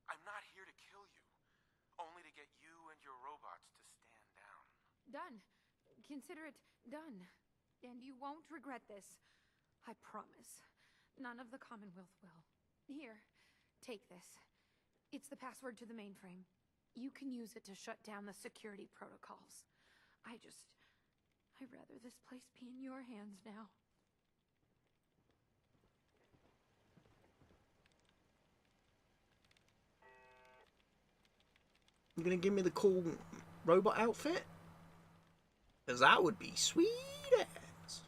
I'm not here to kill you. Only to get you and your robots to stand down. Done. Consider it done. And you won't regret this. I promise. None of the Commonwealth will. Here, take this. It's the password to the mainframe. You can use it to shut down the security protocols. I'd rather this place be in your hands now. You gonna give me the cool robot outfit? Because that would be sweet ass.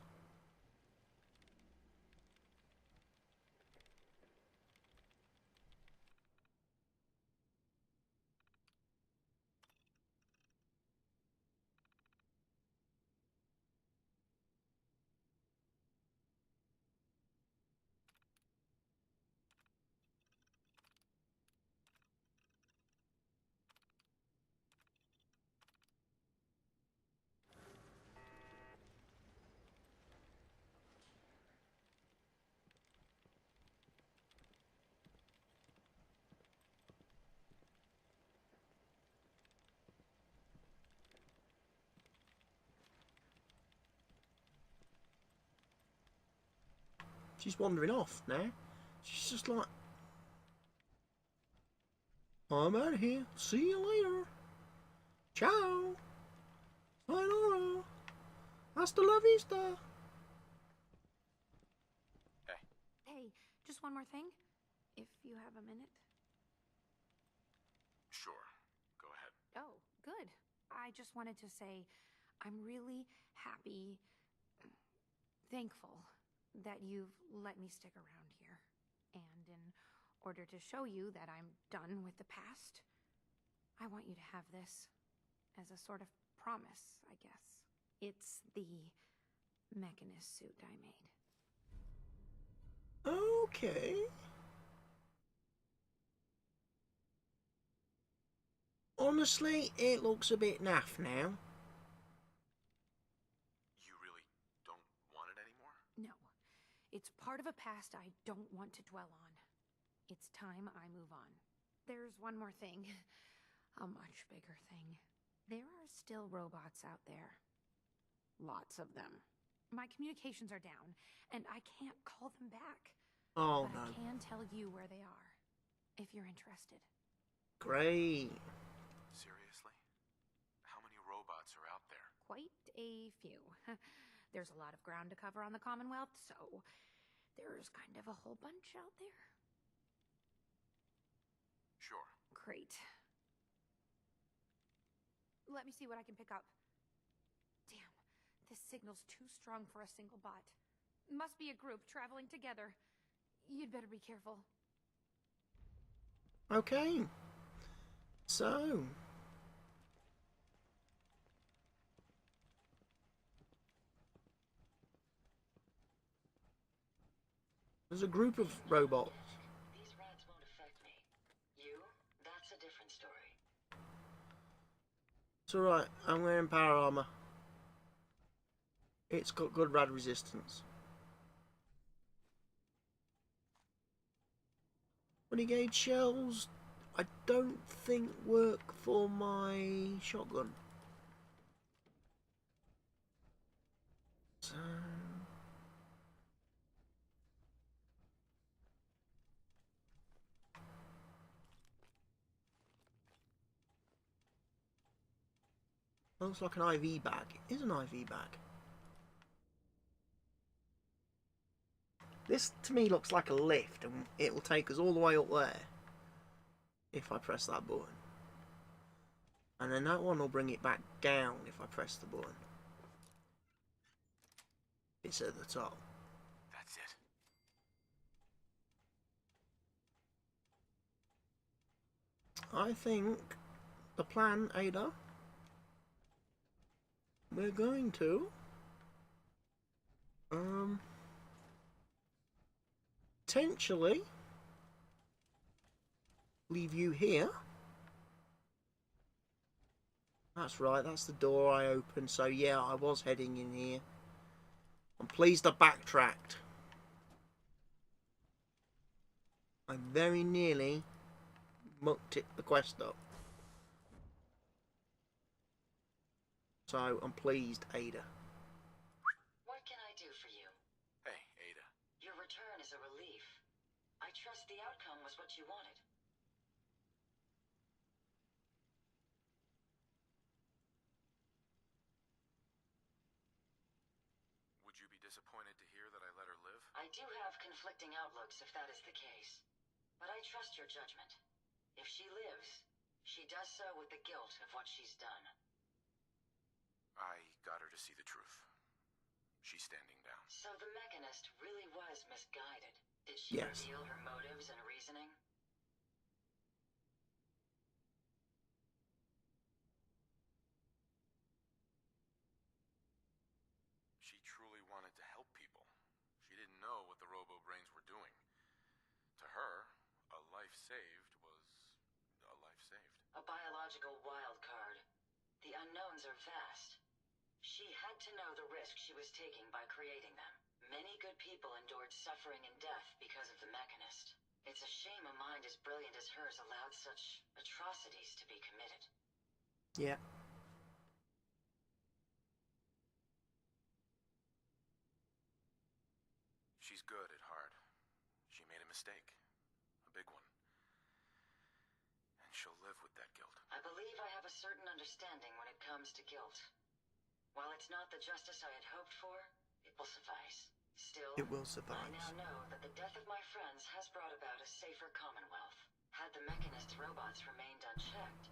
She's wandering off now. She's just like, I'm out of here. See you later. Ciao. Sayonara. Hasta la vista. Hey, just one more thing. If you have a minute. Sure. Go ahead. Oh, good. I just wanted to say I'm really happy, thankful that you've let me stick around here. And in order to show you that I'm done with the past, I want you to have this as a sort of promise, I guess. It's the Mechanist suit I made. Okay. Honestly, it looks a bit naff now. You really don't want it anymore? No. It's part of a past I don't want to dwell on. It's time I move on. There's one more thing. A much bigger thing. There are still robots out there. Lots of them. My communications are down, and I can't call them back. Oh but no. I can tell you where they are, if you're interested. Great. Seriously? How many robots are out there? Quite a few. There's a lot of ground to cover on the Commonwealth, so there's kind of a whole bunch out there. Sure. Great. Let me see what I can pick up. Damn, this signal's too strong for a single bot. Must be a group traveling together. You'd better be careful. Okay. So. There's a group of robots. These rats won't affect me. You? That's a different story. It's alright, I'm wearing power armor. It's got good rad resistance. Renegade shells, I don't think work for my shotgun. So... looks like an IV bag. It is an IV bag. This to me looks like a lift, and it will take us all the way up there if I press that button. And then that one will bring it back down if I press the button. It's at the top. That's it. I think the plan, Ada, we're going to potentially leave you here. That's right, that's the door I opened, so yeah, I was heading in here. I'm pleased I backtracked. I very nearly mucked the quest up. So I'm pleased, Ada. What can I do for you? Hey, Ada. Your return is a relief. I trust the outcome was what you wanted. Would you be disappointed to hear that I let her live? I do have conflicting outlooks if that is the case. But I trust your judgment. If she lives, she does so with the guilt of what she's done. I got her to see the truth. She's standing down. So the Mechanist really was misguided. Did she reveal her motives and reasoning? She truly wanted to help people. She didn't know what the robo-brains were doing. To her, a life saved was a life saved. A biological wild card. The unknowns are vast. She had to know the risk she was taking by creating them. Many good people endured suffering and death because of the Mechanist. It's a shame a mind as brilliant as hers allowed such atrocities to be committed. Yeah. She's good at heart. She made a mistake. A big one. And she'll live with that guilt. I believe I have a certain understanding when it comes to guilt. While it's not the justice I had hoped for, it will suffice. Still, It will suffice. I now know that the death of my friends has brought about a safer Commonwealth. Had the Mechanist's robots remained unchecked,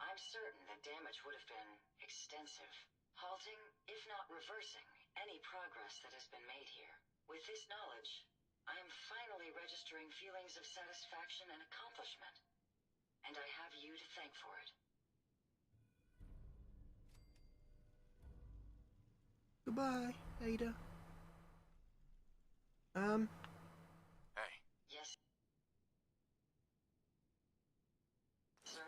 I'm certain that damage would have been extensive, halting, if not reversing, any progress that has been made here. With this knowledge, I am finally registering feelings of satisfaction and accomplishment. And I have you to thank for it. Goodbye, Ada. Hey. Yes. Sir?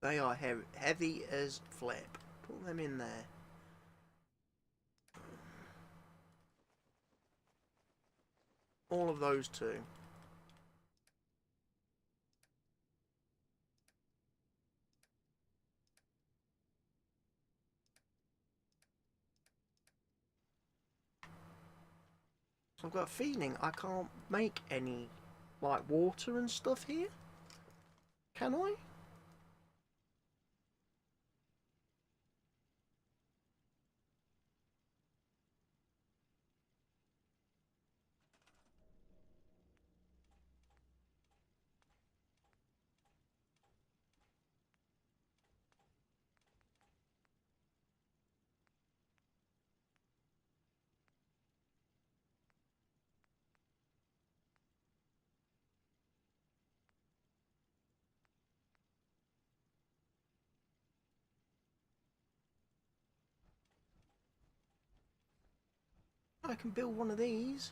They are heavy as flip. Put them in there. All of those two. So I've got a feeling I can't make any, like, water and stuff here. Can I? I can build one of these.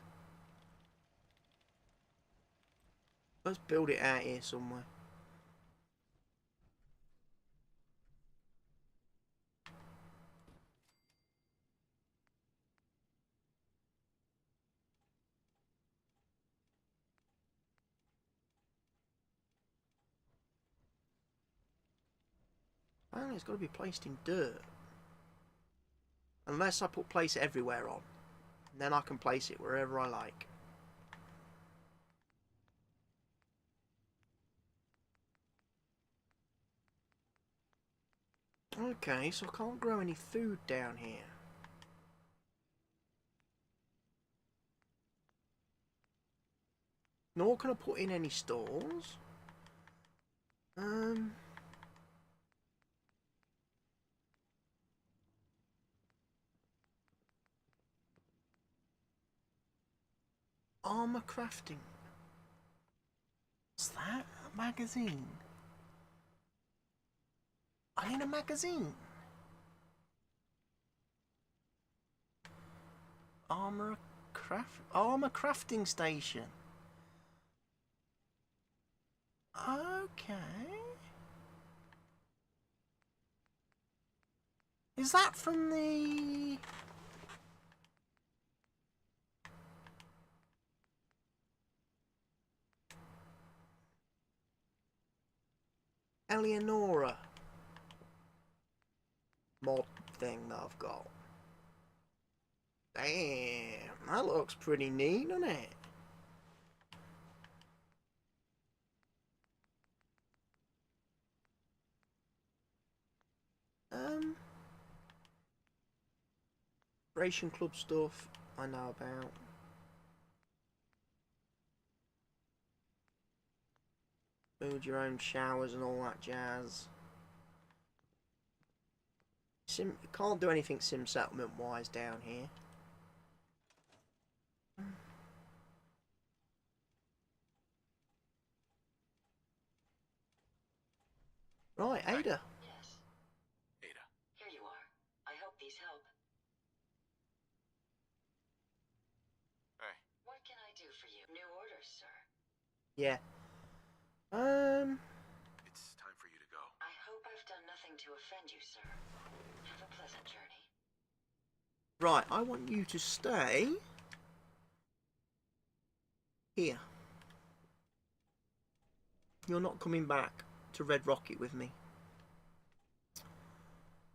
Let's build it out here somewhere. Apparently it's got to be placed in dirt. Unless I place it everywhere on. And then I can place it wherever I like. Okay, so I can't grow any food down here. Nor can I put in any stores. Armor crafting. What's that? A magazine? I need a magazine. Armor crafting station. Okay. Is that from the... Eleonora mod thing that I've got? Damn, that looks pretty neat, doesn't it? Ration Club stuff I know about. Build your own showers and all that jazz. Can't do anything sim settlement wise down here. Right, Ada. Yes. Ada. Here you are. I hope these help. Hey. What can I do for you? New orders, sir. Yeah. It's time for you to go. I hope I've done nothing to offend you, sir. Have a pleasant journey. Right, I want you to stay here. You're not coming back to Red Rocket with me.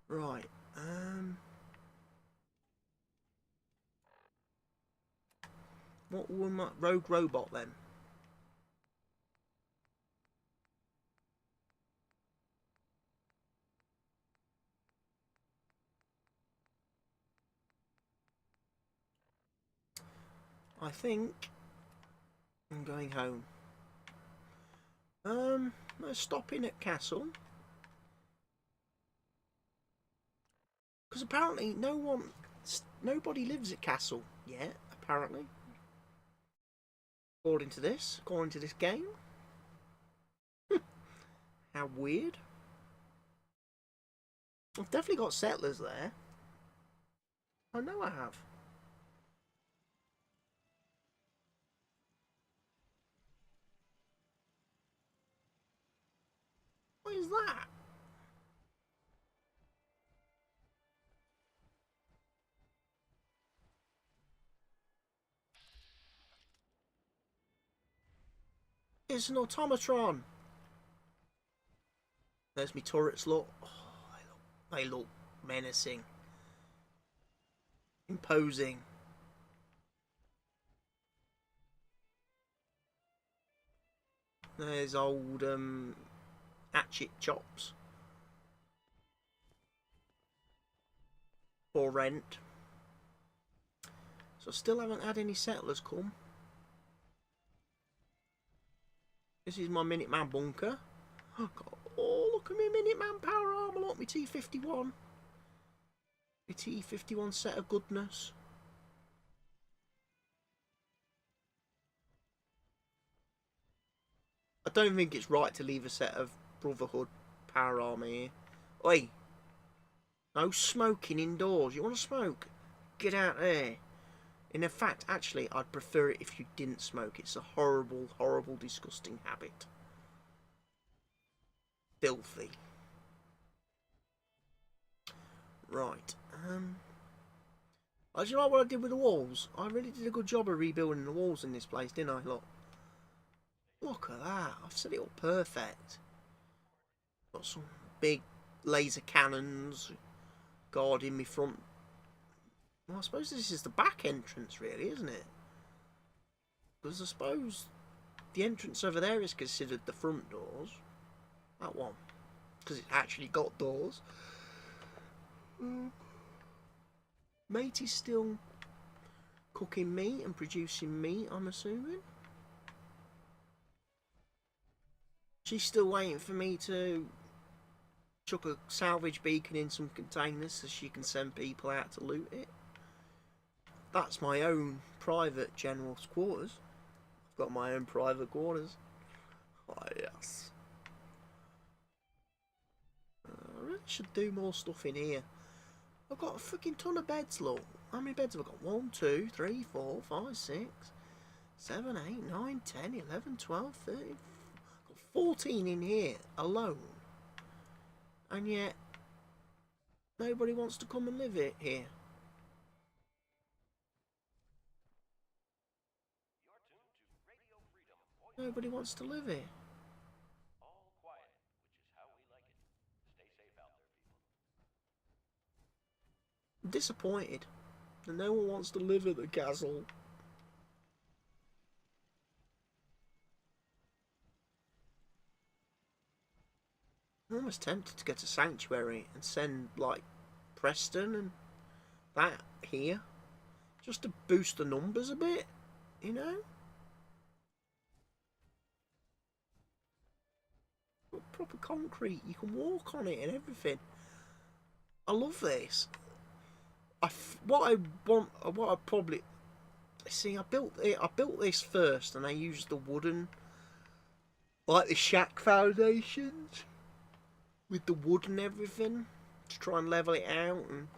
Right, what will my rogue robot then? I think I'm going home. Let's stop in at Castle. Because apparently nobody lives at Castle yet, apparently. According to this game. How weird. I've definitely got settlers there. I know I have. What is that? It's an automatron. There's me turrets, look. Oh, they look menacing. Imposing. There's old hatchet chops. For rent. So still haven't had any settlers come. This is my Minuteman bunker. Oh, look at me Minuteman power armor. Look, my T-51. My T-51 set of goodness. I don't think it's right to leave a set of Brotherhood power armor here. Oi! No smoking indoors. You want to smoke? Get out there. And in fact, actually, I'd prefer it if you didn't smoke. It's a horrible, horrible, disgusting habit. Filthy. Right. Do you like what I did with the walls? I really did a good job of rebuilding the walls in this place, didn't I? Look at that. I've set it up perfect. Got some big laser cannons guarding me front. Well, I suppose this is the back entrance, really, isn't it? Because I suppose the entrance over there is considered the front doors. That one. Because it's actually got doors. Mate is still cooking meat and producing meat, I'm assuming. She's still waiting for me to chuck a salvage beacon in some containers so she can send people out to loot it. That's my own private general quarters. I've got my own private quarters. Oh yes. I really should do more stuff in here. I've got a freaking ton of beds, look. How many beds have I got? 1, 2, 3, 4, 5, 6, 7, 8, 9, 10, 11, 12, 13. I've got 14 in here alone. And yet, nobody wants to come and live here. Nobody wants to live here. All quiet, which is how we like it. Stay safe out there, people. I'm disappointed that no one wants to live at the castle. I'm almost tempted to get a sanctuary and send, like, Preston and that here. Just to boost the numbers a bit, you know? Proper concrete, you can walk on it and everything. I love this. What I probably see, I built this first, and I used the wooden, like the shack foundations, with the wood and everything to try and level it out. And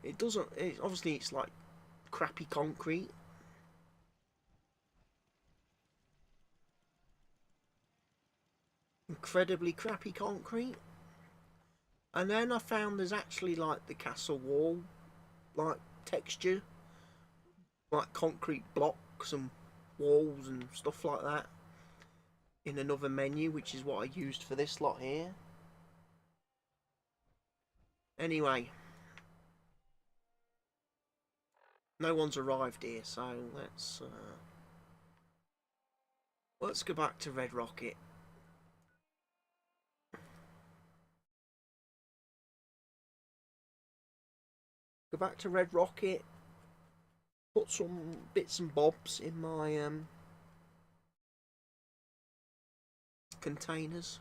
it doesn't. Obviously, it's like crappy concrete. Incredibly crappy concrete. And then I found there's actually like the castle wall, like texture, like concrete blocks and walls and stuff like that in another menu, which is what I used for this lot here. Anyway, no one's arrived here, so let's go back to Red Rocket. Go back to Red Rocket. Put some bits and bobs in my containers.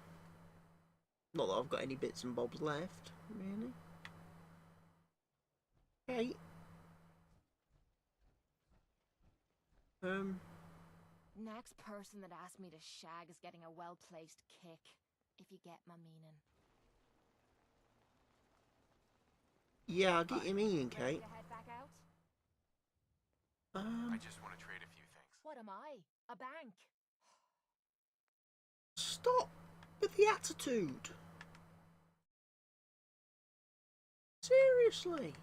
Not that I've got any bits and bobs left, really. Okay. Next person that asks me to shag is getting a well-placed kick, if you get my meaning. Yeah, I get your meaning, Kate. Ready to head back out? I just want to trade a few things. What am I? A bank? Stop with the attitude. Seriously.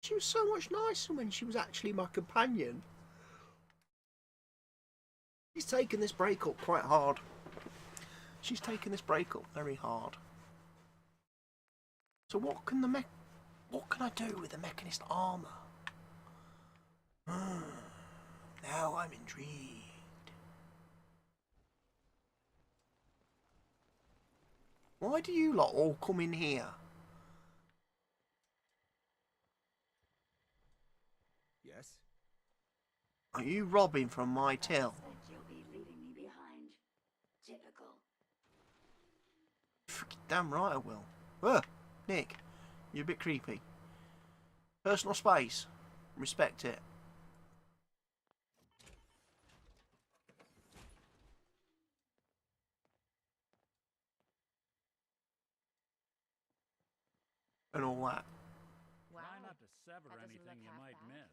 She was so much nicer when she was actually my companion. She's taken this breakup quite hard. She's taken this breakup very hard. So what can I do with the mechanist armor? Now I'm intrigued. Why do you lot all come in here? Yes? Are you robbing from my till? You'll be leaving me behind. Typical. Freaking damn right I will. Nick, you're a bit creepy. Personal space. Respect it. And all that. Wow. Try not to sever That doesn't anything look you half might bad. miss.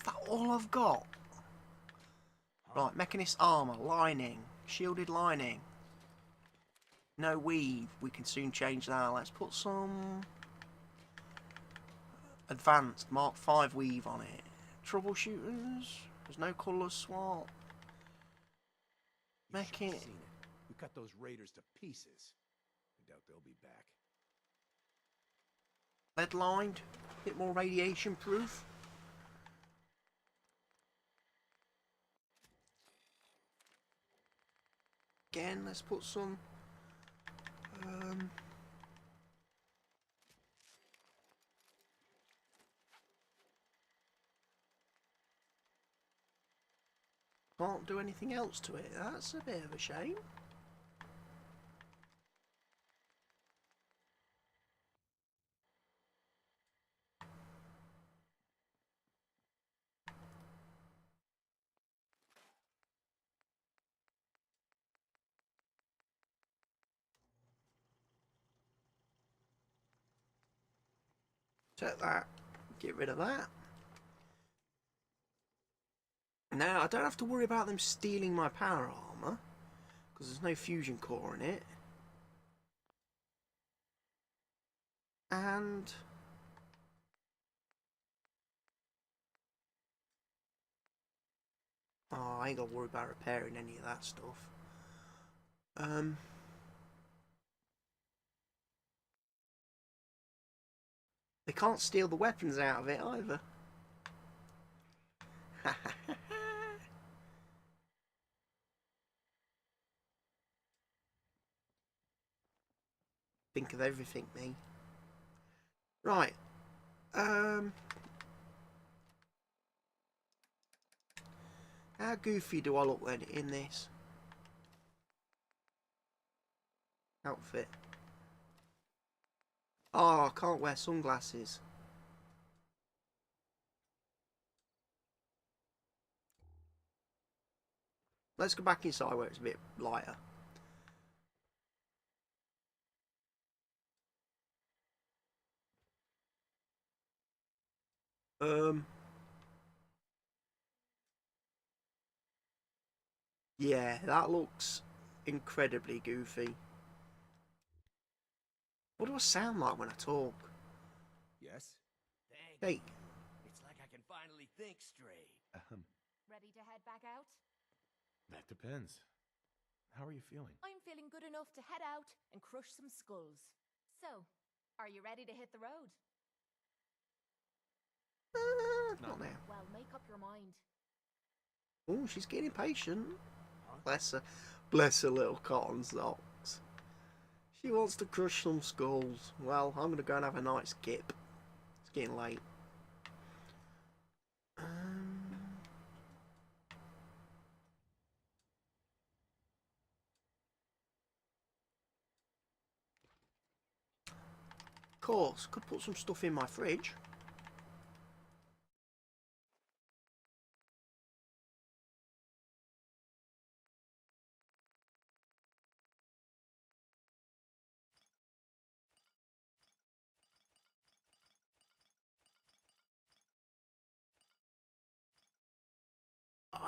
Is that all I've got? Right, Mechanist armour, lining, shielded lining. No weave, we can soon change that. Let's put some advanced Mark 5 weave on it. Troubleshooters, there's no colour swap. You Make should have it. seen it. We cut those raiders to pieces. I doubt they'll be back. Lead lined, a bit more radiation proof. Again, let's put some can't do anything else to it. That's a bit of a shame. Take that. Get rid of that. Now, I don't have to worry about them stealing my power armour, because there's no fusion core in it. And oh, I ain't got to worry about repairing any of that stuff. They can't steal the weapons out of it either. Think of everything, me. Right. How goofy do I look then in this outfit? Oh, I can't wear sunglasses. Let's go back inside where it's a bit lighter. Yeah, that looks incredibly goofy. What do I sound like when I talk? Yes? Thank Hey. you. It's like I can finally think straight. Ready to head back out? That depends. How are you feeling? I'm feeling good enough to head out and crush some skulls. So, are you ready to hit the road? Not now. Well, make up your mind. Oh, she's getting impatient. Bless her. Bless her little cotton socks. She wants to crush some skulls. Well, I'm going to go and have a night skip. It's getting late. Of course, could put some stuff in my fridge.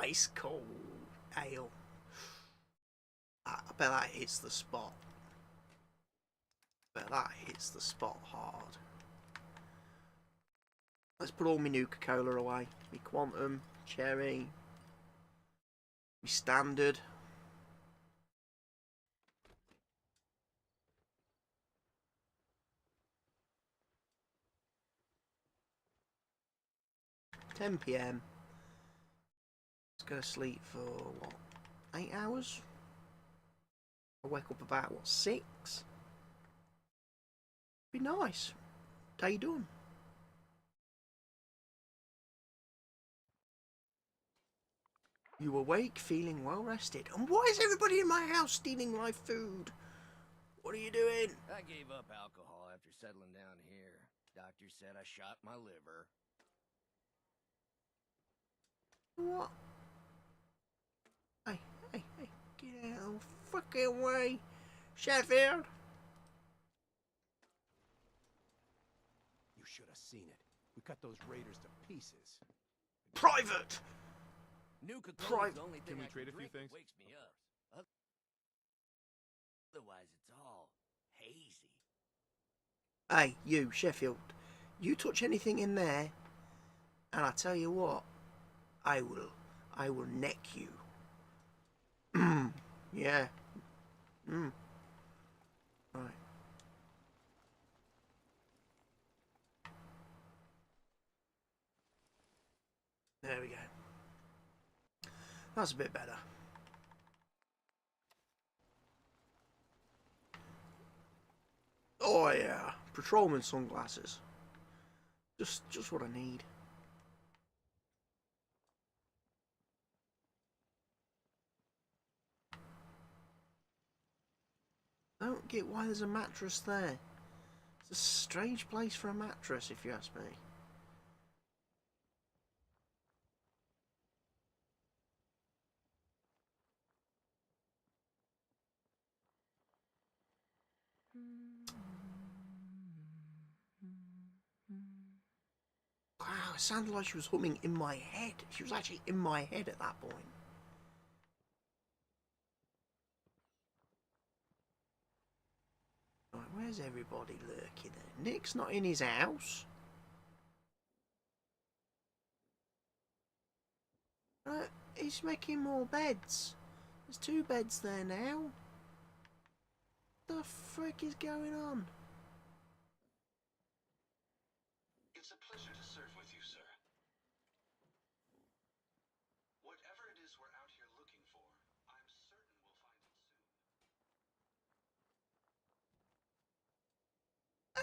Ice cold ale. I bet that hits the spot. Bet that hits the spot hard. Let's put all my Nuka-Cola away. My Quantum, Cherry, my Standard. £10 PM. Let's go to sleep for what? 8 hours? I wake up about what, 6? Be nice. Day done. You awake, feeling well rested. And why is everybody in my house stealing my food? What are you doing? I gave up alcohol after settling down here. Doctor said I shot my liver. What? Hey, get out of the fucking way, Sheffield. cut those raiders to pieces. Private! Nuka-Cola's the only thing Can we I trade a few drink that things? wakes me up. Otherwise, it's all hazy. Hey, you, Sheffield. You touch anything in there, and I tell you what, I will neck you. Yeah. Right. There we go. That's a bit better. Oh yeah, patrolman sunglasses. Just what I need. I don't get why there's a mattress there. It's a strange place for a mattress, if you ask me. Wow, it sounded like she was humming in my head. She was actually in my head at that point. Right, where's everybody lurking there? Nick's not in his house. He's making more beds. There's 2 beds there now. What the frick is going on? It's a pleasure to serve with you, sir. Whatever it is we're out here looking for, I'm certain we'll find it soon.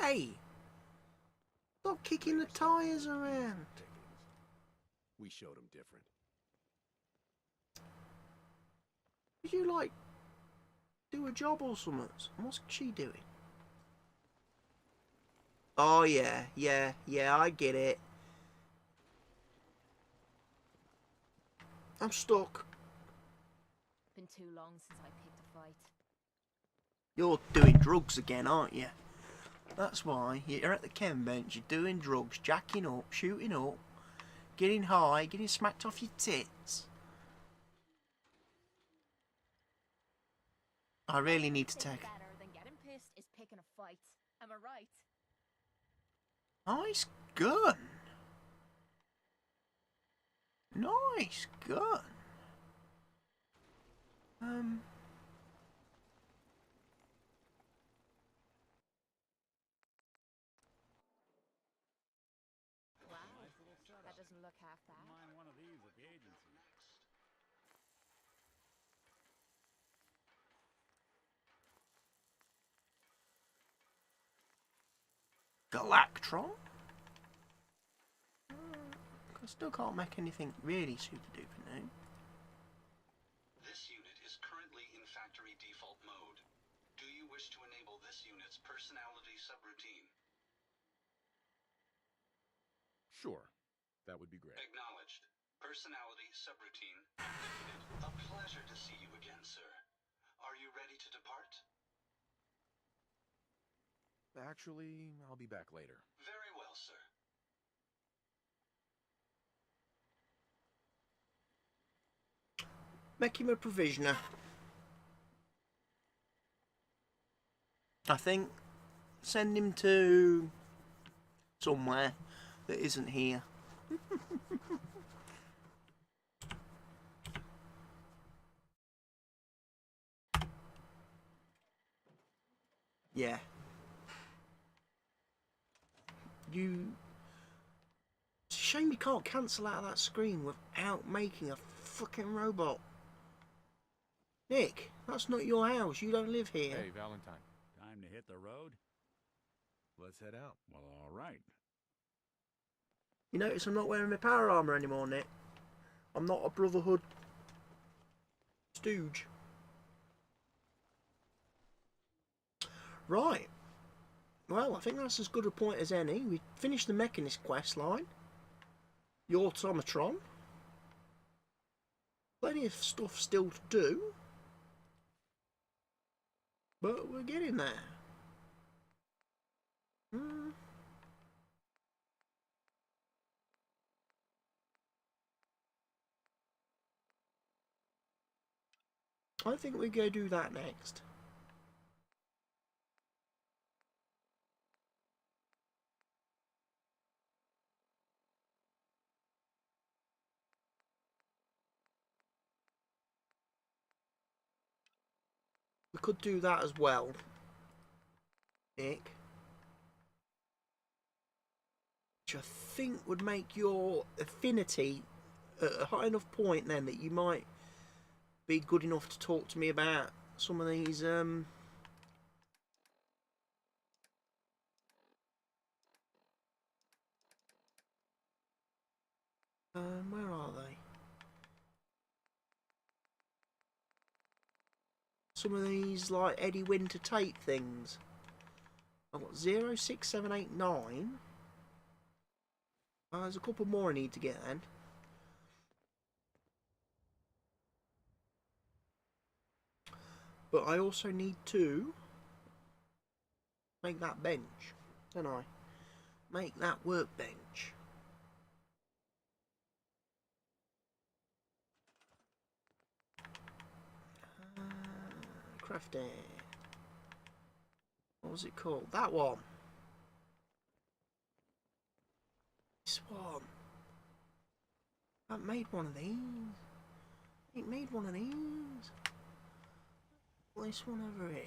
Hey! Stop kicking the tires around. We showed them different. Did you, like, do a job or something? What's she doing? Oh, yeah, I get it. I'm stuck. Been too long since I picked a fight. You're doing drugs again, aren't you? That's why you're at the chem bench, you're doing drugs, jacking up, shooting up, getting high, getting smacked off your tits. I really need to take... Better than getting pissed is picking a fight. Am I right? Nice gun. Nice gun. Wow, that doesn't look half bad. Mind one of these at the agency. Galactron? I still can't make anything really super duper new. This unit is currently in factory default mode. Do you wish to enable this unit's personality subroutine? Sure. That would be great. Acknowledged. Personality subroutine activated. A pleasure to see you again, sir. Are you ready to depart? Actually, I'll be back later. Very well, sir. Make him a provisioner. I think send him to somewhere that isn't here. Yeah. It's a shame you can't cancel out of that screen without making a fucking robot. Nick, that's not your house. You don't live here. Hey, Valentine. Time to hit the road? Let's head out. Well, all right. You notice I'm not wearing my power armor anymore, Nick. I'm not a Brotherhood stooge. Right. Well, I think that's as good a point as any. We finished the Mechanist quest line. The Automatron. Plenty of stuff still to do. But we're getting there. I think we go do that next. We could do that as well, Nick. Which I think would make your affinity at a high enough point then that you might be good enough to talk to me about some of these where are they? Some of these like Eddie Winter tape things. I've got 0, 6, 7, 8, 9. There's a couple more I need to get then. But I also need to make that bench, don't I? Make that workbench. Crafting. What was it called? That one. This one. I made one of these. It made one of these. This one over here.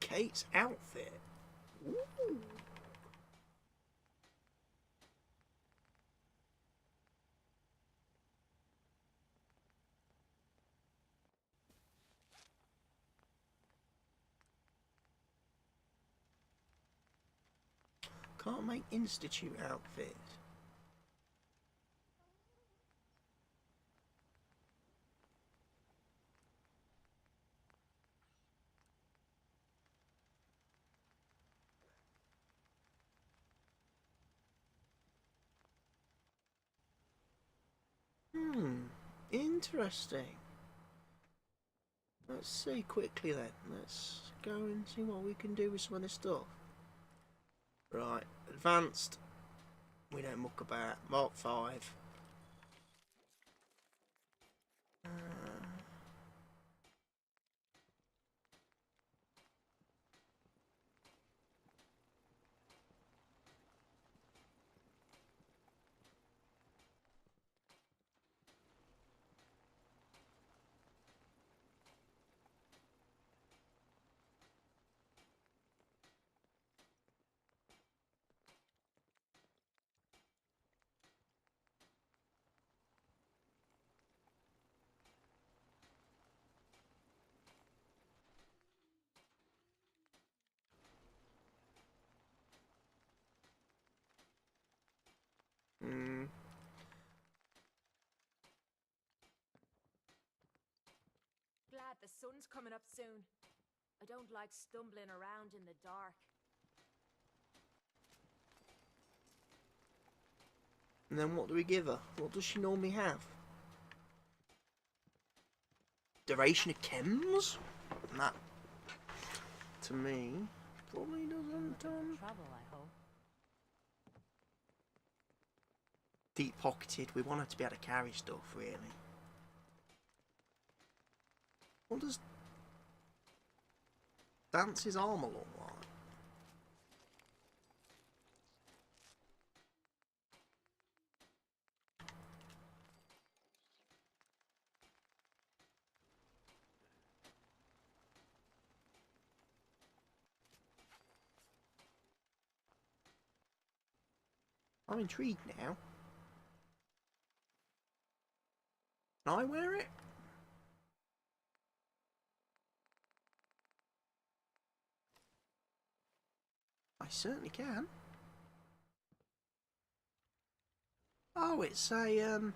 Kate's outfit. Ooh. Can't make Institute outfit. Interesting. Let's see quickly then. Let's go and see what we can do with some of this stuff. Right, advanced. We don't muck about. Mark 5. Glad the sun's coming up soon. I don't like stumbling around in the dark. And then what do we give her? What does she normally have? Duration of chems? That, to me, probably doesn't. Trouble, I hope. Deep pocketed. We want her to be able to carry stuff, really. What does Dance's armour look like? I'm intrigued now. Can I wear it? I certainly can. Oh, it's a oh,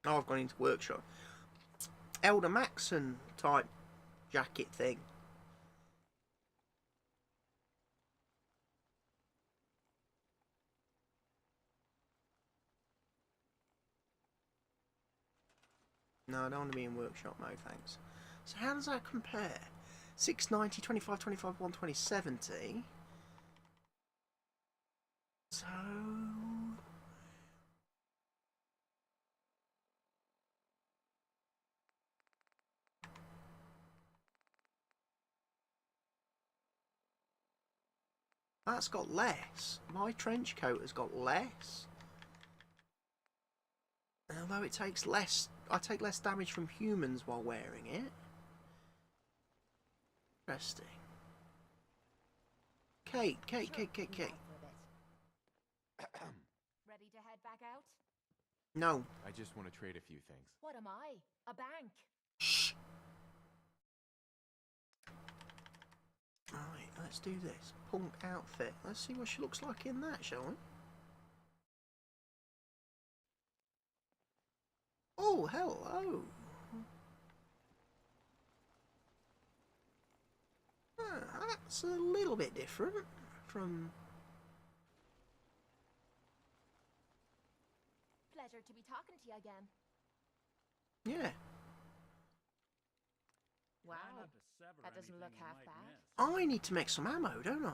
I've gone into workshop. Elder Maxon type jacket thing. No, I don't want to be in workshop mode, thanks. So how does that compare? 690, 25, 25, 120, 70. So... that's got less. My trench coat has got less. And although it takes less, I take less damage from humans while wearing it. Interesting. Kate. Ready to head back out? No. I just want to trade a few things. What am I? A bank? Shh. Right, let's do this. Punk outfit. Let's see what she looks like in that, shall we? Oh, hello. That's a little bit different from... Pleasure to be talking to you again. yeah. Wow, that doesn't look half bad. I need to make some ammo, don't I?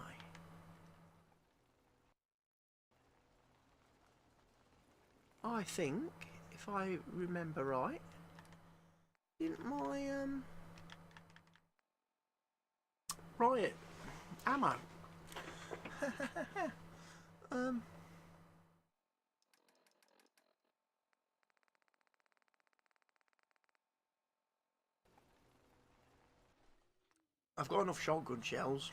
I think, if I remember right, didn't my, right, ammo. I've got enough shotgun shells.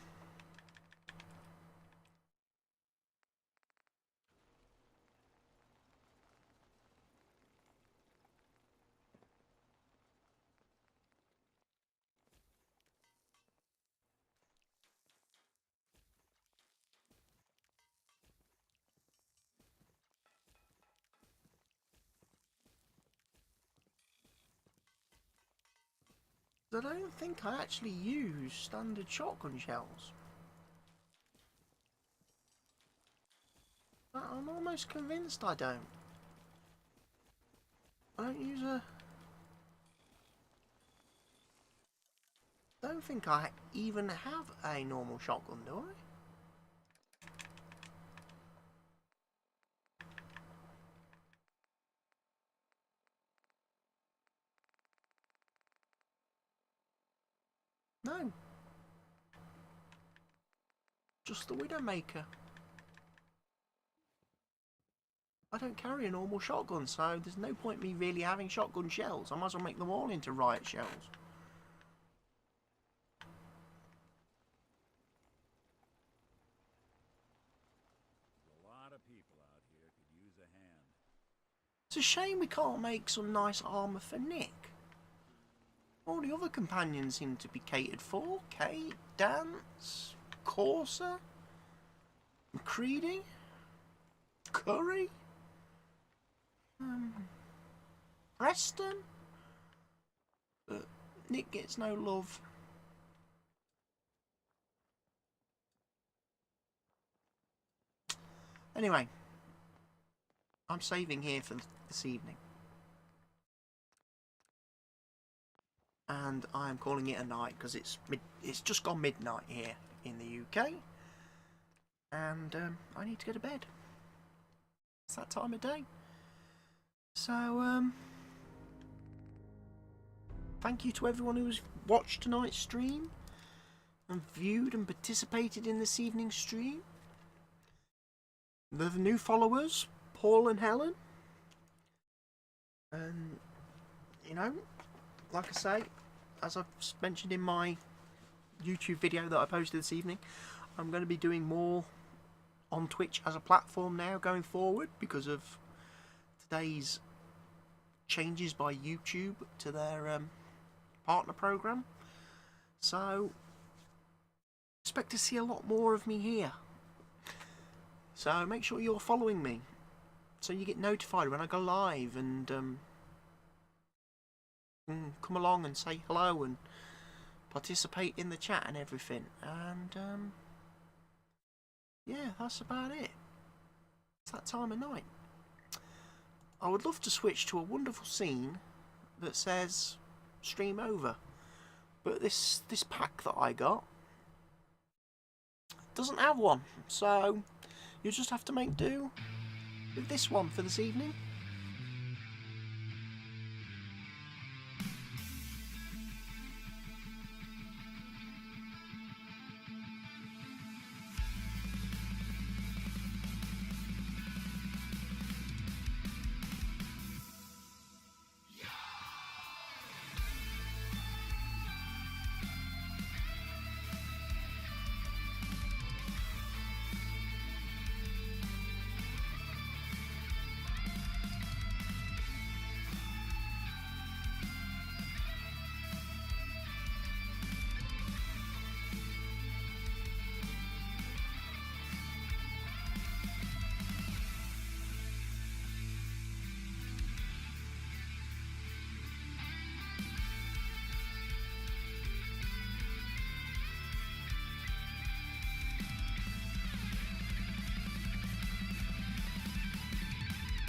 I don't think I actually use standard shotgun shells. I'm almost convinced I don't. I don't use a... don't think I even have a normal shotgun, do I? No. Just the Widowmaker. I don't carry a normal shotgun, so there's no point me really having shotgun shells. I might as well make them all into riot shells. A lot of people out here could use a hand. It's a shame we can't make some nice armour for Nick. All the other companions seem to be catered for. Kate, Dance, Corsa, McCready, Curry, Preston. But Nick gets no love. Anyway, I'm saving here for this evening. And I'm calling it a night because it's just gone midnight here in the UK. And I need to go to bed. It's that time of day. So, thank you to everyone who's watched tonight's stream and viewed and participated in this evening's stream. The new followers, Paul and Helen. And, you know, like I say, as I've mentioned in my YouTube video that I posted this evening, I'm going to be doing more on Twitch as a platform now going forward because of today's changes by YouTube to their partner program. So expect to see a lot more of me here. So make sure you're following me so you get notified when I go live and come along and say hello and participate in the chat and everything. And yeah, that's about it. It's that time of night. I would love to switch to a wonderful scene that says stream over. But this pack that I got doesn't have one, so you'll just have to make do with this one for this evening.